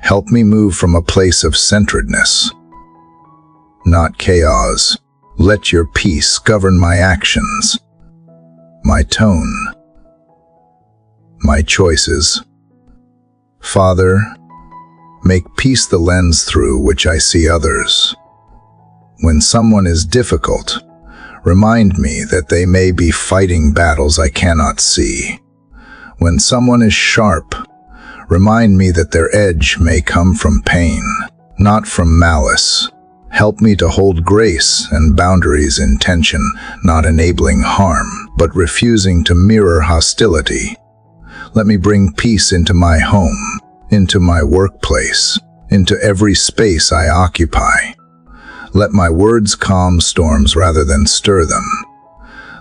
help me move from a place of centeredness, not chaos. Let your peace govern my actions, my tone, my choices. Father, make peace the lens through which I see others. When someone is difficult, remind me that they may be fighting battles I cannot see. When someone is sharp, remind me that their edge may come from pain, not from malice. Help me to hold grace and boundaries in tension, not enabling harm, but refusing to mirror hostility. Let me bring peace into my home, into my workplace, into every space I occupy. Let my words calm storms rather than stir them.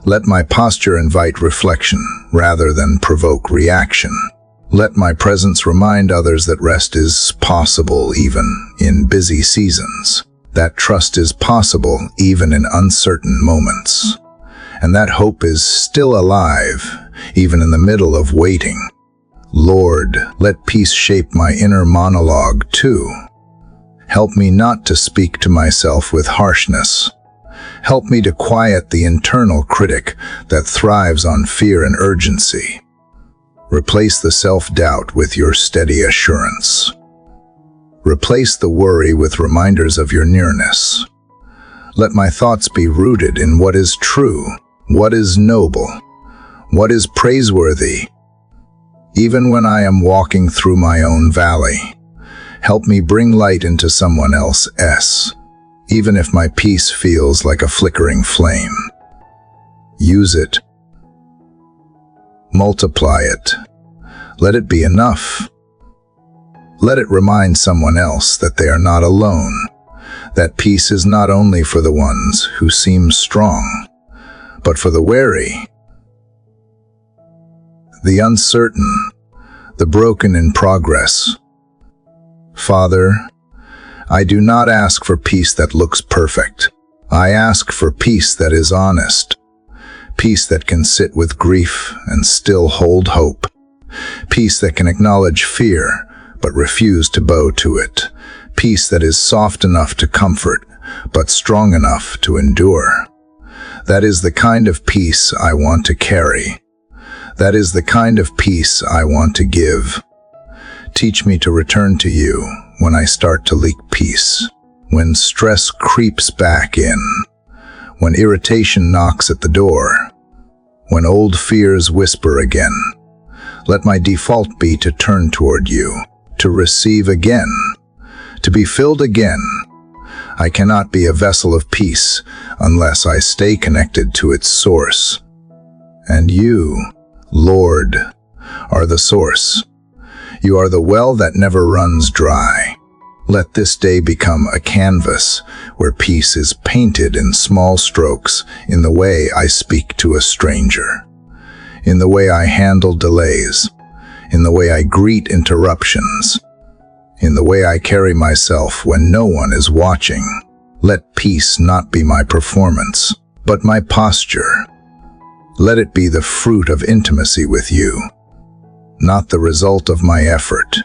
Let my posture invite reflection rather than provoke reaction. Let my presence remind others that rest is possible even in busy seasons. That trust is possible even in uncertain moments. And that hope is still alive, even in the middle of waiting. Lord, let peace shape my inner monologue too. Help me not to speak to myself with harshness. Help me to quiet the internal critic that thrives on fear and urgency. Replace the self-doubt with your steady assurance. Replace the worry with reminders of your nearness. Let my thoughts be rooted in what is true, what is noble, what is praiseworthy. Even when I am walking through my own valley, help me bring light into someone else's, even if my peace feels like a flickering flame. Use it. Multiply it. Let it be enough. Let it remind someone else that they are not alone, that peace is not only for the ones who seem strong, but for the wary, the uncertain, the broken in progress. Father, I do not ask for peace that looks perfect. I ask for peace that is honest, peace that can sit with grief and still hold hope, peace that can acknowledge fear but refuse to bow to it, peace that is soft enough to comfort but strong enough to endure. That is the kind of peace I want to carry. That is the kind of peace I want to give. Teach me to return to you when I start to leak peace, when stress creeps back in, when irritation knocks at the door, when old fears whisper again. Let my default be to turn toward you, to receive again, to be filled again. I cannot be a vessel of peace unless I stay connected to its source. And you, Lord, are the source. You are the well that never runs dry. Let this day become a canvas where peace is painted in small strokes, in the way I speak to a stranger, in the way I handle delays, in the way I greet interruptions, in the way I carry myself when no one is watching. Let peace not be my performance, but my posture. Let it be the fruit of intimacy with you, not the result of my effort.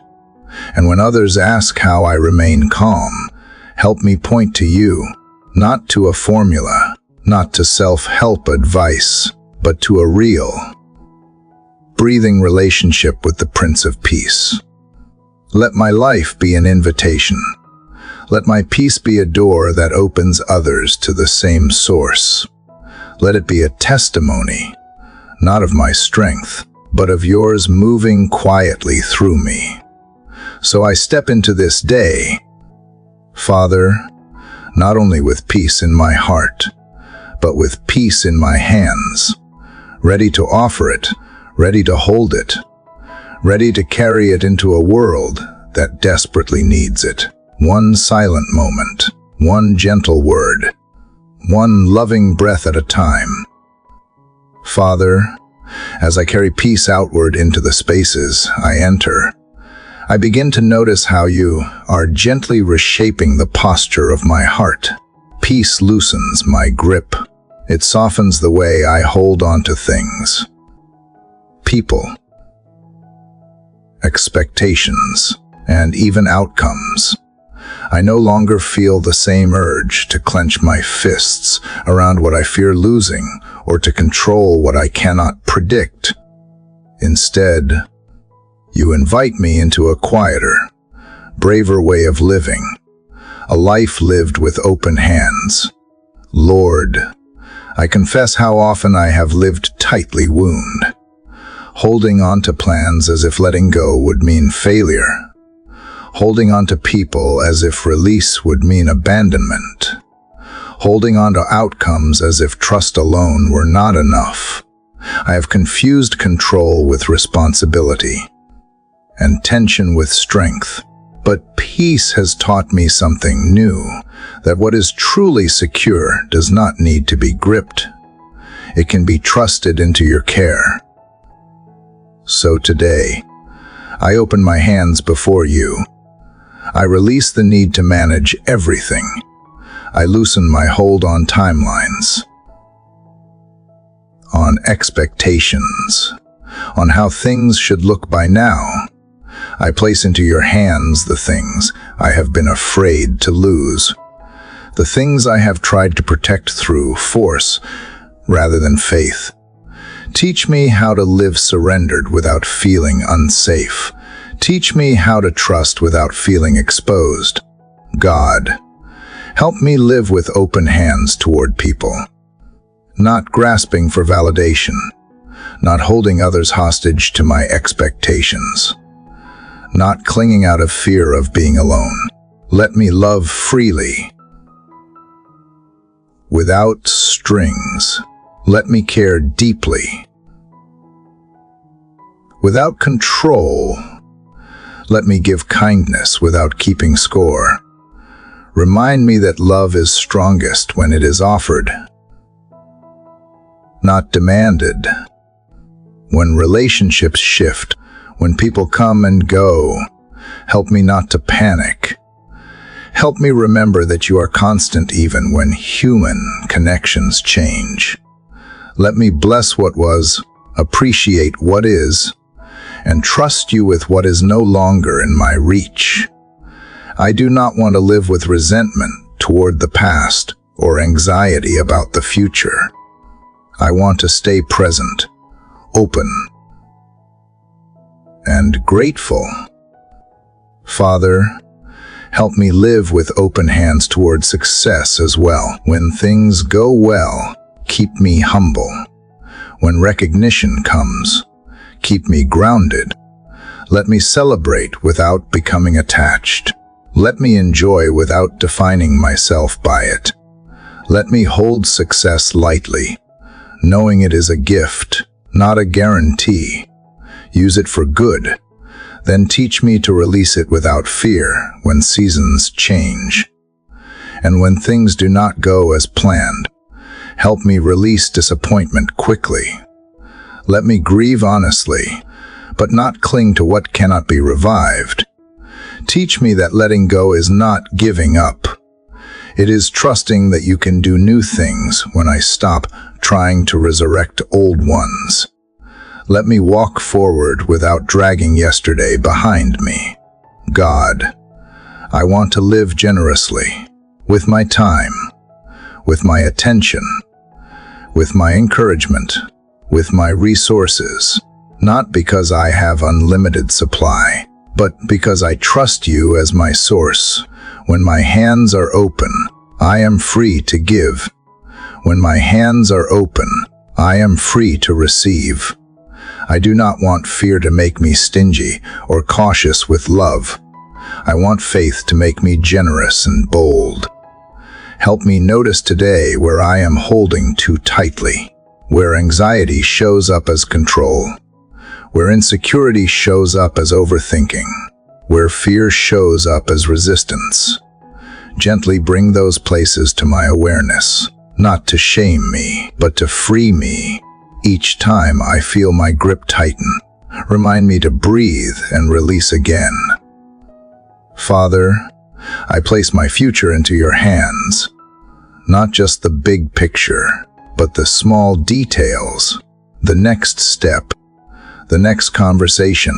And when others ask how I remain calm, help me point to you, not to a formula, not to self-help advice, but to a real, breathing relationship with the Prince of Peace. Let my life be an invitation. Let my peace be a door that opens others to the same source. Let it be a testimony, not of my strength, but of yours moving quietly through me. So I step into this day, Father, not only with peace in my heart, but with peace in my hands, ready to offer it, ready to hold it, ready to carry it into a world that desperately needs it. One silent moment, one gentle word, one loving breath at a time. Father, as I carry peace outward into the spaces I enter, I begin to notice how you are gently reshaping the posture of my heart. Peace loosens my grip. It softens the way I hold on to things, people, expectations, and even outcomes. I no longer feel the same urge to clench my fists around what I fear losing or to control what I cannot predict. Instead, you invite me into a quieter, braver way of living, a life lived with open hands. Lord, I confess how often I have lived tightly wound, holding on to plans as if letting go would mean failure, holding on to people as if release would mean abandonment, holding on to outcomes as if trust alone were not enough. I have confused control with responsibility and tension with strength. But peace has taught me something new, that what is truly secure does not need to be gripped. It can be trusted into your care. So today, I open my hands before you. I release the need to manage everything, I loosen my hold on timelines, on expectations, on how things should look by now. I place into your hands the things I have been afraid to lose, the things I have tried to protect through force rather than faith. Teach me how to live surrendered without feeling unsafe. Teach me how to trust without feeling exposed. God, help me live with open hands toward people, not grasping for validation, not holding others hostage to my expectations, not clinging out of fear of being alone. Let me love freely, without strings. Let me care deeply, without control. Let me give kindness without keeping score. Remind me that love is strongest when it is offered, not demanded. When relationships shift, when people come and go, help me not to panic. Help me remember that you are constant even when human connections change. Let me bless what was, appreciate what is, and trust you with what is no longer in my reach. I do not want to live with resentment toward the past or anxiety about the future. I want to stay present, open, and grateful. Father, help me live with open hands toward success as well. When things go well, keep me humble. When recognition comes, keep me grounded. Let me celebrate without becoming attached. Let me enjoy without defining myself by it. Let me hold success lightly, knowing it is a gift, not a guarantee. Use it for good. Then teach me to release it without fear when seasons change. And when things do not go as planned, help me release disappointment quickly. Let me grieve honestly, but not cling to what cannot be revived. Teach me that letting go is not giving up. It is trusting that you can do new things when I stop trying to resurrect old ones. Let me walk forward without dragging yesterday behind me. God, I want to live generously, with my time, with my attention, with my encouragement, with my resources, not because I have unlimited supply, but because I trust you as my source. When my hands are open, I am free to give. When my hands are open, I am free to receive. I do not want fear to make me stingy or cautious with love. I want faith to make me generous and bold. Help me notice today where I am holding too tightly, where anxiety shows up as control, where insecurity shows up as overthinking, where fear shows up as resistance. Gently bring those places to my awareness, not to shame me, but to free me. Each time I feel my grip tighten, remind me to breathe and release again. Father, I place my future into your hands, not just the big picture, but the small details, the next step, the next conversation,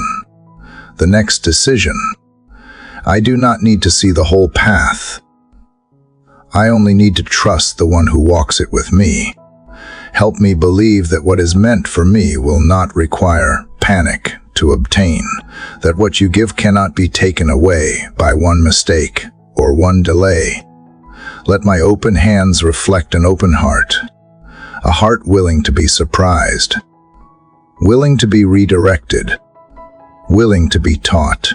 the next decision. I do not need to see the whole path. I only need to trust the one who walks it with me. Help me believe that what is meant for me will not require panic to obtain, that what you give cannot be taken away by one mistake or one delay. Let my open hands reflect an open heart, a heart willing to be surprised, willing to be redirected, willing to be taught.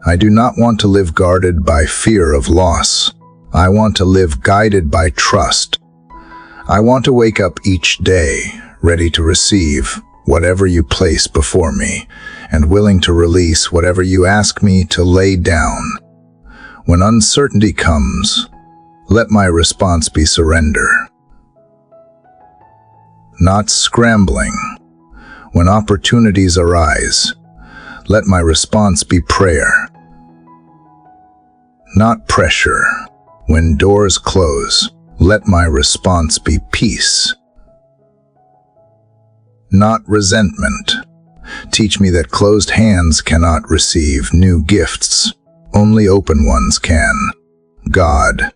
I do not want to live guarded by fear of loss. I want to live guided by trust. I want to wake up each day ready to receive whatever you place before me and willing to release whatever you ask me to lay down. When uncertainty comes, let my response be surrender, not scrambling. When opportunities arise, let my response be prayer, not pressure. When doors close, let my response be peace, not resentment. Teach me that closed hands cannot receive new gifts. Only open ones can. God,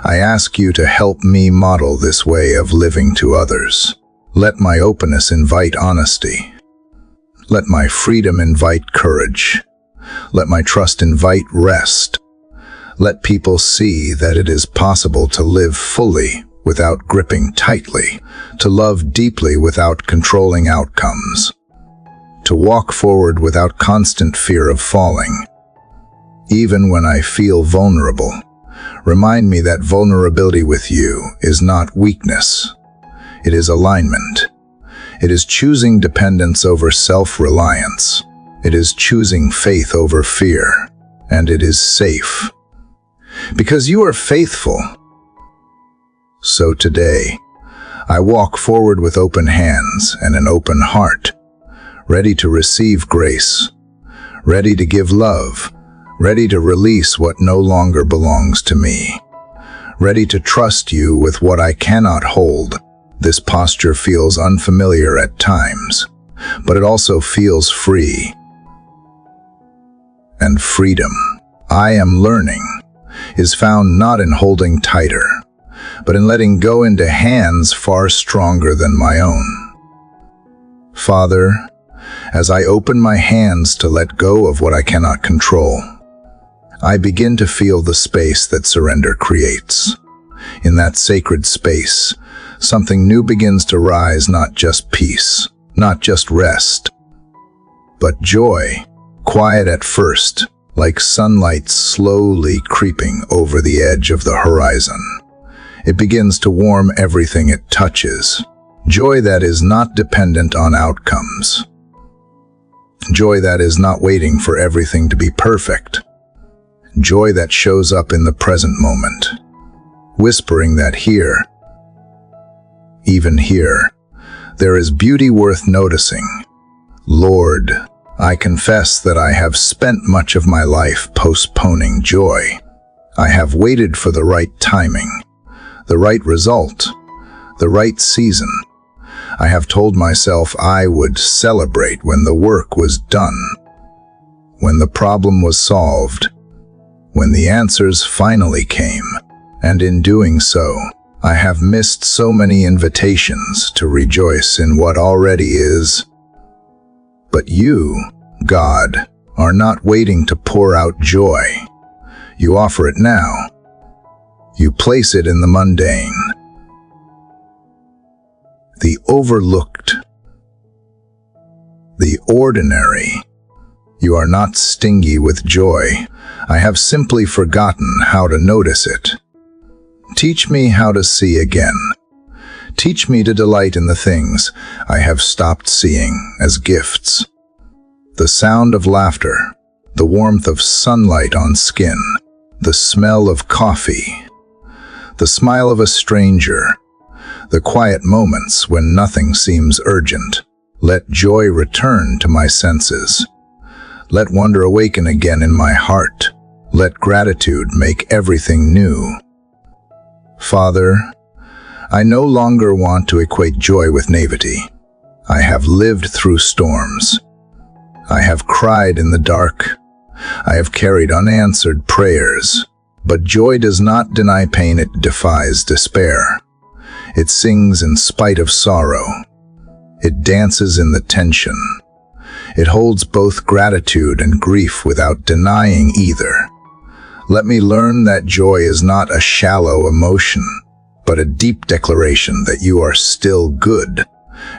I ask you to help me model this way of living to others. Let my openness invite honesty. Let my freedom invite courage. Let my trust invite rest. Let people see that it is possible to live fully without gripping tightly, to love deeply without controlling outcomes, to walk forward without constant fear of falling. Even when I feel vulnerable, remind me that vulnerability with you is not weakness. It is alignment. It is choosing dependence over self-reliance. It is choosing faith over fear. And it is safe. Because you are faithful. So today, I walk forward with open hands and an open heart, ready to receive grace, ready to give love, ready to release what no longer belongs to me, ready to trust you with what I cannot hold. This posture feels unfamiliar at times, but it also feels free. And freedom, I am learning, is found not in holding tighter, but in letting go into hands far stronger than my own. Father, as I open my hands to let go of what I cannot control, I begin to feel the space that surrender creates. In that sacred space, something new begins to rise, not just peace, not just rest, but joy, quiet at first, like sunlight slowly creeping over the edge of the horizon. It begins to warm everything it touches. Joy that is not dependent on outcomes. Joy that is not waiting for everything to be perfect. Joy that shows up in the present moment, whispering that here, even here, there is beauty worth noticing. Lord, I confess that I have spent much of my life postponing joy. I have waited for the right timing, the right result, the right season. I have told myself I would celebrate when the work was done, when the problem was solved, when the answers finally came. And in doing so, I have missed so many invitations to rejoice in what already is. But you, God, are not waiting to pour out joy. You offer it now. You place it in the mundane, the overlooked, the ordinary. You are not stingy with joy. I have simply forgotten how to notice it. Teach me how to see again. Teach me to delight in the things I have stopped seeing as gifts. The sound of laughter, the warmth of sunlight on skin, the smell of coffee, the smile of a stranger, the quiet moments when nothing seems urgent. Let joy return to my senses. Let wonder awaken again in my heart. Let gratitude make everything new. Father, I no longer want to equate joy with naivety. I have lived through storms. I have cried in the dark. I have carried unanswered prayers. But joy does not deny pain, it defies despair. It sings in spite of sorrow. It dances in the tension. It holds both gratitude and grief without denying either. Let me learn that joy is not a shallow emotion, but a deep declaration that you are still good,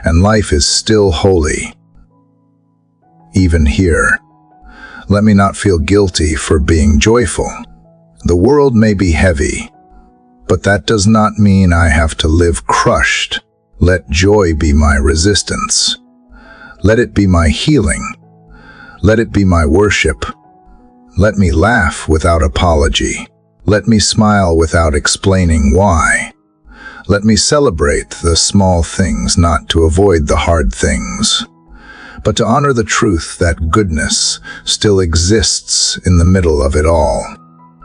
and life is still holy. Even here, let me not feel guilty for being joyful. The world may be heavy, but that does not mean I have to live crushed. Let joy be my resistance. Let it be my healing. Let it be my worship. Let me laugh without apology. Let me smile without explaining why. Let me celebrate the small things, not to avoid the hard things, but to honor the truth that goodness still exists in the middle of it all.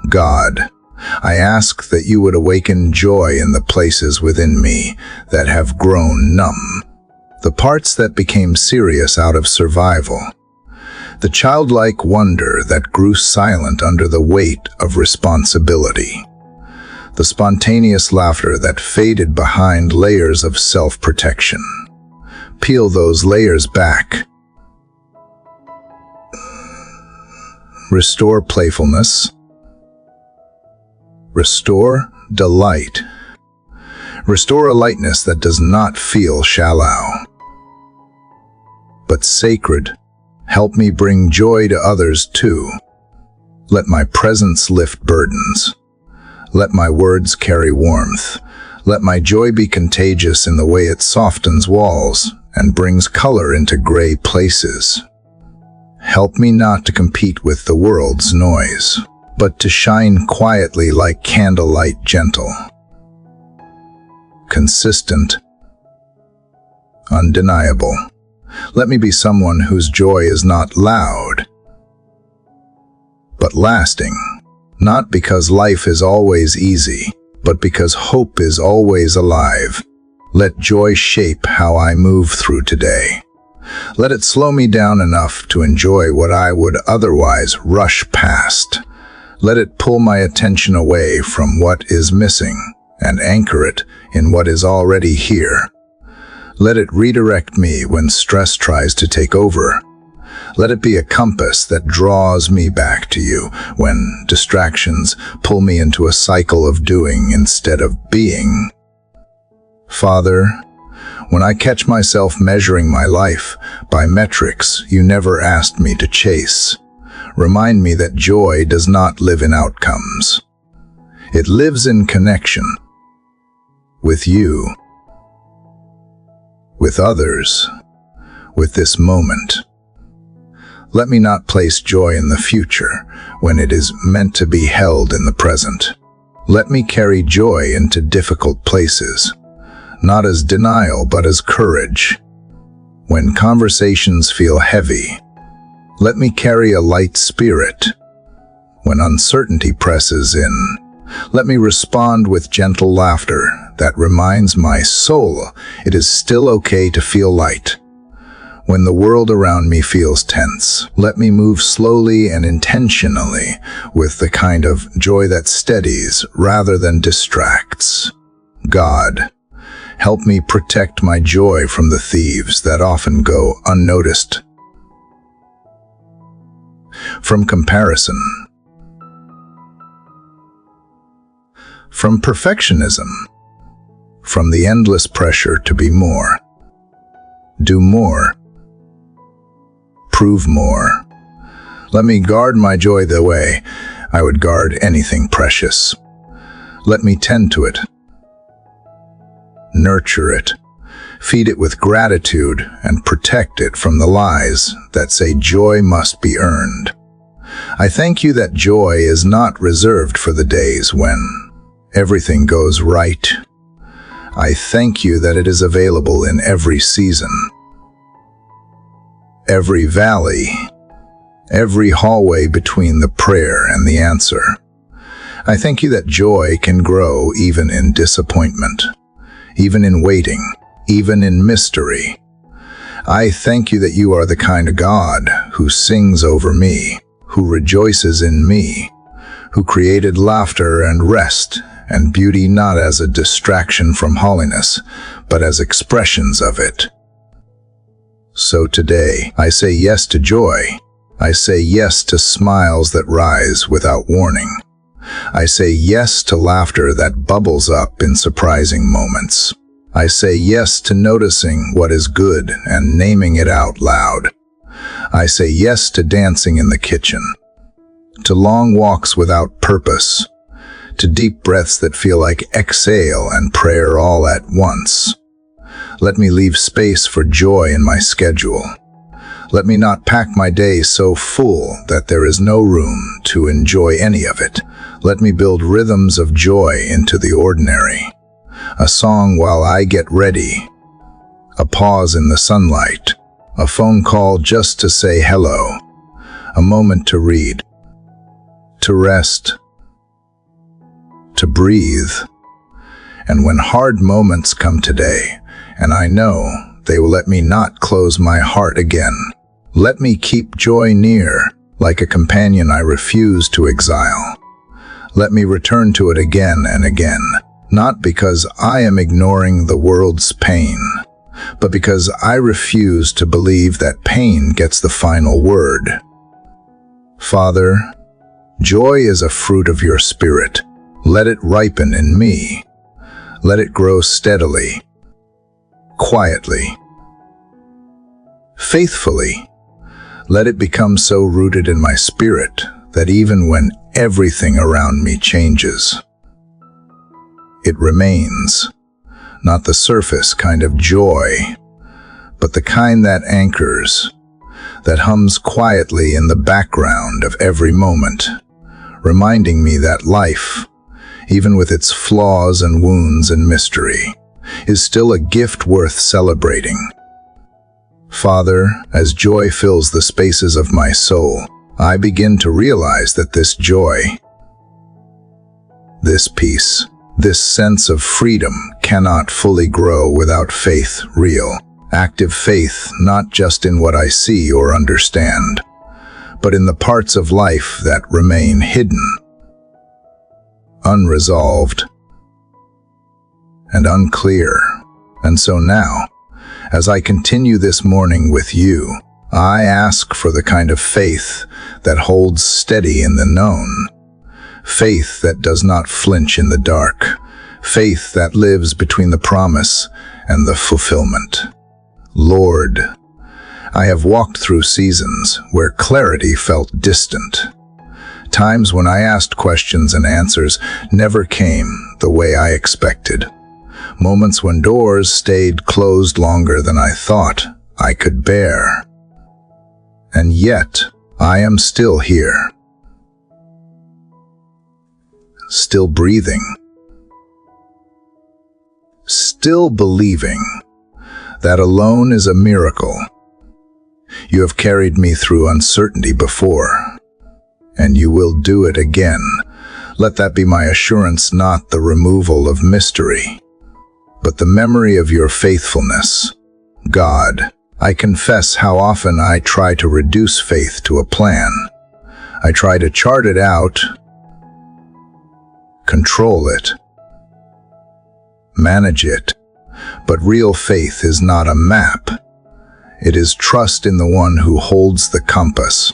God, I ask that you would awaken joy in the places within me that have grown numb, the parts that became serious out of survival, the childlike wonder that grew silent under the weight of responsibility, the spontaneous laughter that faded behind layers of self-protection. Peel those layers back. Restore playfulness. Restore delight. Restore a lightness that does not feel shallow, but sacred. Help me bring joy to others too. Let my presence lift burdens. Let my words carry warmth. Let my joy be contagious in the way it softens walls and brings color into gray places. Help me not to compete with the world's noise, but to shine quietly like candlelight, gentle, consistent, undeniable. Let me be someone whose joy is not loud, but lasting, not because life is always easy, but because hope is always alive. Let joy shape how I move through today. Let it slow me down enough to enjoy what I would otherwise rush past. Let it pull my attention away from what is missing and anchor it in what is already here. Let it redirect me when stress tries to take over. Let it be a compass that draws me back to you when distractions pull me into a cycle of doing instead of being. Father, when I catch myself measuring my life by metrics you never asked me to chase, remind me that joy does not live in outcomes. It lives in connection with you, with others, with this moment. Let me not place joy in the future when it is meant to be held in the present. Let me carry joy into difficult places, not as denial but as courage. When conversations feel heavy, let me carry a light spirit. When uncertainty presses in, let me respond with gentle laughter that reminds my soul it is still okay to feel light. When the world around me feels tense, let me move slowly and intentionally with the kind of joy that steadies rather than distracts. God, help me protect my joy from the thieves that often go unnoticed. From comparison, from perfectionism, from the endless pressure to be more, do more, prove more. Let me guard my joy the way I would guard anything precious. Let me tend to it, nurture it, feed it with gratitude, and protect it from the lies that say joy must be earned. I thank you that joy is not reserved for the days when everything goes right. I thank you that it is available in every season, every valley, every hallway between the prayer and the answer. I thank you that joy can grow even in disappointment, even in waiting, even in mystery. I thank you that you are the kind of God who sings over me, who rejoices in me, who created laughter and rest and beauty not as a distraction from holiness, but as expressions of it. So today, I say yes to joy. I say yes to smiles that rise without warning. I say yes to laughter that bubbles up in surprising moments. I say yes to noticing what is good and naming it out loud. I say yes to dancing in the kitchen, to long walks without purpose, to deep breaths that feel like exhale and prayer all at once. Let me leave space for joy in my schedule. Let me not pack my day so full that there is no room to enjoy any of it. Let me build rhythms of joy into the ordinary. A song while I get ready, a pause in the sunlight, a phone call just to say hello, a moment to read, to rest, to breathe. And when hard moments come today, and I know they will let me not close my heart again, let me keep joy near, like a companion I refuse to exile. Let me return to it again and again, not because I am ignoring the world's pain, but because I refuse to believe that pain gets the final word. Father, joy is a fruit of your Spirit. Let it ripen in me. Let it grow steadily, quietly, faithfully. Let it become so rooted in my spirit that even when everything around me changes, it remains. Not the surface kind of joy, but the kind that anchors, that hums quietly in the background of every moment, reminding me that life, even with its flaws and wounds and mystery, is still a gift worth celebrating. Father, as joy fills the spaces of my soul, I begin to realize that this joy, this peace, this sense of freedom cannot fully grow without faith, real, active faith, not just in what I see or understand, but in the parts of life that remain hidden, unresolved, and unclear. And so now, as I continue this morning with you, I ask for the kind of faith that holds steady in the known, faith that does not flinch in the dark, faith that lives between the promise and the fulfillment. Lord, I have walked through seasons where clarity felt distant, times when I asked questions and answers never came the way I expected, moments when doors stayed closed longer than I thought I could bear. And yet, I am still here, still breathing, still believing that alone is a miracle. You have carried me through uncertainty before, and you will do it again. Let that be my assurance, not the removal of mystery, but the memory of your faithfulness. God, I confess how often I try to reduce faith to a plan. I try to chart it out, control it, manage it. But real faith is not a map. It is trust in the one who holds the compass.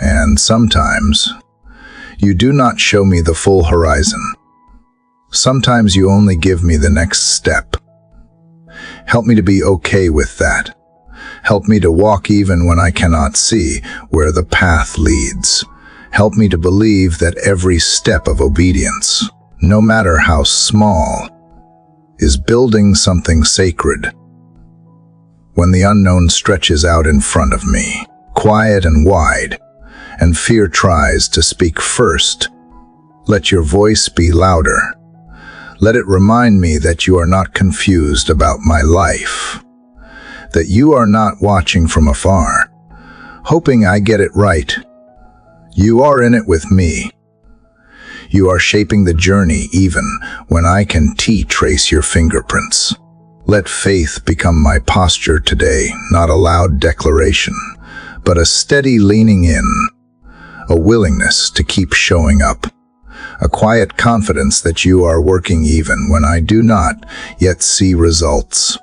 And sometimes, you do not show me the full horizon. Sometimes you only give me the next step. Help me to be okay with that. Help me to walk even when I cannot see where the path leads. Help me to believe that every step of obedience, no matter how small, is building something sacred. When the unknown stretches out in front of me, quiet and wide, and fear tries to speak first, let your voice be louder. Let it remind me that you are not confused about my life, that you are not watching from afar, hoping I get it right. You are in it with me. You are shaping the journey even when I can trace your fingerprints. Let faith become my posture today, not a loud declaration, but a steady leaning in, a willingness to keep showing up, a quiet confidence that you are working even when I do not yet see results.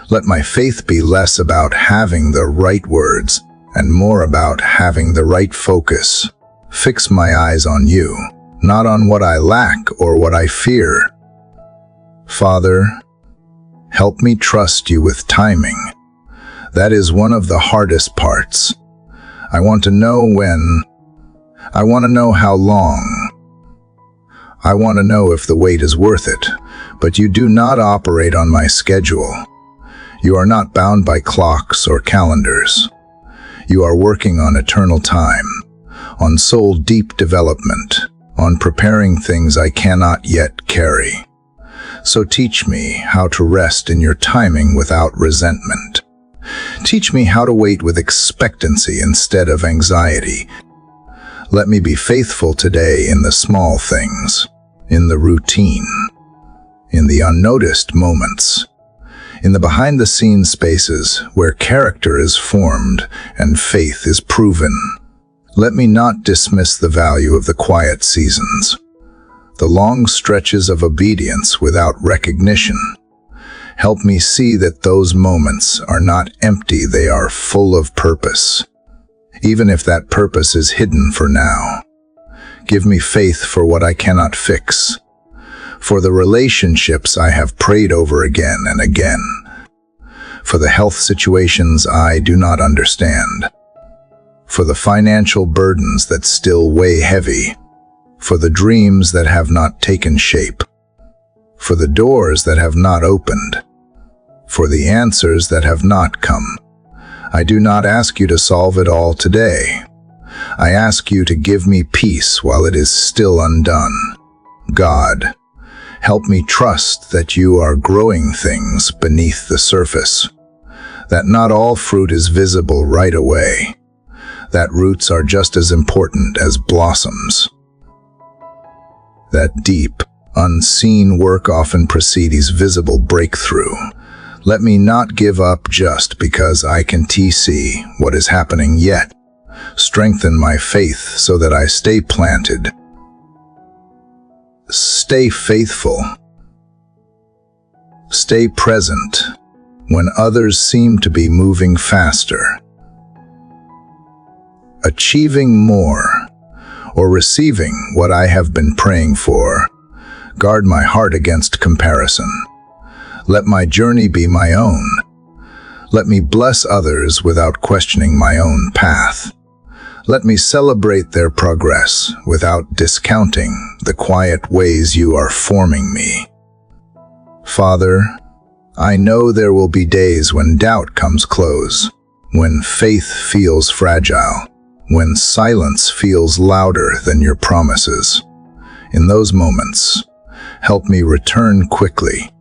Let my faith be less about having the right words and more about having the right focus. Fix my eyes on you, not on what I lack or what I fear. Father, help me trust you with timing. That is one of the hardest parts. I want to know when. I want to know how long. I want to know if the wait is worth it, but you do not operate on my schedule. You are not bound by clocks or calendars. You are working on eternal time, on soul deep development, on preparing things I cannot yet carry. So teach me how to rest in your timing without resentment. Teach me how to wait with expectancy instead of anxiety. Let me be faithful today in the small things, in the routine, in the unnoticed moments, in the behind-the-scenes spaces where character is formed and faith is proven. Let me not dismiss the value of the quiet seasons, the long stretches of obedience without recognition. Help me see that those moments are not empty, they are full of purpose, even if that purpose is hidden for now. Give me faith for what I cannot fix, for the relationships I have prayed over again and again, for the health situations I do not understand, for the financial burdens that still weigh heavy, for the dreams that have not taken shape, for the doors that have not opened, for the answers that have not come. I do not ask you to solve it all today. I ask you to give me peace while it is still undone. God, help me trust that you are growing things beneath the surface, that not all fruit is visible right away, that roots are just as important as blossoms, that deep, unseen work often precedes visible breakthrough. Let me not give up just because I can see what is happening yet. Strengthen my faith so that I stay planted, stay faithful, stay present when others seem to be moving faster, achieving more, or receiving what I have been praying for. Guard my heart against comparison. Let my journey be my own. Let me bless others without questioning my own path. Let me celebrate their progress without discounting the quiet ways you are forming me. Father, I know there will be days when doubt comes close, when faith feels fragile, when silence feels louder than your promises. In those moments, help me return quickly.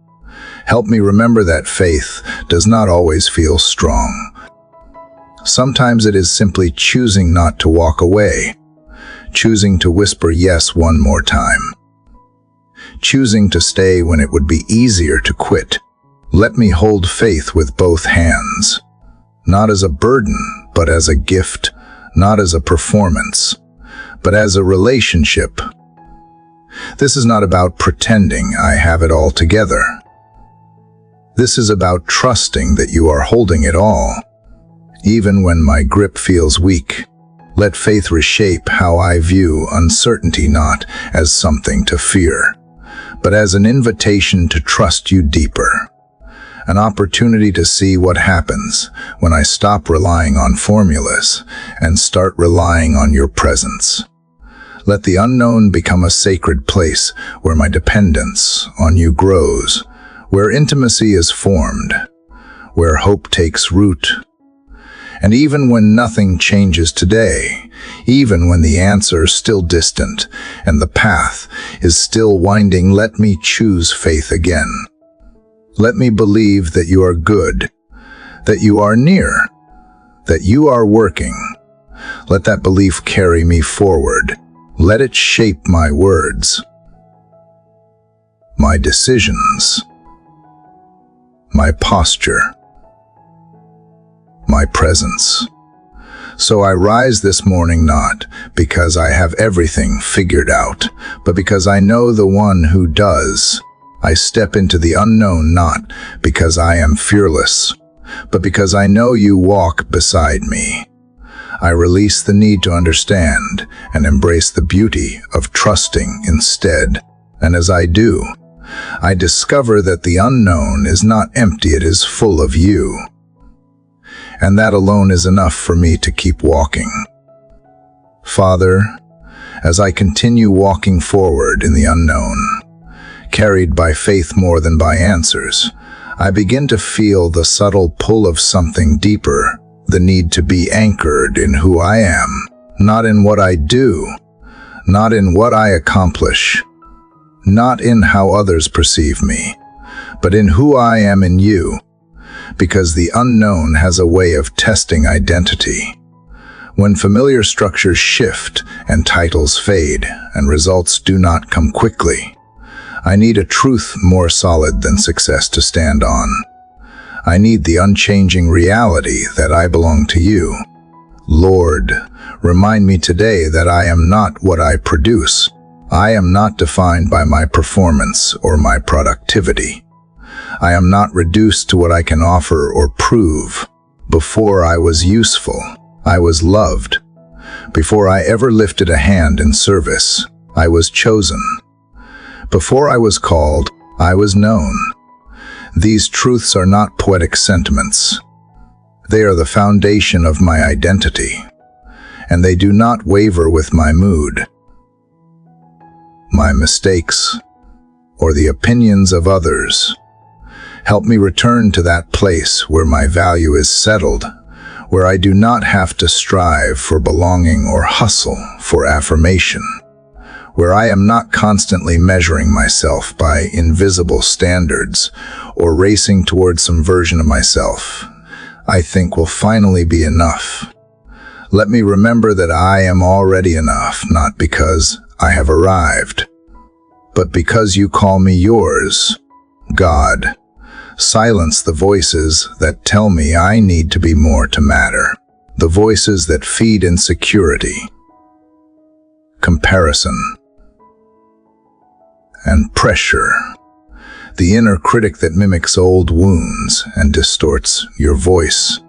Help me remember that faith does not always feel strong. Sometimes it is simply choosing not to walk away, choosing to whisper yes one more time, choosing to stay when it would be easier to quit. Let me hold faith with both hands, not as a burden, but as a gift, not as a performance, but as a relationship. This is not about pretending I have it all together. This is about trusting that you are holding it all. Even when my grip feels weak, let faith reshape how I view uncertainty, not as something to fear, but as an invitation to trust you deeper, an opportunity to see what happens when I stop relying on formulas and start relying on your presence. Let the unknown become a sacred place where my dependence on you grows, where intimacy is formed, where hope takes root. And even when nothing changes today, even when the answer is still distant and the path is still winding, let me choose faith again. Let me believe that you are good, that you are near, that you are working. Let that belief carry me forward. Let it shape my words, my decisions, my posture, my presence. So I rise this morning not because I have everything figured out, but because I know the one who does. I step into the unknown not because I am fearless, but because I know you walk beside me. I release the need to understand and embrace the beauty of trusting instead. And as I do, I discover that the unknown is not empty, it is full of you. And that alone is enough for me to keep walking. Father, as I continue walking forward in the unknown, carried by faith more than by answers, I begin to feel the subtle pull of something deeper, the need to be anchored in who I am, not in what I do, not in what I accomplish, not in how others perceive me, but in who I am in you, because the unknown has a way of testing identity. When familiar structures shift and titles fade and results do not come quickly, I need a truth more solid than success to stand on. I need the unchanging reality that I belong to you. Lord, remind me today that I am not what I produce. I am not defined by my performance or my productivity. I am not reduced to what I can offer or prove. Before I was useful, I was loved. Before I ever lifted a hand in service, I was chosen. Before I was called, I was known. These truths are not poetic sentiments. They are the foundation of my identity, and they do not waver with my mood, my mistakes, or the opinions of others. Help me return to that place where my value is settled, where I do not have to strive for belonging or hustle for affirmation, where I am not constantly measuring myself by invisible standards or racing towards some version of myself I think will finally be enough. Let me remember that I am already enough, not because I have arrived, but because you call me yours. God, silence the voices that tell me I need to be more to matter, the voices that feed insecurity, comparison, and pressure, the inner critic that mimics old wounds and distorts your voice.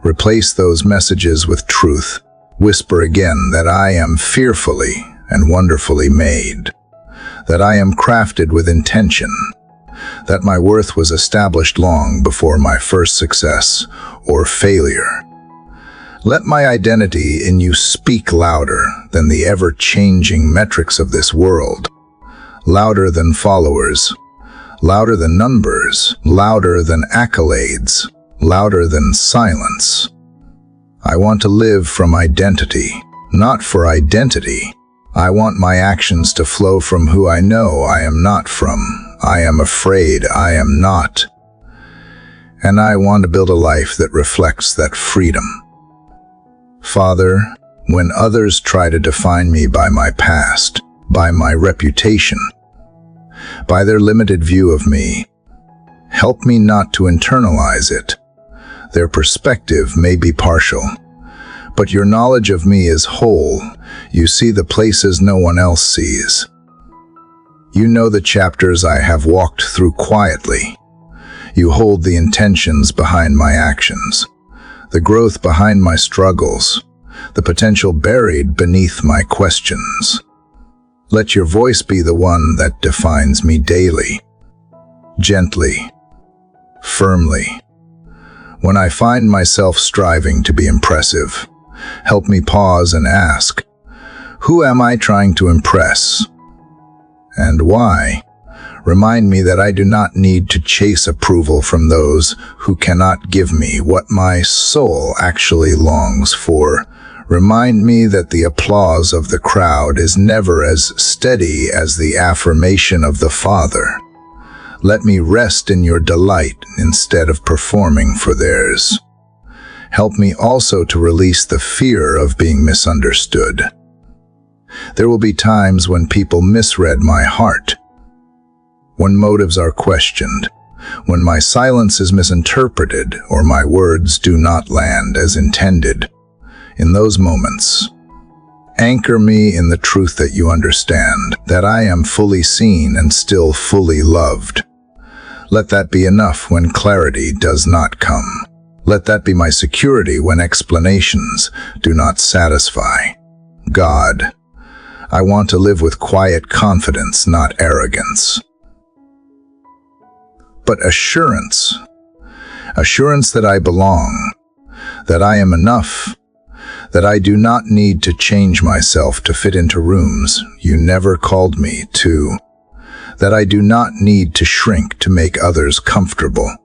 Replace those messages with truth. Whisper again that I am fearfully and wonderfully made, that I am crafted with intention, that my worth was established long before my first success or failure. Let my identity in you speak louder than the ever-changing metrics of this world, louder than followers, louder than numbers, louder than accolades, louder than silence. I want to live from identity, not for identity. I want my actions to flow from who I know I am not from. I am afraid I am not. And I want to build a life that reflects that freedom. Father, when others try to define me by my past, by my reputation, by their limited view of me, help me not to internalize it. Their perspective may be partial, but your knowledge of me is whole. You see the places no one else sees. You know the chapters I have walked through quietly. You hold the intentions behind my actions, the growth behind my struggles, the potential buried beneath my questions. Let your voice be the one that defines me daily, gently, firmly. When I find myself striving to be impressive, help me pause and ask, who am I trying to impress? And why? Remind me that I do not need to chase approval from those who cannot give me what my soul actually longs for. Remind me that the applause of the crowd is never as steady as the affirmation of the Father. Let me rest in your delight instead of performing for theirs. Help me also to release the fear of being misunderstood. There will be times when people misread my heart, when motives are questioned, when my silence is misinterpreted or my words do not land as intended. In those moments, anchor me in the truth that you understand, that I am fully seen and still fully loved. Let that be enough when clarity does not come. Let that be my security when explanations do not satisfy. God, I want to live with quiet confidence, not arrogance, but assurance. Assurance that I belong, that I am enough, that I do not need to change myself to fit into rooms you never called me to, that I do not need to shrink to make others comfortable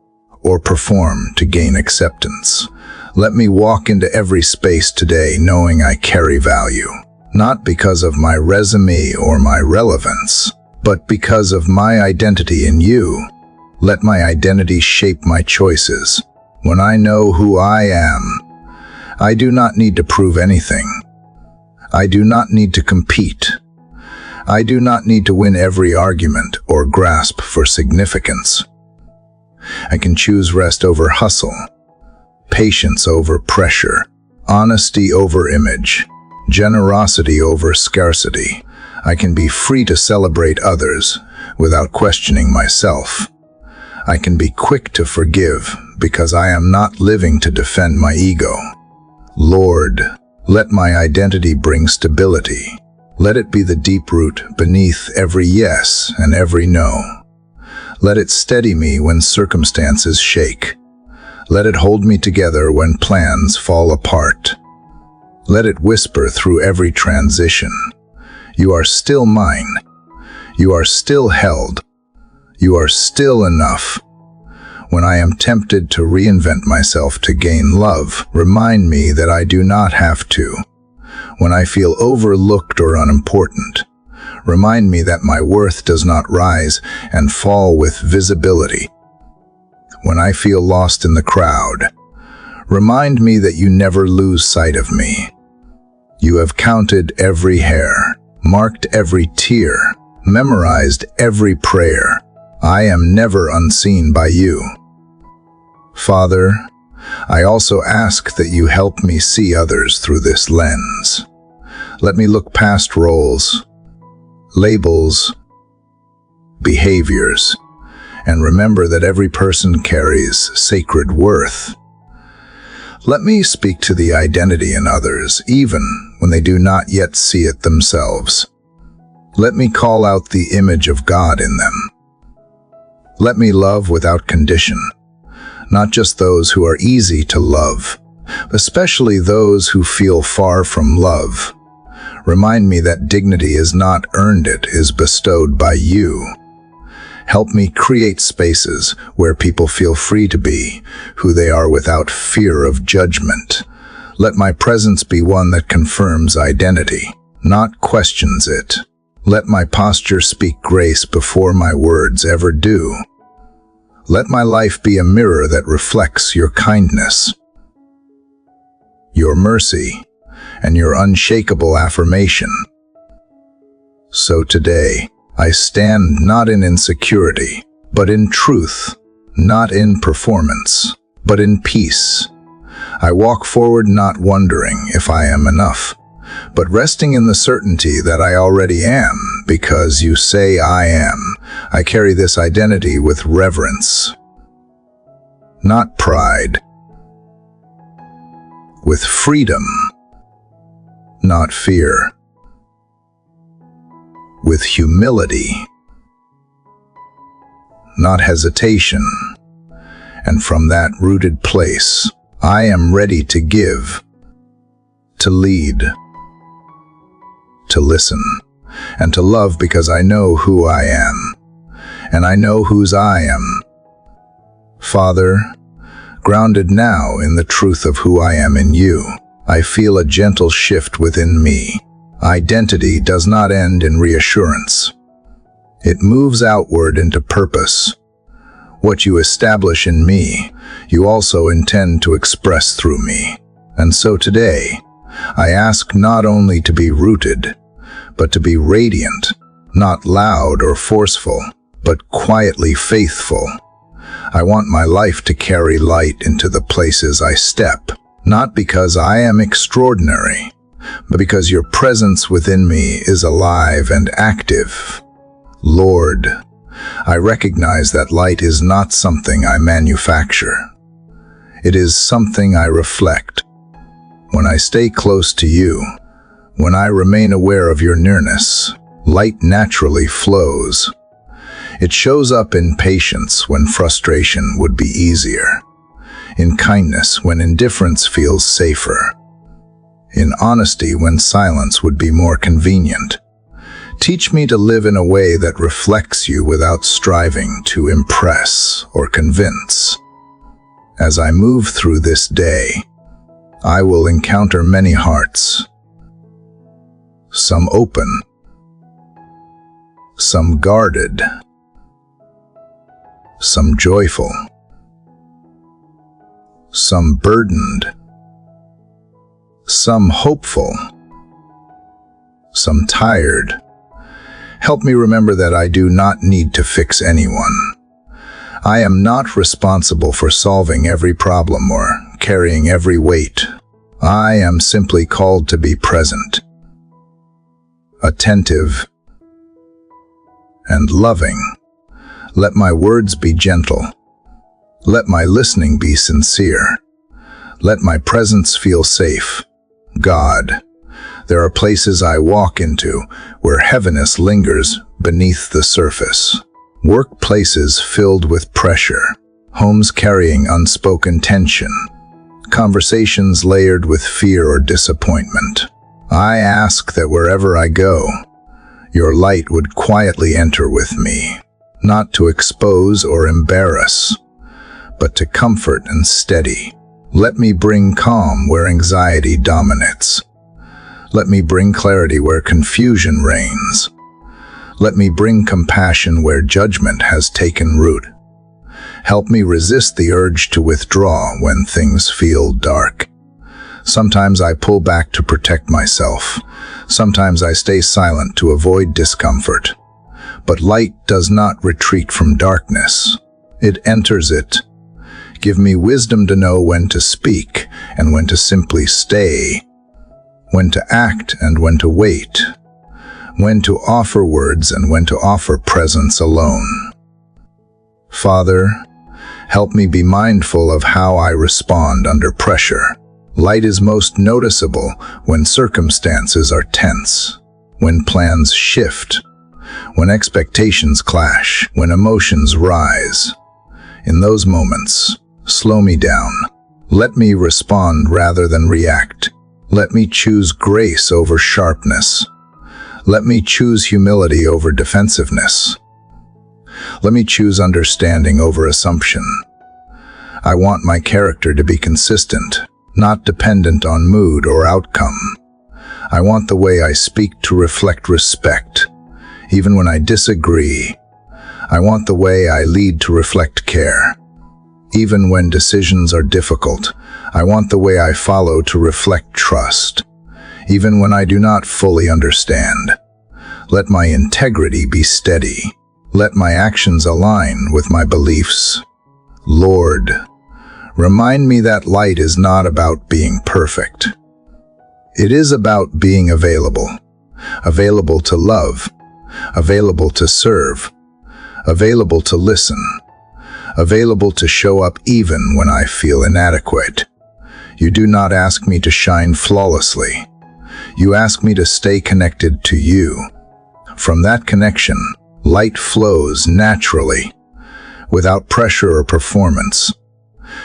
or perform to gain acceptance. Let me walk into every space today knowing I carry value, not because of my resume or my relevance, but because of my identity in you. Let my identity shape my choices. When I know who I am, I do not need to prove anything. I do not need to compete. I do not need to win every argument or grasp for significance. I can choose rest over hustle, patience over pressure, honesty over image, generosity over scarcity. I can be free to celebrate others without questioning myself. I can be quick to forgive because I am not living to defend my ego. Lord, let my identity bring stability. Let it be the deep root beneath every yes and every no. Let it steady me when circumstances shake. Let it hold me together when plans fall apart. Let it whisper through every transition. You are still mine. You are still held. You are still enough. When I am tempted to reinvent myself to gain love, remind me that I do not have to. When I feel overlooked or unimportant, remind me that my worth does not rise and fall with visibility. When I feel lost in the crowd, remind me that you never lose sight of me. You have counted every hair, marked every tear, memorized every prayer. I am never unseen by you. Father, I also ask that you help me see others through this lens. Let me look past roles, labels, behaviors, and remember that every person carries sacred worth. Let me speak to the identity in others, even when they do not yet see it themselves. Let me call out the image of God in them. Let me love without condition, not just those who are easy to love, especially those who feel far from love. Remind me that dignity is not earned, it is bestowed by you. Help me create spaces where people feel free to be who they are without fear of judgment. Let my presence be one that confirms identity, not questions it. Let my posture speak grace before my words ever do. Let my life be a mirror that reflects your kindness, your mercy, and your unshakable affirmation. So today, I stand not in insecurity, but in truth, not in performance, but in peace. I walk forward not wondering if I am enough, but resting in the certainty that I already am, because you say I am. I carry this identity with reverence, not pride, with freedom, not fear, with humility, not hesitation, and from that rooted place, I am ready to give, to lead, to listen, and to love because I know who I am, and I know whose I am. Father, grounded now in the truth of who I am in you, I feel a gentle shift within me. Identity does not end in reassurance. It moves outward into purpose. What you establish in me, you also intend to express through me. And so today, I ask not only to be rooted, but to be radiant, not loud or forceful, but quietly faithful. I want my life to carry light into the places I step, not because I am extraordinary, but because your presence within me is alive and active. Lord, I recognize that light is not something I manufacture. It is something I reflect. When I stay close to you, when I remain aware of your nearness, light naturally flows. It shows up in patience when frustration would be easier, in kindness when indifference feels safer, in honesty when silence would be more convenient. Teach me to live in a way that reflects you without striving to impress or convince. As I move through this day, I will encounter many hearts, some open, some guarded, some joyful, some burdened, some hopeful, some tired. Help me remember that I do not need to fix anyone. I am not responsible for solving every problem or carrying every weight. I am simply called to be present, attentive, and loving. Let my words be gentle. Let my listening be sincere. Let my presence feel safe. God, there are places I walk into where heaviness lingers beneath the surface. Workplaces filled with pressure, homes carrying unspoken tension, conversations layered with fear or disappointment. I ask that wherever I go, your light would quietly enter with me, not to expose or embarrass, but to comfort and steady. Let me bring calm where anxiety dominates. Let me bring clarity where confusion reigns. Let me bring compassion where judgment has taken root. Help me resist the urge to withdraw when things feel dark. Sometimes I pull back to protect myself. Sometimes I stay silent to avoid discomfort. But light does not retreat from darkness. It enters it. Give me wisdom to know when to speak and when to simply stay, when to act and when to wait, when to offer words and when to offer presence alone. Father, help me be mindful of how I respond under pressure. Light is most noticeable when circumstances are tense, when plans shift, when expectations clash, when emotions rise. In those moments, slow me down. Let me respond rather than react. Let me choose grace over sharpness. Let me choose humility over defensiveness. Let me choose understanding over assumption. I want my character to be consistent, not dependent on mood or outcome. I want the way I speak to reflect respect, even when I disagree. I want the way I lead to reflect care. Even when decisions are difficult, I want the way I follow to reflect trust. Even when I do not fully understand, let my integrity be steady. Let my actions align with my beliefs. Lord, remind me that light is not about being perfect. It is about being available. Available to love. Available to serve. Available to listen. Available to show up even when I feel inadequate. You do not ask me to shine flawlessly. You ask me to stay connected to you. From that connection, light flows naturally, without pressure or performance.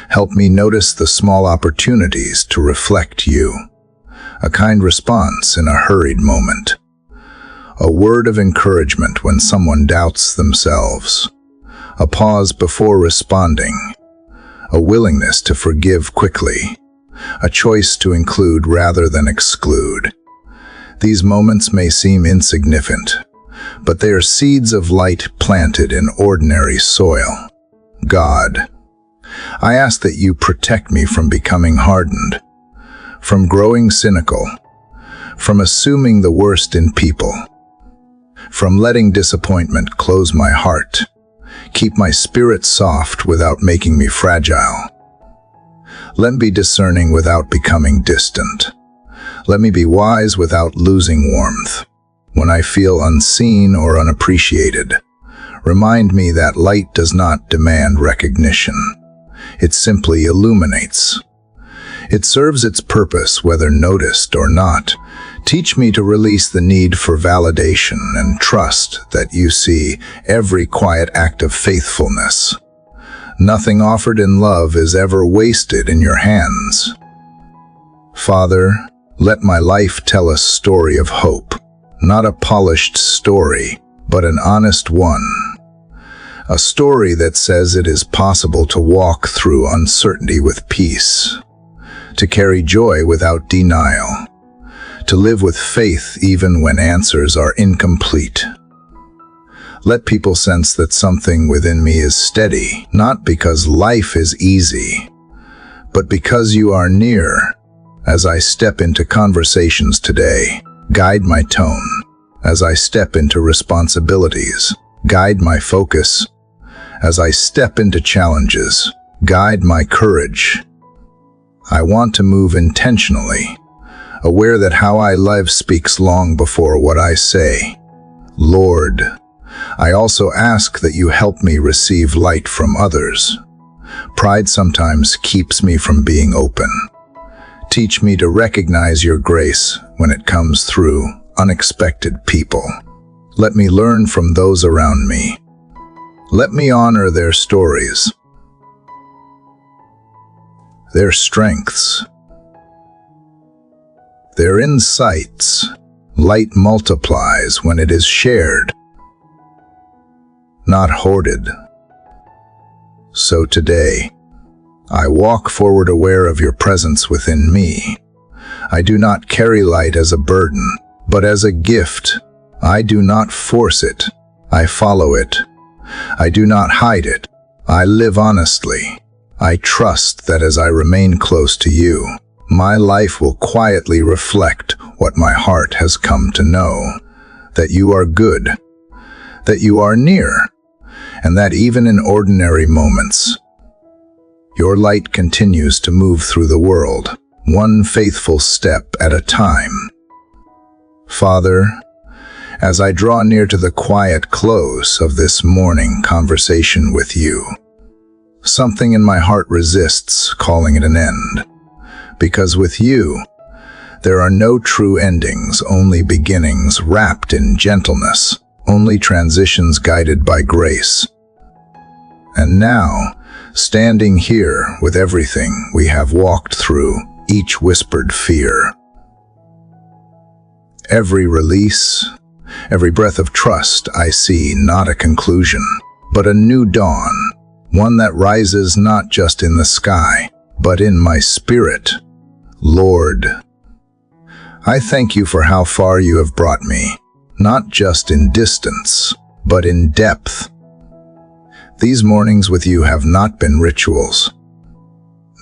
Help me notice the small opportunities to reflect you. A kind response in a hurried moment. A word of encouragement when someone doubts themselves. A pause before responding. A willingness to forgive quickly. A choice to include rather than exclude. These moments may seem insignificant, but they are seeds of light planted in ordinary soil. God, I ask that you protect me from becoming hardened, from growing cynical, from assuming the worst in people, from letting disappointment close my heart. Keep my spirit soft without making me fragile. Let me be discerning without becoming distant. Let me be wise without losing warmth. When I feel unseen or unappreciated, remind me that light does not demand recognition. It simply illuminates. It serves its purpose whether noticed or not. Teach me to release the need for validation and trust that you see every quiet act of faithfulness. Nothing offered in love is ever wasted in your hands. Father, let my life tell a story of hope, not a polished story, but an honest one. A story that says it is possible to walk through uncertainty with peace, to carry joy without denial, to live with faith even when answers are incomplete. Let people sense that something within me is steady, not because life is easy, but because you are near. as I step into conversations today. Guide my tone. As I step into responsibilities, guide my focus. As I step into challenges, guide my courage. I want to move intentionally, aware that how I live speaks long before what I say. Lord, I also ask that you help me receive light from others. Pride sometimes keeps me from being open. Teach me to recognize your grace when it comes through unexpected people. Let me learn from those around me. Let me honor their stories, their strengths, their insights. Light multiplies when it is shared, not hoarded. So today, I walk forward aware of your presence within me. I do not carry light as a burden, but as a gift. I do not force it. I follow it. I do not hide it. I live honestly. I trust that as I remain close to you, my life will quietly reflect what my heart has come to know, that you are good, that you are near, and that even in ordinary moments, your light continues to move through the world, one faithful step at a time. Father, as I draw near to the quiet close of this morning conversation with you, something in my heart resists calling it an end. Because with you, there are no true endings, only beginnings wrapped in gentleness, only transitions guided by grace. And now, standing here with everything we have walked through, each whispered fear, every release, every breath of trust, I see not a conclusion, but a new dawn, one that rises not just in the sky, but in my spirit. Lord, I thank you for how far you have brought me, not just in distance, but in depth. These mornings with you have not been rituals.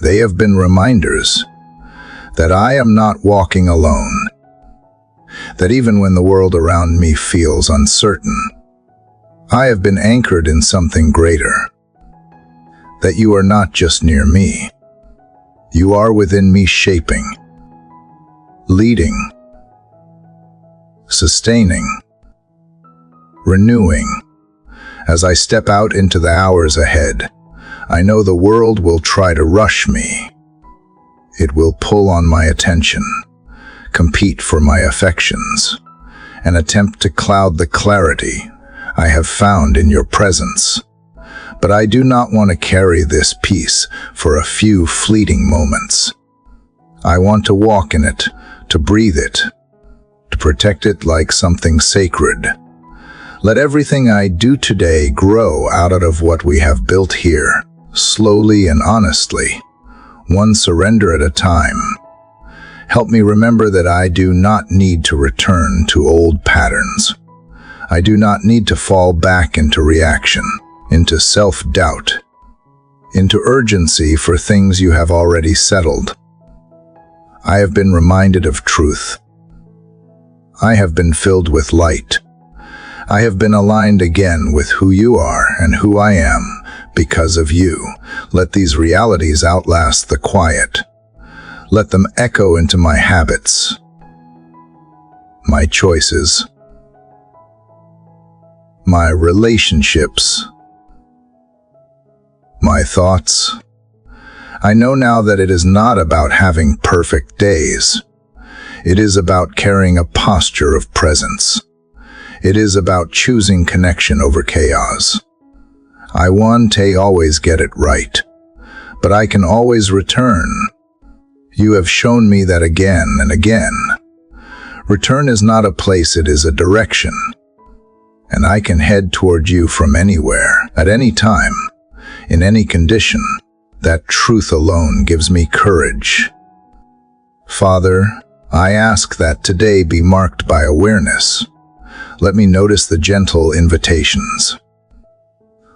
They have been reminders that I am not walking alone, that even when the world around me feels uncertain, I have been anchored in something greater, that you are not just near me. You are within me, shaping, leading, sustaining, renewing. As I step out into the hours ahead, I know the world will try to rush me. It will pull on my attention, compete for my affections, and attempt to cloud the clarity I have found in your presence. But I do not want to carry this peace for a few fleeting moments. I want to walk in it, to breathe it, to protect it like something sacred. Let everything I do today grow out of what we have built here, slowly and honestly, one surrender at a time. Help me remember that I do not need to return to old patterns. I do not need to fall back into reaction, into self-doubt, into urgency for things you have already settled. I have been reminded of truth. I have been filled with light. I have been aligned again with who you are and who I am because of you. Let these realities outlast the quiet. Let them echo into my habits, my choices, my relationships, my thoughts. I know now that it is not about having perfect days. It is about carrying a posture of presence. It is about choosing connection over chaos. I want to always get it right, but I can always return. You have shown me that again and again. Return is not a place, it is a direction. And I can head toward you from anywhere, at any time, in any condition. That truth alone gives me courage. Father, I ask that today be marked by awareness. Let me notice the gentle invitations.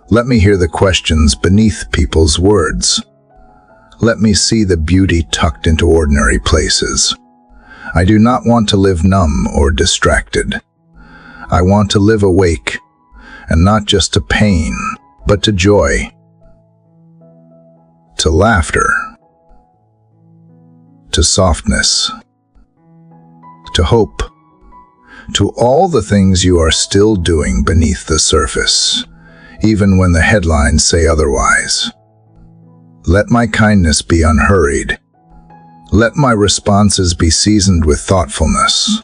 Let me hear the questions beneath people's words. Let me see the beauty tucked into ordinary places. I do not want to live numb or distracted. I want to live awake, and not just to pain, but to joy, to laughter, to softness, to hope, to all the things you are still doing beneath the surface, even when the headlines say otherwise. Let my kindness be unhurried. Let my responses be seasoned with thoughtfulness.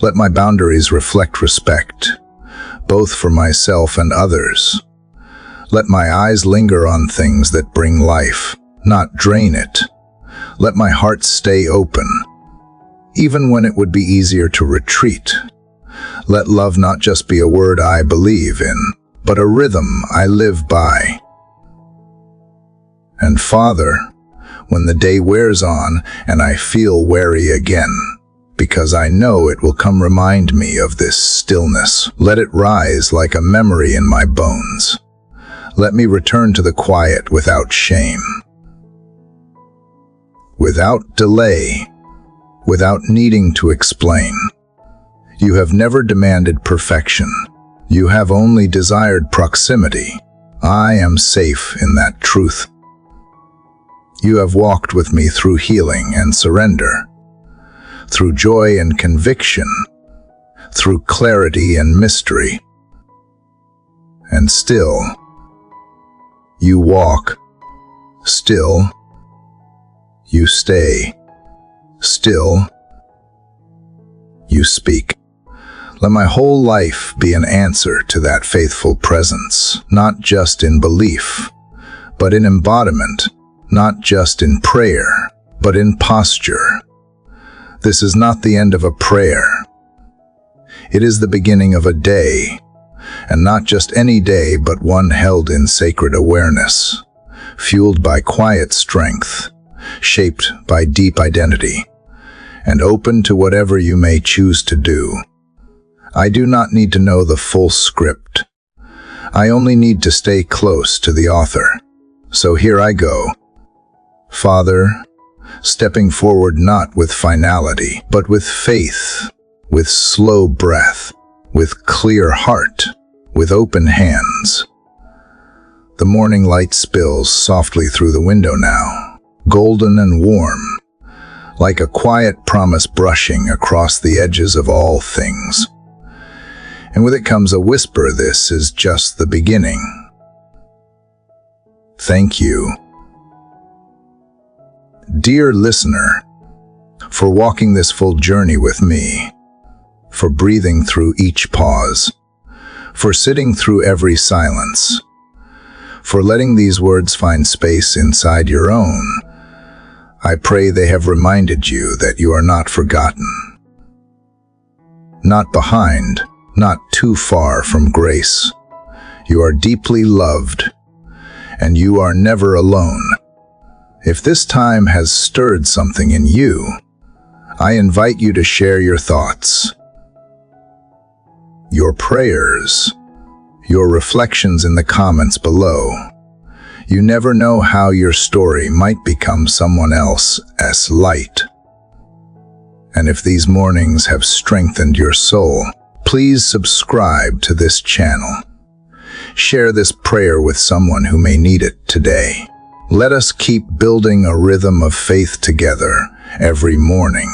Let my boundaries reflect respect, both for myself and others. Let my eyes linger on things that bring life, not drain it. Let my heart stay open, even when it would be easier to retreat. Let love not just be a word I believe in, but a rhythm I live by. And Father, when the day wears on and I feel weary again, because I know it will come remind me of this stillness, let it rise like a memory in my bones. Let me return to the quiet without shame, without delay, without needing to explain. You have never demanded perfection. You have only desired proximity. I am safe in that truth. You have walked with me through healing and surrender, through joy and conviction, through clarity and mystery. And still, you walk. Still, you stay. Still, you speak. Let my whole life be an answer to that faithful presence, not just in belief, but in embodiment, not just in prayer, but in posture. This is not the end of a prayer. It is the beginning of a day, and not just any day, but one held in sacred awareness, fueled by quiet strength, shaped by deep identity, and open to whatever you may choose to do. I do not need to know the full script. I only need to stay close to the author. So here I go. Father, stepping forward not with finality, but with faith, with slow breath, with clear heart, with open hands. The morning light spills softly through the window now, golden and warm, like a quiet promise brushing across the edges of all things. And with it comes a whisper, this is just the beginning. Thank you, dear listener, for walking this full journey with me, for breathing through each pause, for sitting through every silence, for letting these words find space inside your own. I pray they have reminded you that you are not forgotten, not behind, not too far from grace. You are deeply loved, and you are never alone. If this time has stirred something in you, I invite you to share your thoughts, your prayers, your reflections in the comments below. You never know how your story might become someone else's light. And if these mornings have strengthened your soul, please subscribe to this channel. Share this prayer with someone who may need it today. Let us keep building a rhythm of faith together every morning.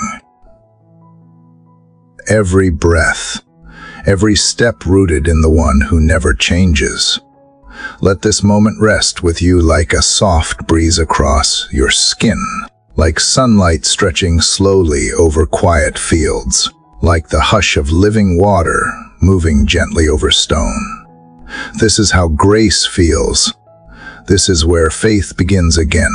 Every breath, every step rooted in the one who never changes. Let this moment rest with you like a soft breeze across your skin, like sunlight stretching slowly over quiet fields, like the hush of living water moving gently over stone. This is how grace feels. This is where faith begins again.